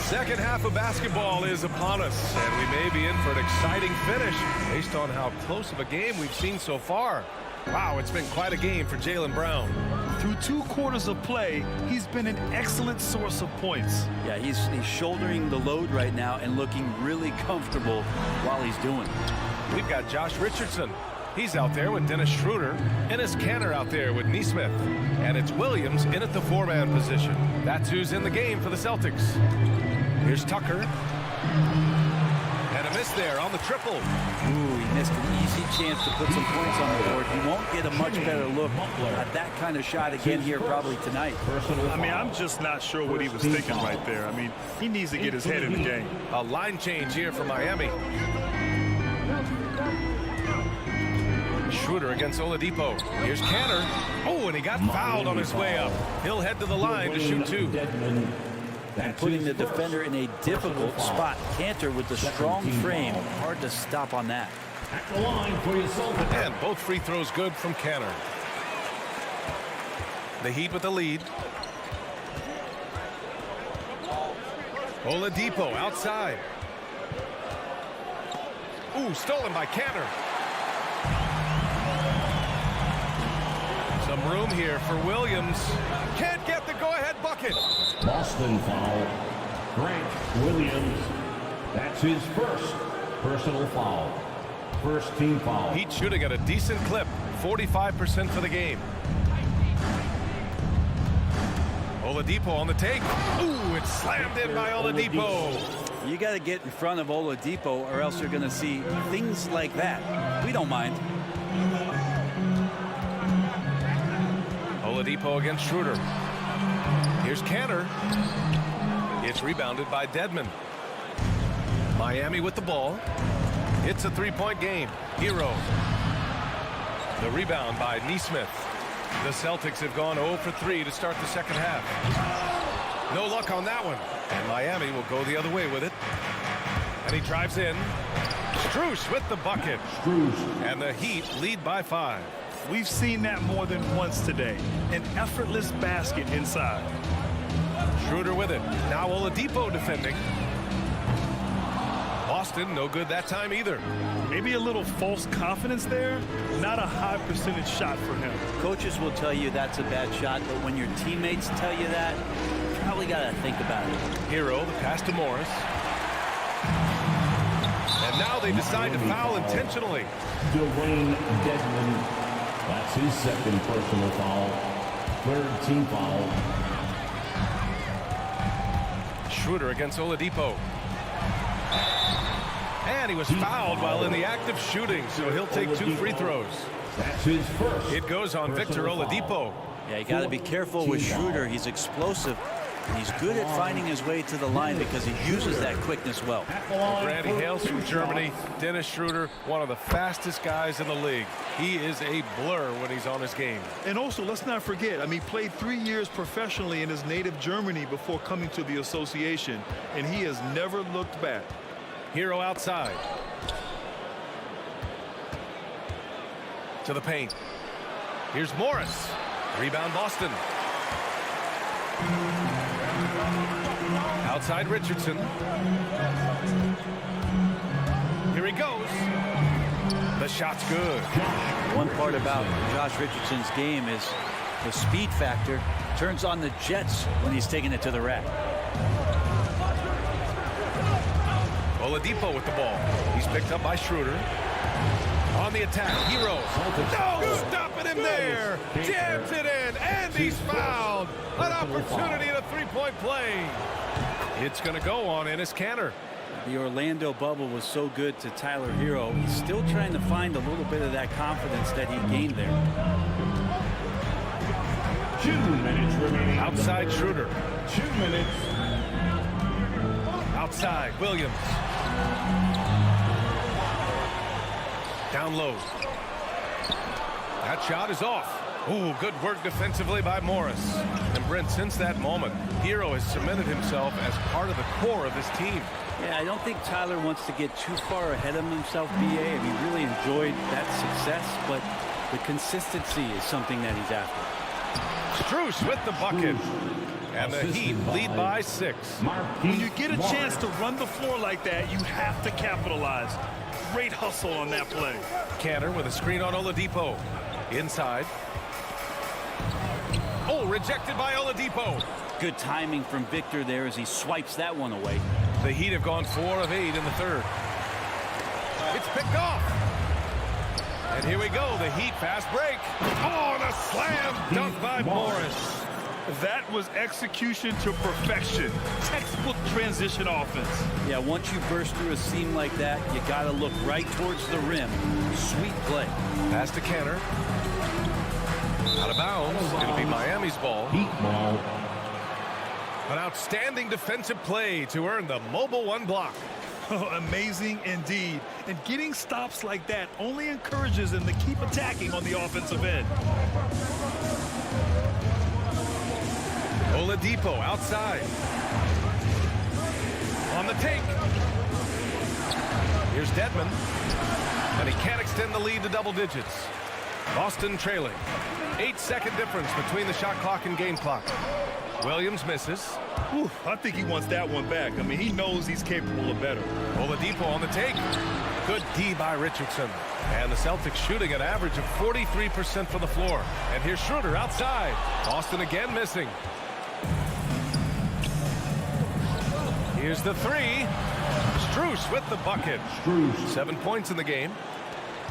Second half of basketball is upon us, and we may be in for an exciting finish based on how close of a game we've seen so far. Wow, it's been quite a game for Jaylen Brown. Through 2 quarters of play, he's been an excellent source of points. Yeah, he's shouldering the load right now and looking really comfortable while he's doing it. We've got Josh Richardson. He's out there with Dennis Schroeder. Enes Kanter out there with Nesmith. And it's Williams in at the 4-man position. That's who's in the game for the Celtics. Here's Tucker. And a miss there on the triple. Ooh, he missed an easy chance to put some points on the board. He won't get a much better look at that kind of shot again here probably tonight. I mean, I'm just not sure what he was thinking right there. I mean, he needs to get his head in the game. A line change here for Miami. Schroeder against Oladipo. Here's Kanter. Oh, and he got fouled on his way up. He'll head to the line to shoot 2. And putting the defender in a difficult spot. Kanter with the strong frame. Hard to stop on that. At the line for your Celtics. And both free throws good from Kanter. The Heat with the lead. Oladipo outside. Ooh, stolen by Kanter. Some room here for Williams. Can't get the go-ahead bucket. Boston foul. Grant Williams. That's his first personal foul. First team foul. Heat shooting at a decent clip. 45% for the game. Oladipo on the take. Ooh, it's slammed in by Oladipo. You got to get in front of Oladipo or else you're going to see things like that. We don't mind. Oladipo against Schroeder. Here's Cantor. It's rebounded by Dedmon. Miami with the ball. It's a three-point game. Hero. The rebound by Nesmith. The Celtics have gone 0 for 3 to start the second half. No luck on that one. And Miami will go the other way with it. And he drives in. Strus with the bucket. And the Heat lead by 5. We've seen that more than once today. An effortless basket inside. Schroeder with it. Now Oladipo defending. Boston, no good that time either. Maybe a little false confidence there. Not a high percentage shot for him. Coaches will tell you that's a bad shot, but when your teammates tell you that, you probably got to think about it. Hero, the pass to Morris. And now they decide to foul intentionally. Dwayne Dedmon. That's his second personal foul. Third team foul. Schroeder against Oladipo. And he was fouled while in the act of shooting, so he'll take 2 free throws. That's his first. It goes on Victor Oladipo. Yeah, you got to be careful with Schroeder. He's explosive. He's good at finding his way to the line because he uses that quickness well. Randy hails from Germany. Dennis Schroeder, one of the fastest guys in the league. He is a blur when he's on his game. And also, let's not forget, he played 3 years professionally in his native Germany before coming to the association, and he has never looked back. Hero outside. To the paint. Here's Morris. Rebound Boston. Outside Richardson. Here he goes. The shot's good. One part about Josh Richardson's game is the speed factor. Turns on the jets when he's taking it to the rack. Oladipo with the ball. He's picked up by Schroeder. On the attack, Hero. No, stopping him there. Jams it in, and he's fouled. An opportunity at a three-point play. It's going to go on Enes Kanter. The Orlando bubble was so good to Tyler Hero. He's still trying to find a little bit of that confidence that he gained there. 2 minutes remaining. Outside Schroeder. 2 minutes. Outside Williams. Down low. That shot is off. Ooh, good work defensively by Morris. And Brent, since that moment, Hero has cemented himself as part of the core of this team. Yeah, I don't think Tyler wants to get too far ahead of himself, BA. He really enjoyed that success, but the consistency is something that he's after. Strus with the bucket. And the Heat lead by 6. When you get a chance to run the floor like that, you have to capitalize. Great hustle on that play. Cantor with a screen on Oladipo. Inside. Oh, rejected by Oladipo. Good timing from Victor there as he swipes that one away. The Heat have gone 4 of 8 in the third. It's picked off. And here we go, the Heat fast break. Oh, and a slam dunk by Morris. That was execution to perfection. Textbook transition offense. Yeah, once you burst through a seam like that, you got to look right towards the rim. Sweet play. Pass to Cantor. Out of bounds. It'll be Miami's ball. Heat ball. An outstanding defensive play to earn the mobile 1 block. Oh, amazing indeed. And getting stops like that only encourages them to keep attacking on the offensive end. Oladipo outside. On the take. Here's Dedmon. And he can't extend the lead to double digits. Boston trailing. 8-second difference between the shot clock and game clock. Williams misses. Whew, I think he wants that one back. He knows he's capable of better. Oladipo on the take. Good D by Richardson. And the Celtics shooting an average of 43% from the floor. And here's Schroeder outside. Boston again missing. Here's the 3. Strus with the bucket. 7 points in the game.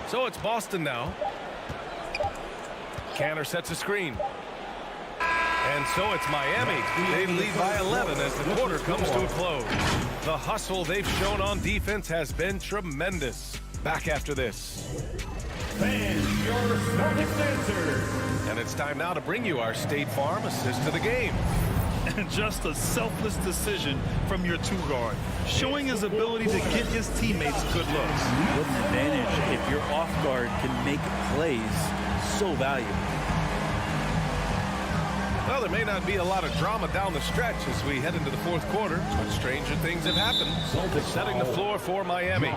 So it's Boston now. Cantor sets a screen. And so it's Miami. They lead by 11 as the quarter comes to a close. The hustle they've shown on defense has been tremendous. Back after this. Fans, your Celtics answer. And it's time now to bring you our State Farm assist to the game. And just a selfless decision from your two-guard, showing his ability to get his teammates good looks. What an advantage if your off guard can make plays so valuable. Well, there may not be a lot of drama down the stretch as we head into the fourth quarter, but stranger things have happened. Setting the floor for Miami.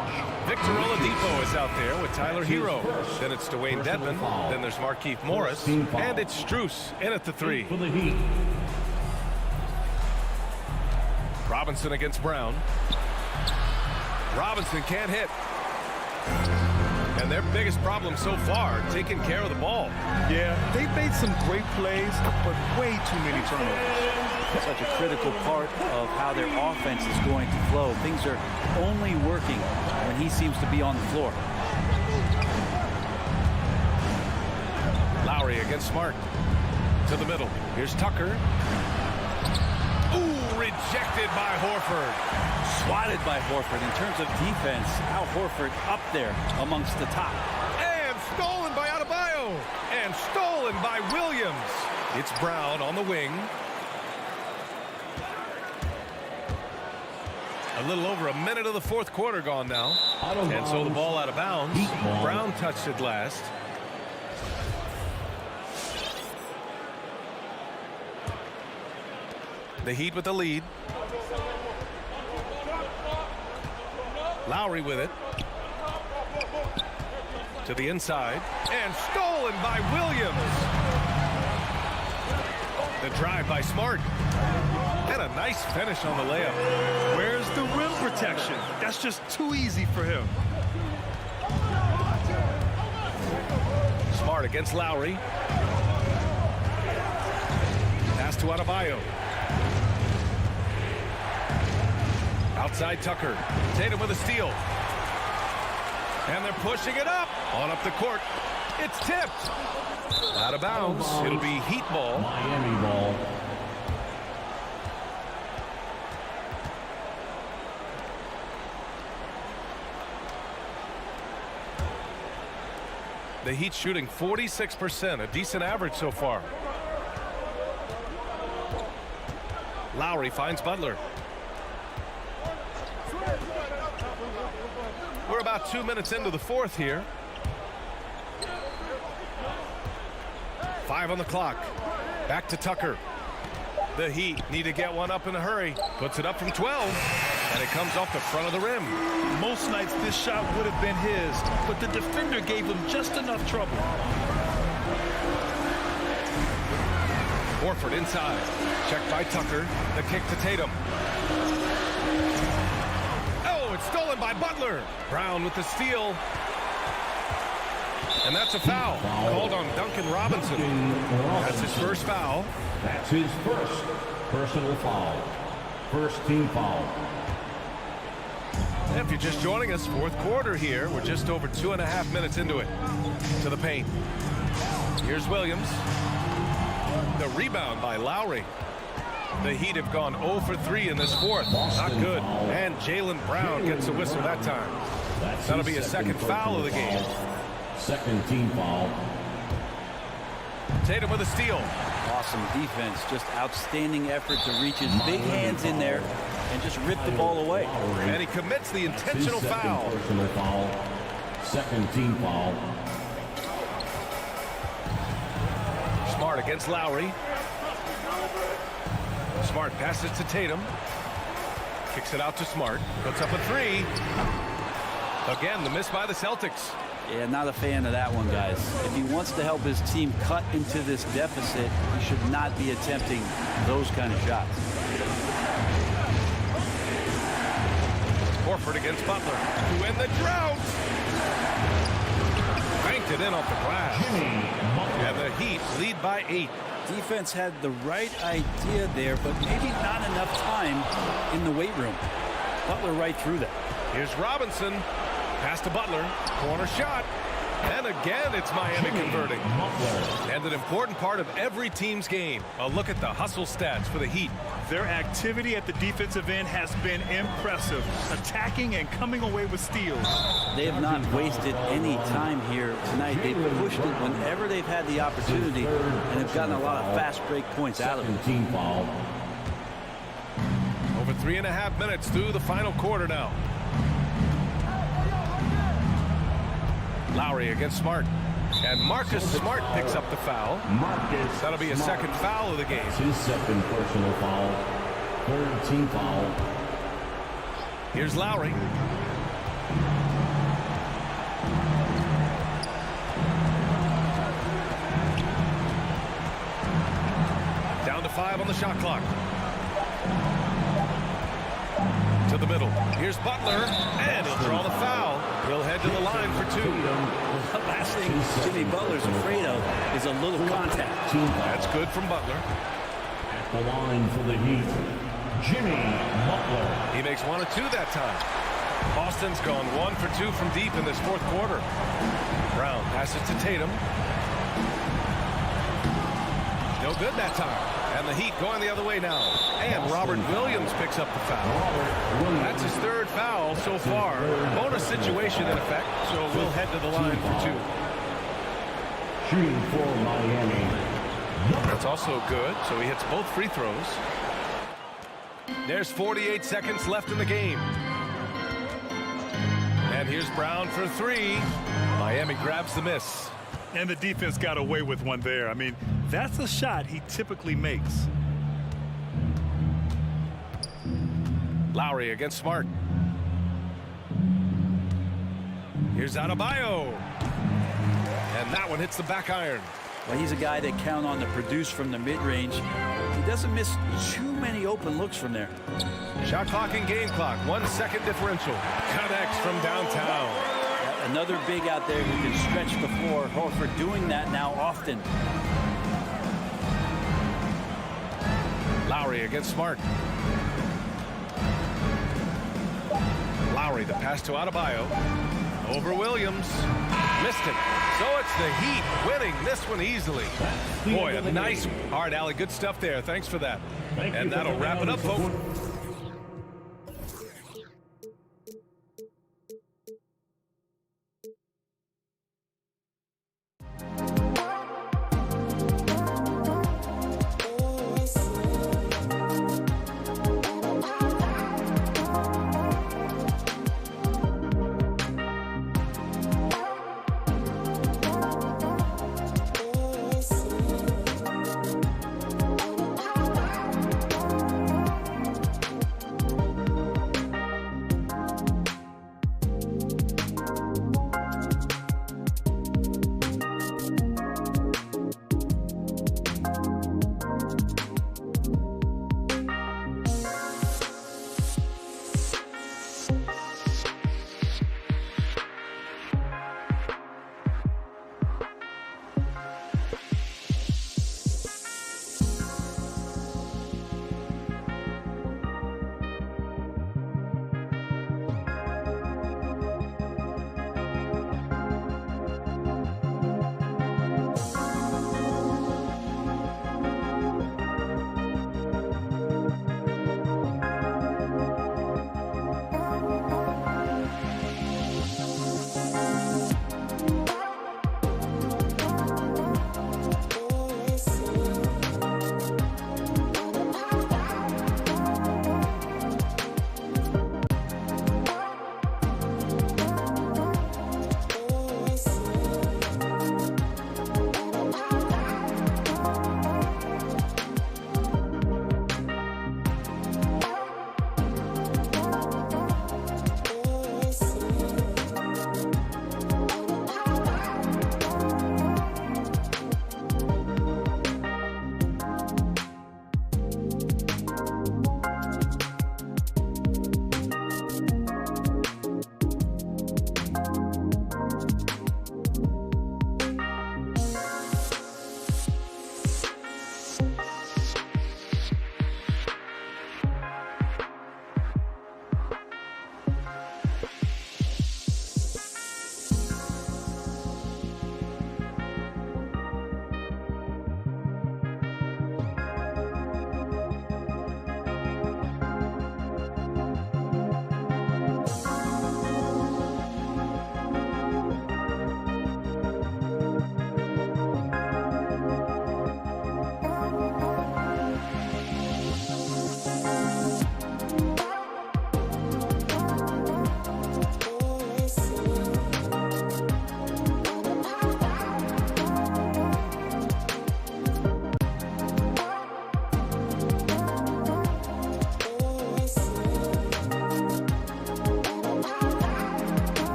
Victor Oladipo is out there with Tyler Hero. Then it's Dwayne Dedmon. Then there's Markieff Morris. And it's Strus in at the three. Robinson against Brown. Robinson can't hit. And their biggest problem so far, taking care of the ball. Yeah, they've made some great plays, but way too many turnovers. Such a critical part of how their offense is going to flow. Things are only working when he seems to be on the floor. Lowry against Smart. To the middle. Here's Tucker. Ooh, rejected by Horford. Swatted by Horford. In terms of defense, Al Horford up there amongst the top. And stolen by Adebayo. And stolen by Williams. It's Brown on the wing. A little over a minute of the fourth quarter gone now. And so the ball out of bounds. Brown touched it last. The Heat with the lead. Lowry with it. To the inside. And stolen by Williams. The drive by Smart. And a nice finish on the layup. Where's the rim protection? That's just too easy for him. Smart against Lowry. Pass to Adebayo. Outside Tucker. Tatum with a steal. And they're pushing it up. On up the court. It's tipped. Out of bounds. It'll be Heat ball. Miami ball. The Heat shooting 46%, a decent average so far. Lowry finds Butler. We're about 2 minutes into the fourth here. 5 on the clock. Back to Tucker. The Heat need to get one up in a hurry. Puts it up from 12. And it comes off the front of the rim. Most nights this shot would have been his, but the defender gave him just enough trouble. Horford inside. Checked by Tucker. The kick to Tatum. Oh, it's stolen by Butler. Brown with the steal. And that's a foul. Called on Duncan Robinson. That's his first foul. That's his first personal foul. First team foul. If you're just joining us, fourth quarter here. We're just over 2.5 minutes into it. To the paint. Here's Williams. The rebound by Lowry. The Heat have gone 0 for 3 in this fourth. Not good. And Jaylen Brown gets a whistle that time. That'll be a second foul of the game. Second team foul. Tatum with a steal. Awesome defense. Just outstanding effort to reach his big hands in there and just rip the ball away. And he commits the intentional foul. Personal foul. Second team foul. Smart against Lowry. Smart passes to Tatum. Kicks it out to Smart. Puts up a three. Again, the miss by the Celtics. Yeah, not a fan of that one, guys. If he wants to help his team cut into this deficit, he should not be attempting those kind of shots. Horford against Butler. To end the drought. Banked it in off the glass. And the Heat lead by 8. Defense had the right idea there, but maybe not enough time in the weight room. Butler right through that. Here's Robinson. Pass to Butler. Corner shot. And again, it's Miami converting. And an important part of every team's game. A look at the hustle stats for the Heat. Their activity at the defensive end has been impressive, attacking and coming away with steals. They have not wasted any time here tonight. They've pushed it whenever they've had the opportunity and have gotten a lot of fast break points out of it. Team foul. Over 3.5 minutes through the final quarter now. Lowry against Smart. And Marcus Smart picks up the foul. That'll be a second foul of the game. His second personal foul. Third team foul. Here's Lowry. Down to 5 on the shot clock. To the middle. Here's Butler, and he'll draw the foul. He'll head to the line for 2. The last thing Jimmy Butler's afraid of is a little contact. That's good from Butler. At the line for the Heat, Jimmy Butler. He makes 1 of 2 that time. Boston's gone 1 for 2 from deep in this fourth quarter. Brown passes to Tatum. No good that time. And the Heat going the other way now. And Robert Williams picks up the foul. That's his 3rd foul so far. Bonus situation in effect, so we'll head to the line for 2. Shooting for Miami. That's also good, so he hits both free throws. There's 48 seconds left in the game. And here's Brown for 3. Miami grabs the miss. And the defense got away with one there. I mean, that's a shot he typically makes. Lowry against Smart. Here's Adebayo. And that one hits the back iron. Well, he's a guy that count on to produce from the mid-range. He doesn't miss too many open looks from there. Shot clock and game clock. 1 second differential. Connects from downtown. Another big out there who can stretch the floor. Horford doing that now often. Lowry against Smart. Lowry, the pass to Adebayo. Over Williams. Missed it. So it's the Heat winning this one easily. Boy, a nice. All right, Allie, good stuff there. Thanks for that. And that'll wrap it up, folks.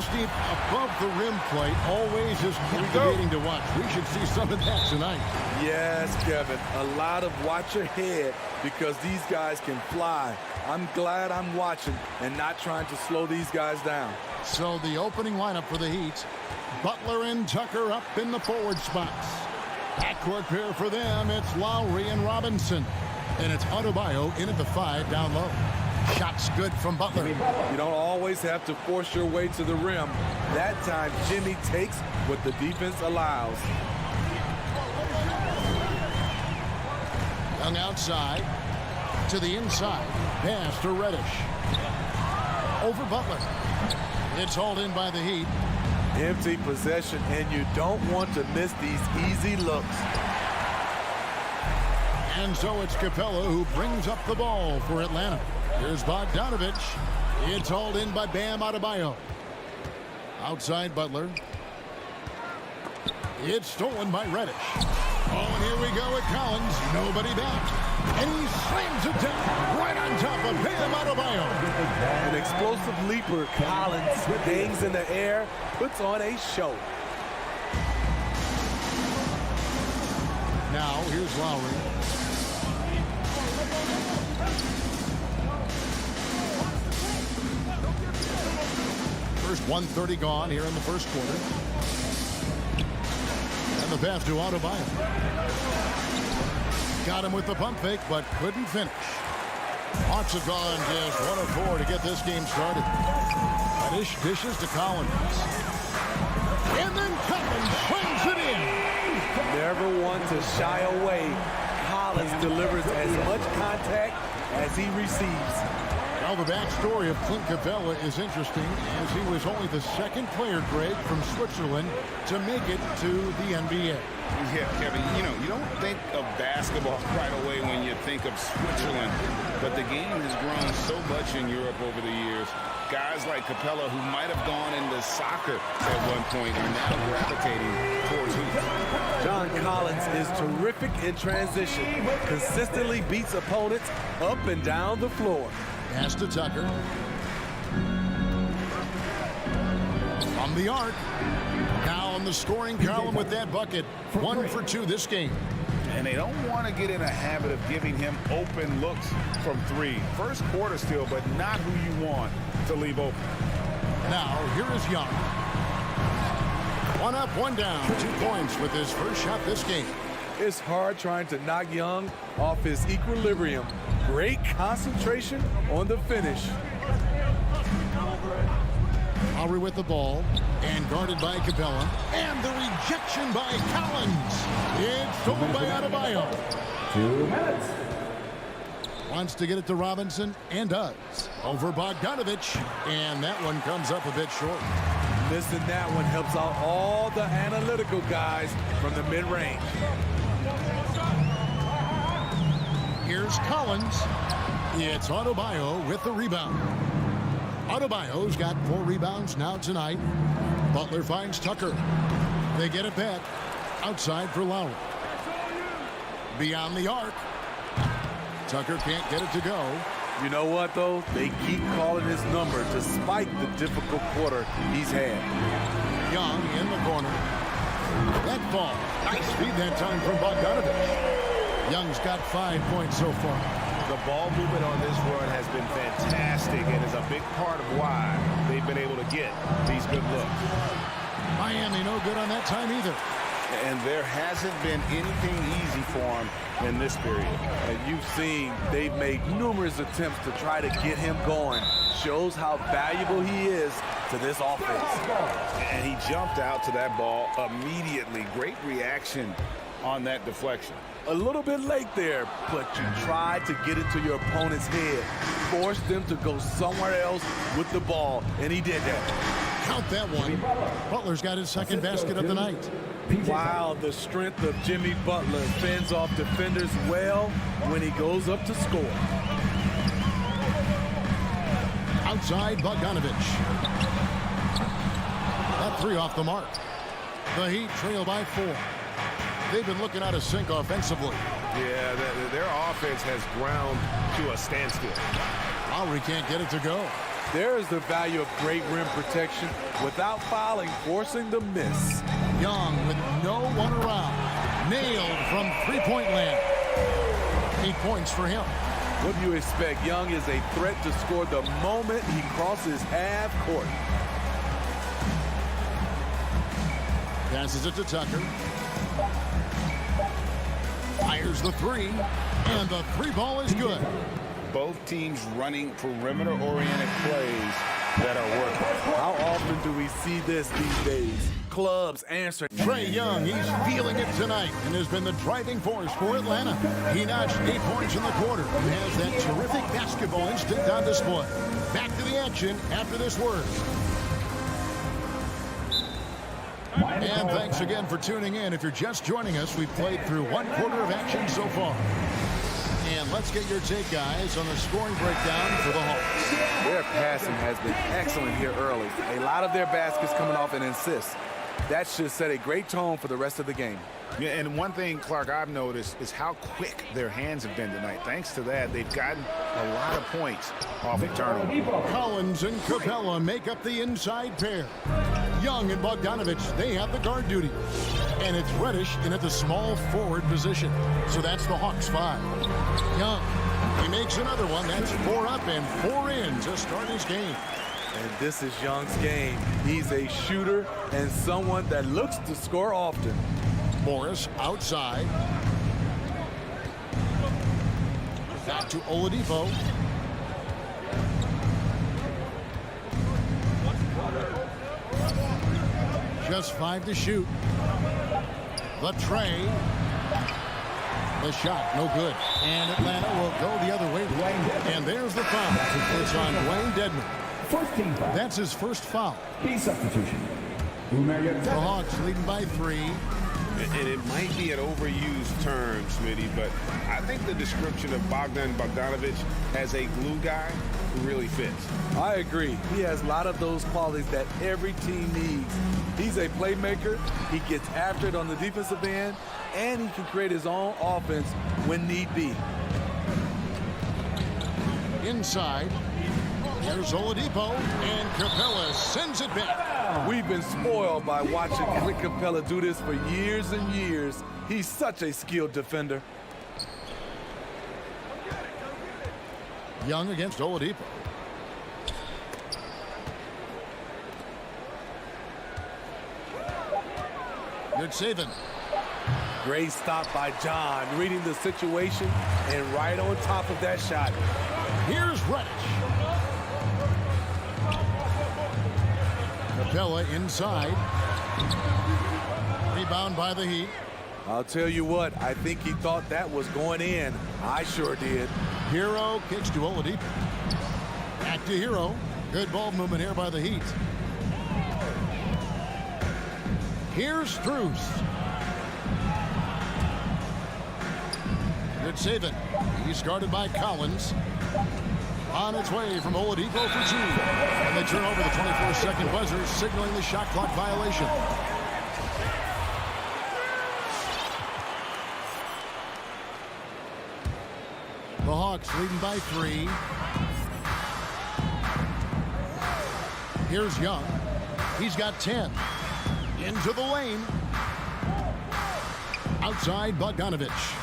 Steve, above the rim play always is captivating to watch. We should see some of that tonight. Yes, Kevin. A lot of watch your head because these guys can fly. I'm glad I'm watching and not trying to slow these guys down. So the opening lineup for the Heat, Butler and Tucker up in the forward spots. Backcourt pair for them, it's Lowry and Robinson. And it's Adebayo in at the 5 down low. Shots good from Butler. You don't always have to force your way to the rim. That time, Jimmy takes what the defense allows. Young outside to the inside. Pass to Reddish. Over Butler. It's hauled in by the Heat. Empty possession, and you don't want to miss these easy looks. And so it's Capella who brings up the ball for Atlanta. Here's Bogdanovich. It's hauled in by Bam Adebayo. Outside Butler. It's stolen by Reddish. Oh, and here we go with Collins. Nobody back. And he slams it down right on top of Bam Adebayo. An explosive leaper, Collins hangs in the air, puts on a show. Now, here's Lowry. First 1:30 gone here in the first quarter. And the pass to Adebayo. Got him with the pump fake, but couldn't finish. Hawks have gone just 1 of 4 to get this game started. Reddish dishes to Collins. And then Collins swings it in. Never one to shy away. Collins delivers as much contact as he receives. Well, the backstory of Clint Capella is interesting, as he was only the second player, Greg, from Switzerland to make it to the NBA. Yeah, Kevin, you don't think of basketball right away when you think of Switzerland, but the game has grown so much in Europe over the years. Guys like Capella, who might have gone into soccer at one point, are now gravitating towards hoops. John Collins is terrific in transition, consistently beats opponents up and down the floor. Pass to Tucker. From the arc. Now in the scoring column with that bucket. 1 for 2 this game. And they don't want to get in a habit of giving him open looks from 3. First quarter still, but not who you want to leave open. Now, here is Young. 1 up, 1 down. 2 points with his first shot this game. It's hard trying to knock Young off his equilibrium. Great concentration on the finish. Lowry with the ball and guarded by Capella. And the rejection by Collins. It's stolen by Adebayo. 2 minutes. Wants to get it to Robinson and does. Over Bogdanovich. And that one comes up a bit short. Missing that one helps out all the analytical guys from the mid-range. Here's Collins. It's Adebayo with the rebound. Adebayo's got 4 rebounds now tonight. Butler finds Tucker. They get it back. Outside for Lowry. Beyond the arc. Tucker can't get it to go. You know what, though? They keep calling his number despite the difficult quarter he's had. Young in the corner. That ball. Nice feed that time from Bogdanovich. Young's got 5 points so far. The ball movement on this run has been fantastic and is a big part of why they've been able to get these good looks. Miami no good on that time either. And there hasn't been anything easy for them in this period. And you've seen they've made numerous attempts to try to get him going. Shows how valuable he is to this offense. And he jumped out to that ball immediately. Great reaction on that deflection. A little bit late there, but you tried to get into your opponent's head. Force them to go somewhere else with the ball, and he did that. Count that one. Butler's got his second basket of the night. Wow, the strength of Jimmy Butler fends off defenders well when he goes up to score. Outside Bogdanovich. That 3 off the mark. The Heat trail by 4. They've been looking out of sync offensively. Yeah, their offense has ground to a standstill. Lowry can't get it to go. There's the value of great rim protection without fouling, forcing the miss. Young with no one around. Nailed from three-point land. 8 points for him. What do you expect? Young is a threat to score the moment he crosses half court. Passes it to Tucker. Fires the three. And the three ball is good. Both teams running perimeter-oriented plays that are working. How often do we see this these days? Clubs answer. Trae Young, he's feeling it tonight and has been the driving force for Atlanta. He notched 8 points in the quarter and has that terrific basketball instinct on display. Back to the action after this word. And thanks again for tuning in. If you're just joining us, we've played through 1 quarter of action so far. And let's get your take, guys, on the scoring breakdown for the Hawks. Their passing has been excellent here early. A lot of their baskets coming off an assist. That should set a great tone for the rest of the game. Yeah, and one thing, Clark, I've noticed is how quick their hands have been tonight. Thanks to that, they've gotten a lot of points off a turnover. Collins and Capella make up the inside pair. Young and Bogdanovich, they have the guard duty. And it's Reddish in at the small forward position. So that's the Hawks 5. Young, he makes another one. That's 4 up and 4 in to start his game. And this is Young's game. He's a shooter and someone that looks to score often. Morris outside. Back to Oladipo. Just 5 to shoot. The Trae. The shot, no good. And Atlanta will go the other way. And there's the foul. It's on Dwayne Dedmon. First team foul. That's his first foul. Key substitution. The Hawks leading by 3. And it might be an overused term, Smitty, but I think the description of Bogdanovich as a glue guy really fits. I agree. He has a lot of those qualities that every team needs. He's a playmaker. He gets after it on the defensive end, and he can create his own offense when need be. Inside. There's Oladipo, and Capella sends it back. We've been spoiled by watching Clint Capella do this for years and years. He's such a skilled defender. Young against Oladipo. Good saving. Great stop by John, reading the situation and right on top of that shot. Here's Reddish. Capella inside. Rebound by the Heat. I'll tell you what, I think he thought that was going in. I sure did. Hero kicks to Oladipo. Back to Hero. Good ball movement here by the Heat. Here's Strus. Good saving. He's guarded by Collins. On its way from Oladipo for 2. And they turn over the 24-second buzzer, signaling the shot clock violation. The Hawks leading by 3. Here's Young. He's got 10. Into the lane. Outside Bogdanovich.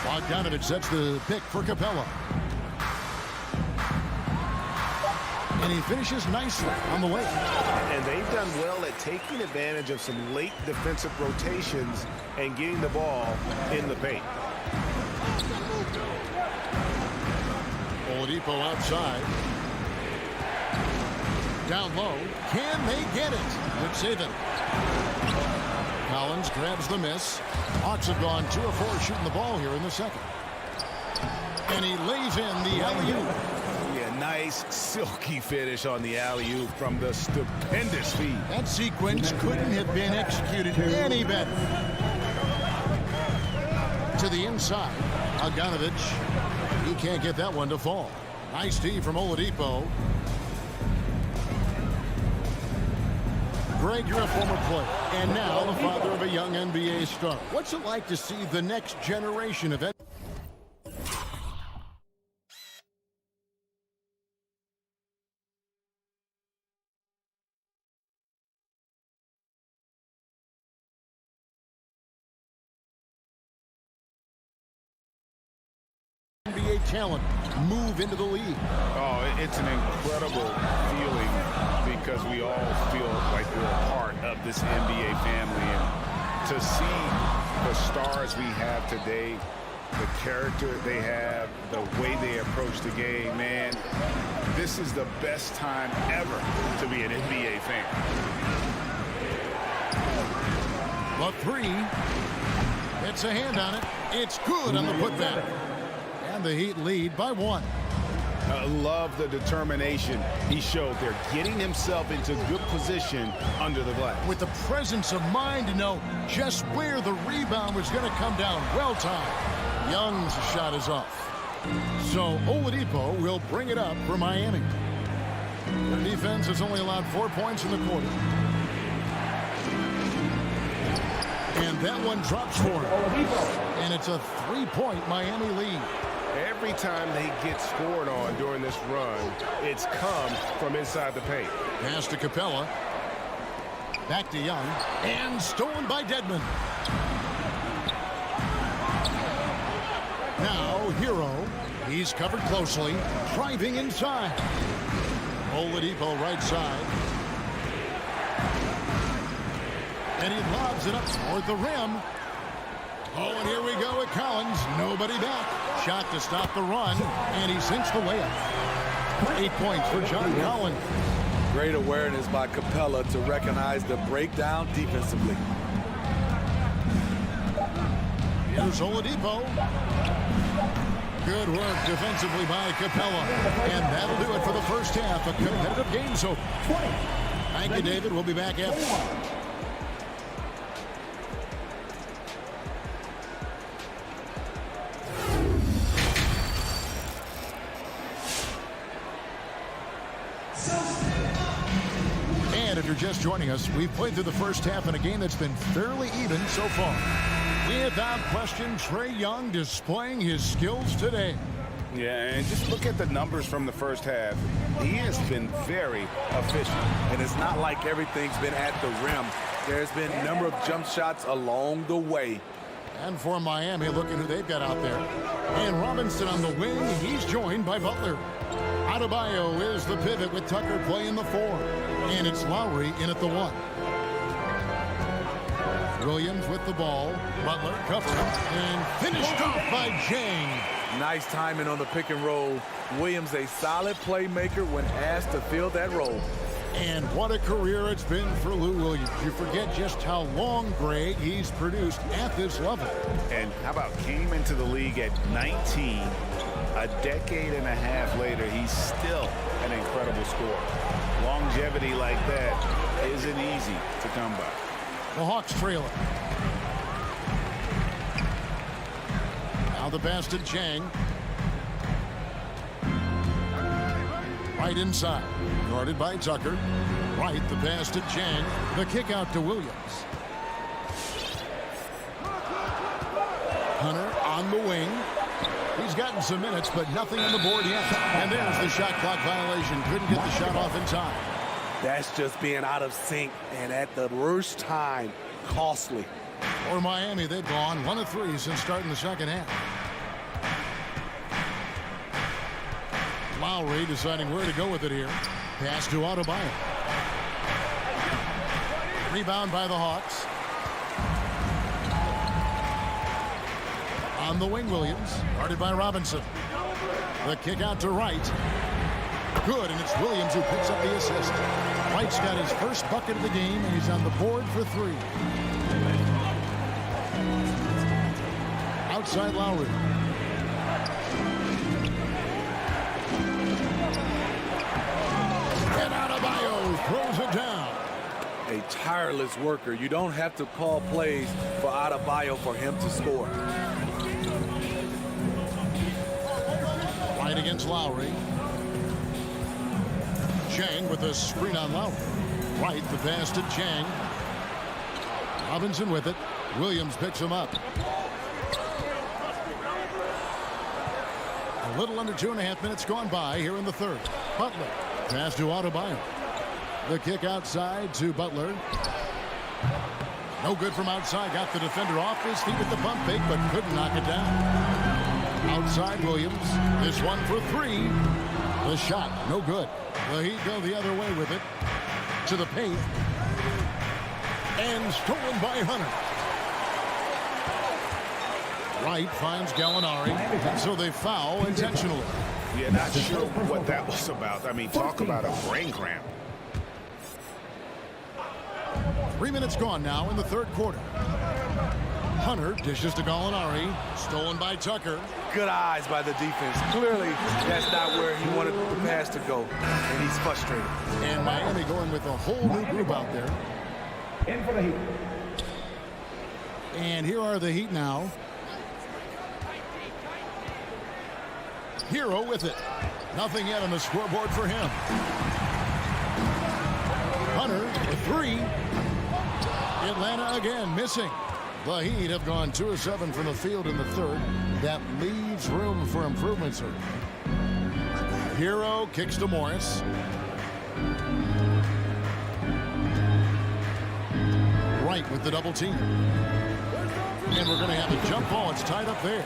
Bogdanovich sets the pick for Capella. And he finishes nicely on the way. And they've done well at taking advantage of some late defensive rotations and getting the ball in the paint. Oladipo outside. Down low. Can they get it? Good saving. Collins grabs the miss. Hawks have gone 2 of 4 shooting the ball here in the second. And he lays in the alley-oop. Yeah, nice silky finish on the alley-oop from the stupendous feed. That sequence couldn't have been executed any better. To the inside. Bogdanovich. He can't get that one to fall. Nice D from Oladipo. Greg, you're a former player, and now the father of a young NBA star. What's it like to see the next generation of Allen move into the lead. Oh, it's an incredible feeling because we all feel like we're a part of this NBA family. And to see the stars we have today, the character they have, the way they approach the game, man, this is the best time ever to be an NBA fan. The three. It's a hand on it. It's good on the putback. And the Heat lead by 1. I love the determination he showed there, getting himself into good position under the glass. With the presence of mind to know just where the rebound was going to come down. Well timed. Young's shot is off. So Oladipo will bring it up for Miami. The defense has only allowed 4 points in the quarter. And that one drops for him. And it's a 3-point Miami lead. Every time they get scored on during this run, it's come from inside the paint. Pass to Capella. Back to Young. And stolen by Dedmon. Now Hero. He's covered closely. Driving inside. Oladipo right side. And he lobs it up toward the rim. Oh, and here we go with Collins. Nobody back. Shot to stop the run, and he sinks the layup. 8 points for John Collins. Great awareness by Capella to recognize the breakdown defensively. Here's Oladipo. Good work defensively by Capella. And that'll do it for the first half. A competitive game so far. Thank you, David. We'll be back after. And if you're just joining us, we've played through the first half in a game that's been fairly even so far. Without question, Trae Young displaying his skills today. Yeah, and just look at the numbers from the first half. He has been very efficient. And it's not like everything's been at the rim. There's been a number of jump shots along the way. And for Miami, look at who they've got out there. And Robinson on the wing, he's joined by Butler. Adebayo is the pivot with Tucker playing the 4. And it's Lowry in at the 1. Williams with the ball. Butler cuffs him and finished off by Jang. Nice timing on the pick and roll. Williams a solid playmaker when asked to fill that role. And what a career it's been for Lou Williams. You forget just how long, Greg, he's produced at this level. And how about came into the league at 19. A decade and a half later, he's still an incredible scorer. Longevity like that isn't easy to come by. The Hawks trail it. Now the pass to Chang. Right inside. Guarded by Tucker. Right, the pass to Chang. The kick out to Williams. Hunter on the wing. He's gotten some minutes, but nothing on the board yet. And there's the shot clock violation. Couldn't get the shot off in time. That's just being out of sync, and at the worst time, costly. For Miami, they've gone 1 of 3 since starting the second half. Lowry deciding where to go with it here. Pass to Adebayo. Rebound by the Hawks. On the wing, Williams. Guarded by Robinson. The kick out to Wright. Good, and it's Williams who picks up the assist. Wright's got his first bucket of the game, and he's on the board for 3. Outside Lowry. And Adebayo throws it down. A tireless worker. You don't have to call plays for Adebayo for him to score. Right against Lowry. Chang with a screen on Lowry. Right, the pass to Chang. Robinson with it. Williams picks him up. A little under 2.5 minutes gone by here in the third. Butler. Pass to Adebayo. The kick outside to Butler. No good from outside. Got the defender off his feet with the pump fake, but couldn't knock it down. Outside Williams. This one for three. The shot, no good. The Heat go the other way with it. To the paint. And stolen by Hunter. Wright finds Gallinari. So they foul intentionally. Yeah, not sure what that was about. I mean, talk about a brain cramp. 3 minutes gone now in the third quarter. Hunter dishes to Gallinari. Stolen by Tucker. Good eyes by the defense. Clearly, that's not where he wanted the pass to go, and he's frustrated. And Miami going with a whole new group out there. In for the Heat. And here are the Heat now. Hero with it. Nothing yet on the scoreboard for him. Hunter, a three. Atlanta again missing. The Heat have gone 2 of 7 from the field in the third. That leaves room for improvement, sir. Hero kicks to Morris. Wright with the double team. And we're going to have a jump ball. It's tied up there.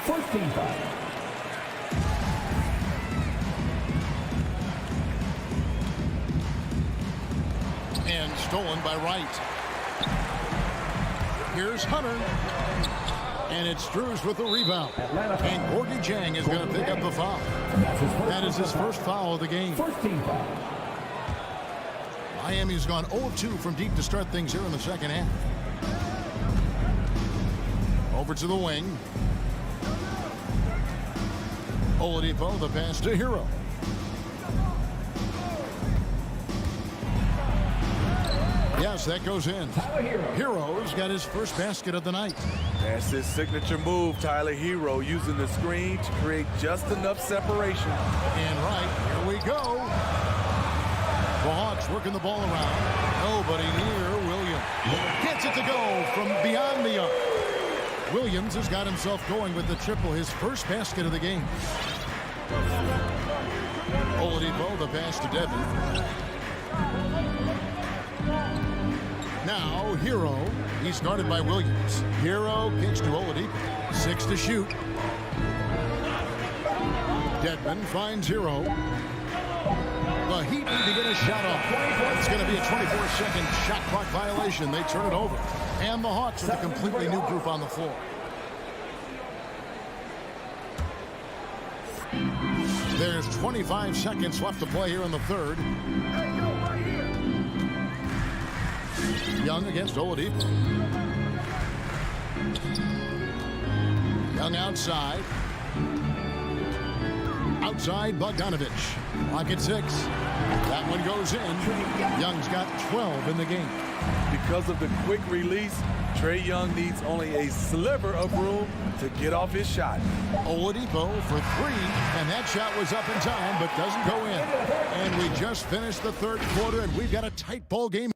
First team foul. And stolen by Wright. Here's Hunter. And it's Struz with the rebound. And Gorgie Jang is going to pick up the foul. That is his first foul of the game. First team foul. Miami's gone 0-2 from deep to start things here in the second half. Over to the wing. Oladipo, the pass to Hero. Yes, that goes in. Hero's got his first basket of the night. That's his signature move, Tyler Hero, using the screen to create just enough separation. And right, here we go. The Hawks working the ball around. Nobody near Williams. Gets it to go from beyond the arc. Williams has got himself going with the triple, his first basket of the game. Oladipo, the pass to Devin. Now, Hero. He's guarded by Williams. Hero kicks to Oladipo. 6 to shoot. Dedmon finds Hero. The Heat need to get a shot off. It's going to be a 24-second shot clock violation. They turn it over. And the Hawks with a completely new group on the floor. There's 25 seconds left to play here in the third. Young against Oladipo. Young outside. Outside Bogdanovich. Clock at 6. That one goes in. Young's got 12 in the game. Because of the quick release, Trae Young needs only a sliver of room to get off his shot. Oladipo for 3, and that shot was up in time, but doesn't go in. And we just finished the third quarter, and we've got a tight ball game.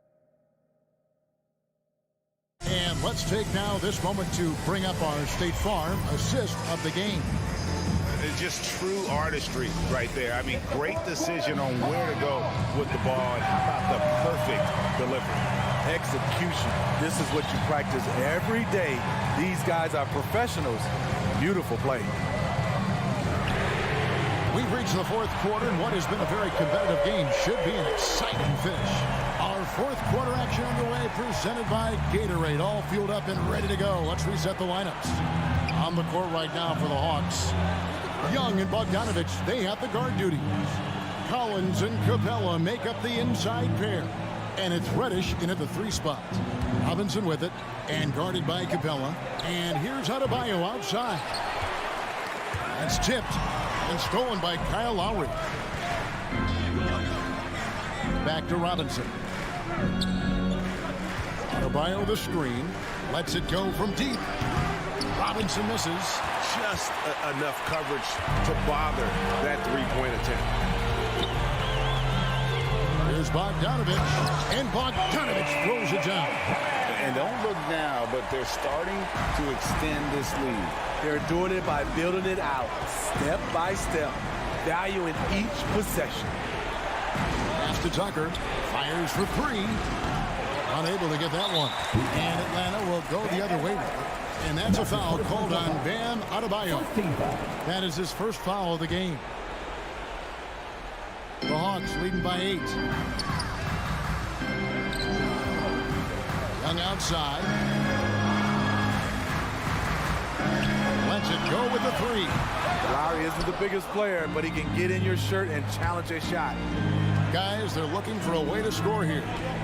And let's take now this moment to bring up our State Farm assist of the game. It's just true artistry right there. I mean, great decision on where to go with the ball, and how about the perfect delivery? Execution. This is what you practice every day. These guys are professionals. Beautiful play. We've reached the fourth quarter, and what has been a very competitive game should be an exciting finish. Our fourth quarter action underway, presented by Gatorade, all fueled up and ready to go. Let's reset the lineups. On the court right now for the Hawks, Young and Bogdanovich, they have the guard duties. Collins and Capella make up the inside pair. And it's Reddish in at the 3 spot. Robinson with it, and guarded by Capella. And here's Adebayo outside. That's tipped and stolen by Kyle Lowry. Back to Robinson. Adebayo the screen. Lets it go from deep. Robinson misses. Just enough coverage to bother that three-point attempt. Here's Bogdanovich, and Bogdanovich throws it down. And don't look now, but they're starting to extend this lead. They're doing it by building it out, step by step, valuing each possession. Pass to Tucker, fires for 3. Unable to get that one. And Atlanta will go the other way with it. And that's a foul called on Bam Adebayo. That is his first foul of the game. The Hawks leading by 8. Young outside. Lets it go with the 3. Lowry isn't the biggest player, but he can get in your shirt and challenge a shot. Guys, they're looking for a way to score here.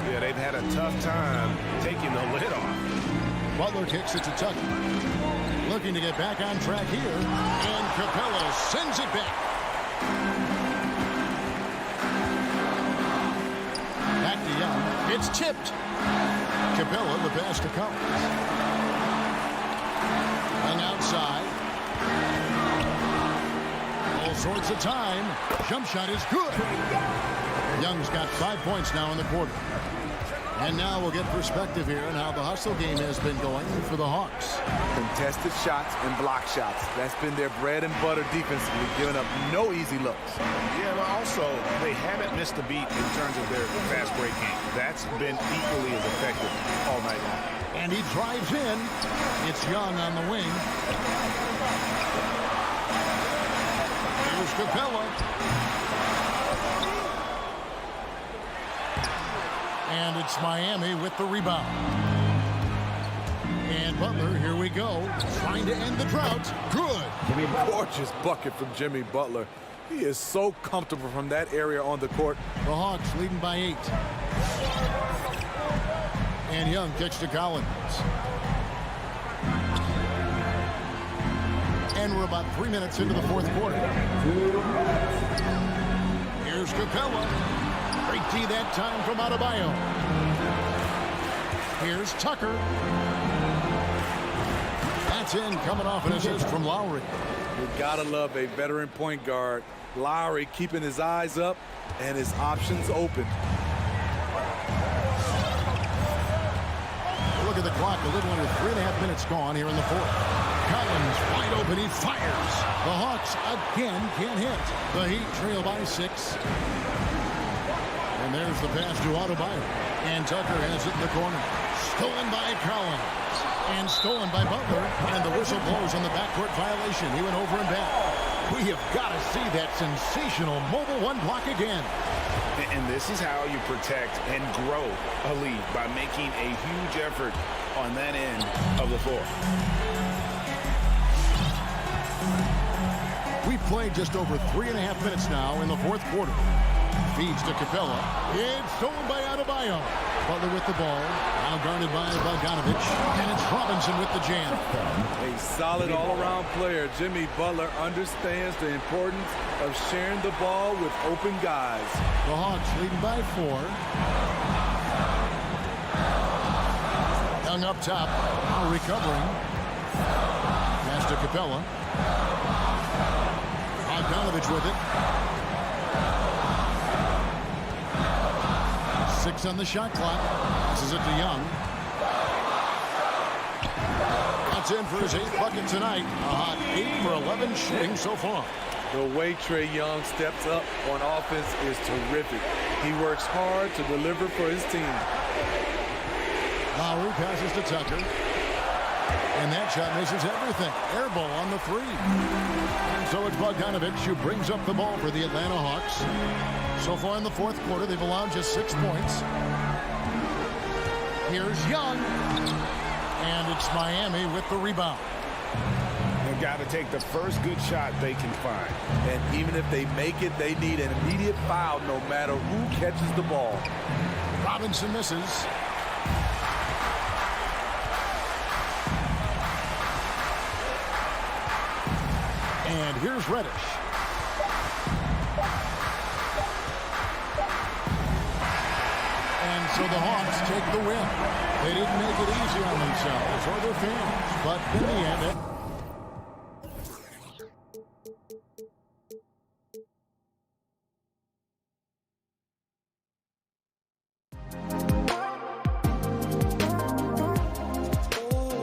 Yeah, they've had a tough time taking the lid off. Butler kicks it to Tucker. Looking to get back on track here. And Capella sends it back. Back to Young. It's tipped. Capella, the pass to Collins. Young outside. All sorts of time. Jump shot is good. Young's got 5 points now in the quarter. And now we'll get perspective here on how the hustle game has been going for the Hawks. Contested shots and block shots. That's been their bread and butter defensively, giving up no easy looks. Yeah, but also they haven't missed a beat in terms of their fast break game. That's been equally as effective all night long. And he drives in. It's Young on the wing. Here's Capella. And it's Miami with the rebound. And Butler, here we go, trying to end the drought. Good. Gorgeous bucket from Jimmy Butler. He is so comfortable from that area on the court. The Hawks leading by 8. And Young kicks to Collins. And we're about 3 minutes into the fourth quarter. Here's Capella. Great D that time from Adebayo. Here's Tucker. That's in, coming off an assist from Lowry. You gotta love a veteran point guard. Lowry keeping his eyes up and his options open. Look at the clock, a little under 3.5 minutes gone here in the fourth. Collins wide open, he fires. The Hawks again can't hit. The Heat trail by 6. And there's the pass to Adebayo. And Tucker has it in the corner. Stolen by Collins. And stolen by Butler. And the whistle blows on the backcourt violation. He went over and back. We have got to see that sensational mobile 1 block again. And this is how you protect and grow a lead, by making a huge effort on that end of the floor. We've played just over 3.5 minutes now in the fourth quarter. Feeds to Capella. It's stolen by Adebayo. Butler with the ball. Now guarded by Bogdanovich. And it's Robinson with the jam. A solid all-around player. Jimmy Butler understands the importance of sharing the ball with open guys. The Hawks leading by 4. Young up top. Now recovering. Pass to Capella. Bogdanovich with it. 6 on the shot clock. Passes it to Young. That's in for his 8th bucket tonight. A hot 8 for 11 shooting so far. The way Trae Young steps up on offense is terrific. He works hard to deliver for his team. Lowry passes to Tucker. And that shot misses everything. Air ball on the 3. And so it's Bogdanovich who brings up the ball for the Atlanta Hawks. So far in the fourth quarter, they've allowed just 6 points. Here's Young. And it's Miami with the rebound. They've got to take the first good shot they can find. And even if they make it, they need an immediate foul no matter who catches the ball. Robinson misses. And here's Reddish. And so the Hawks take the win. They didn't make it easy on themselves or their fans, but in the end,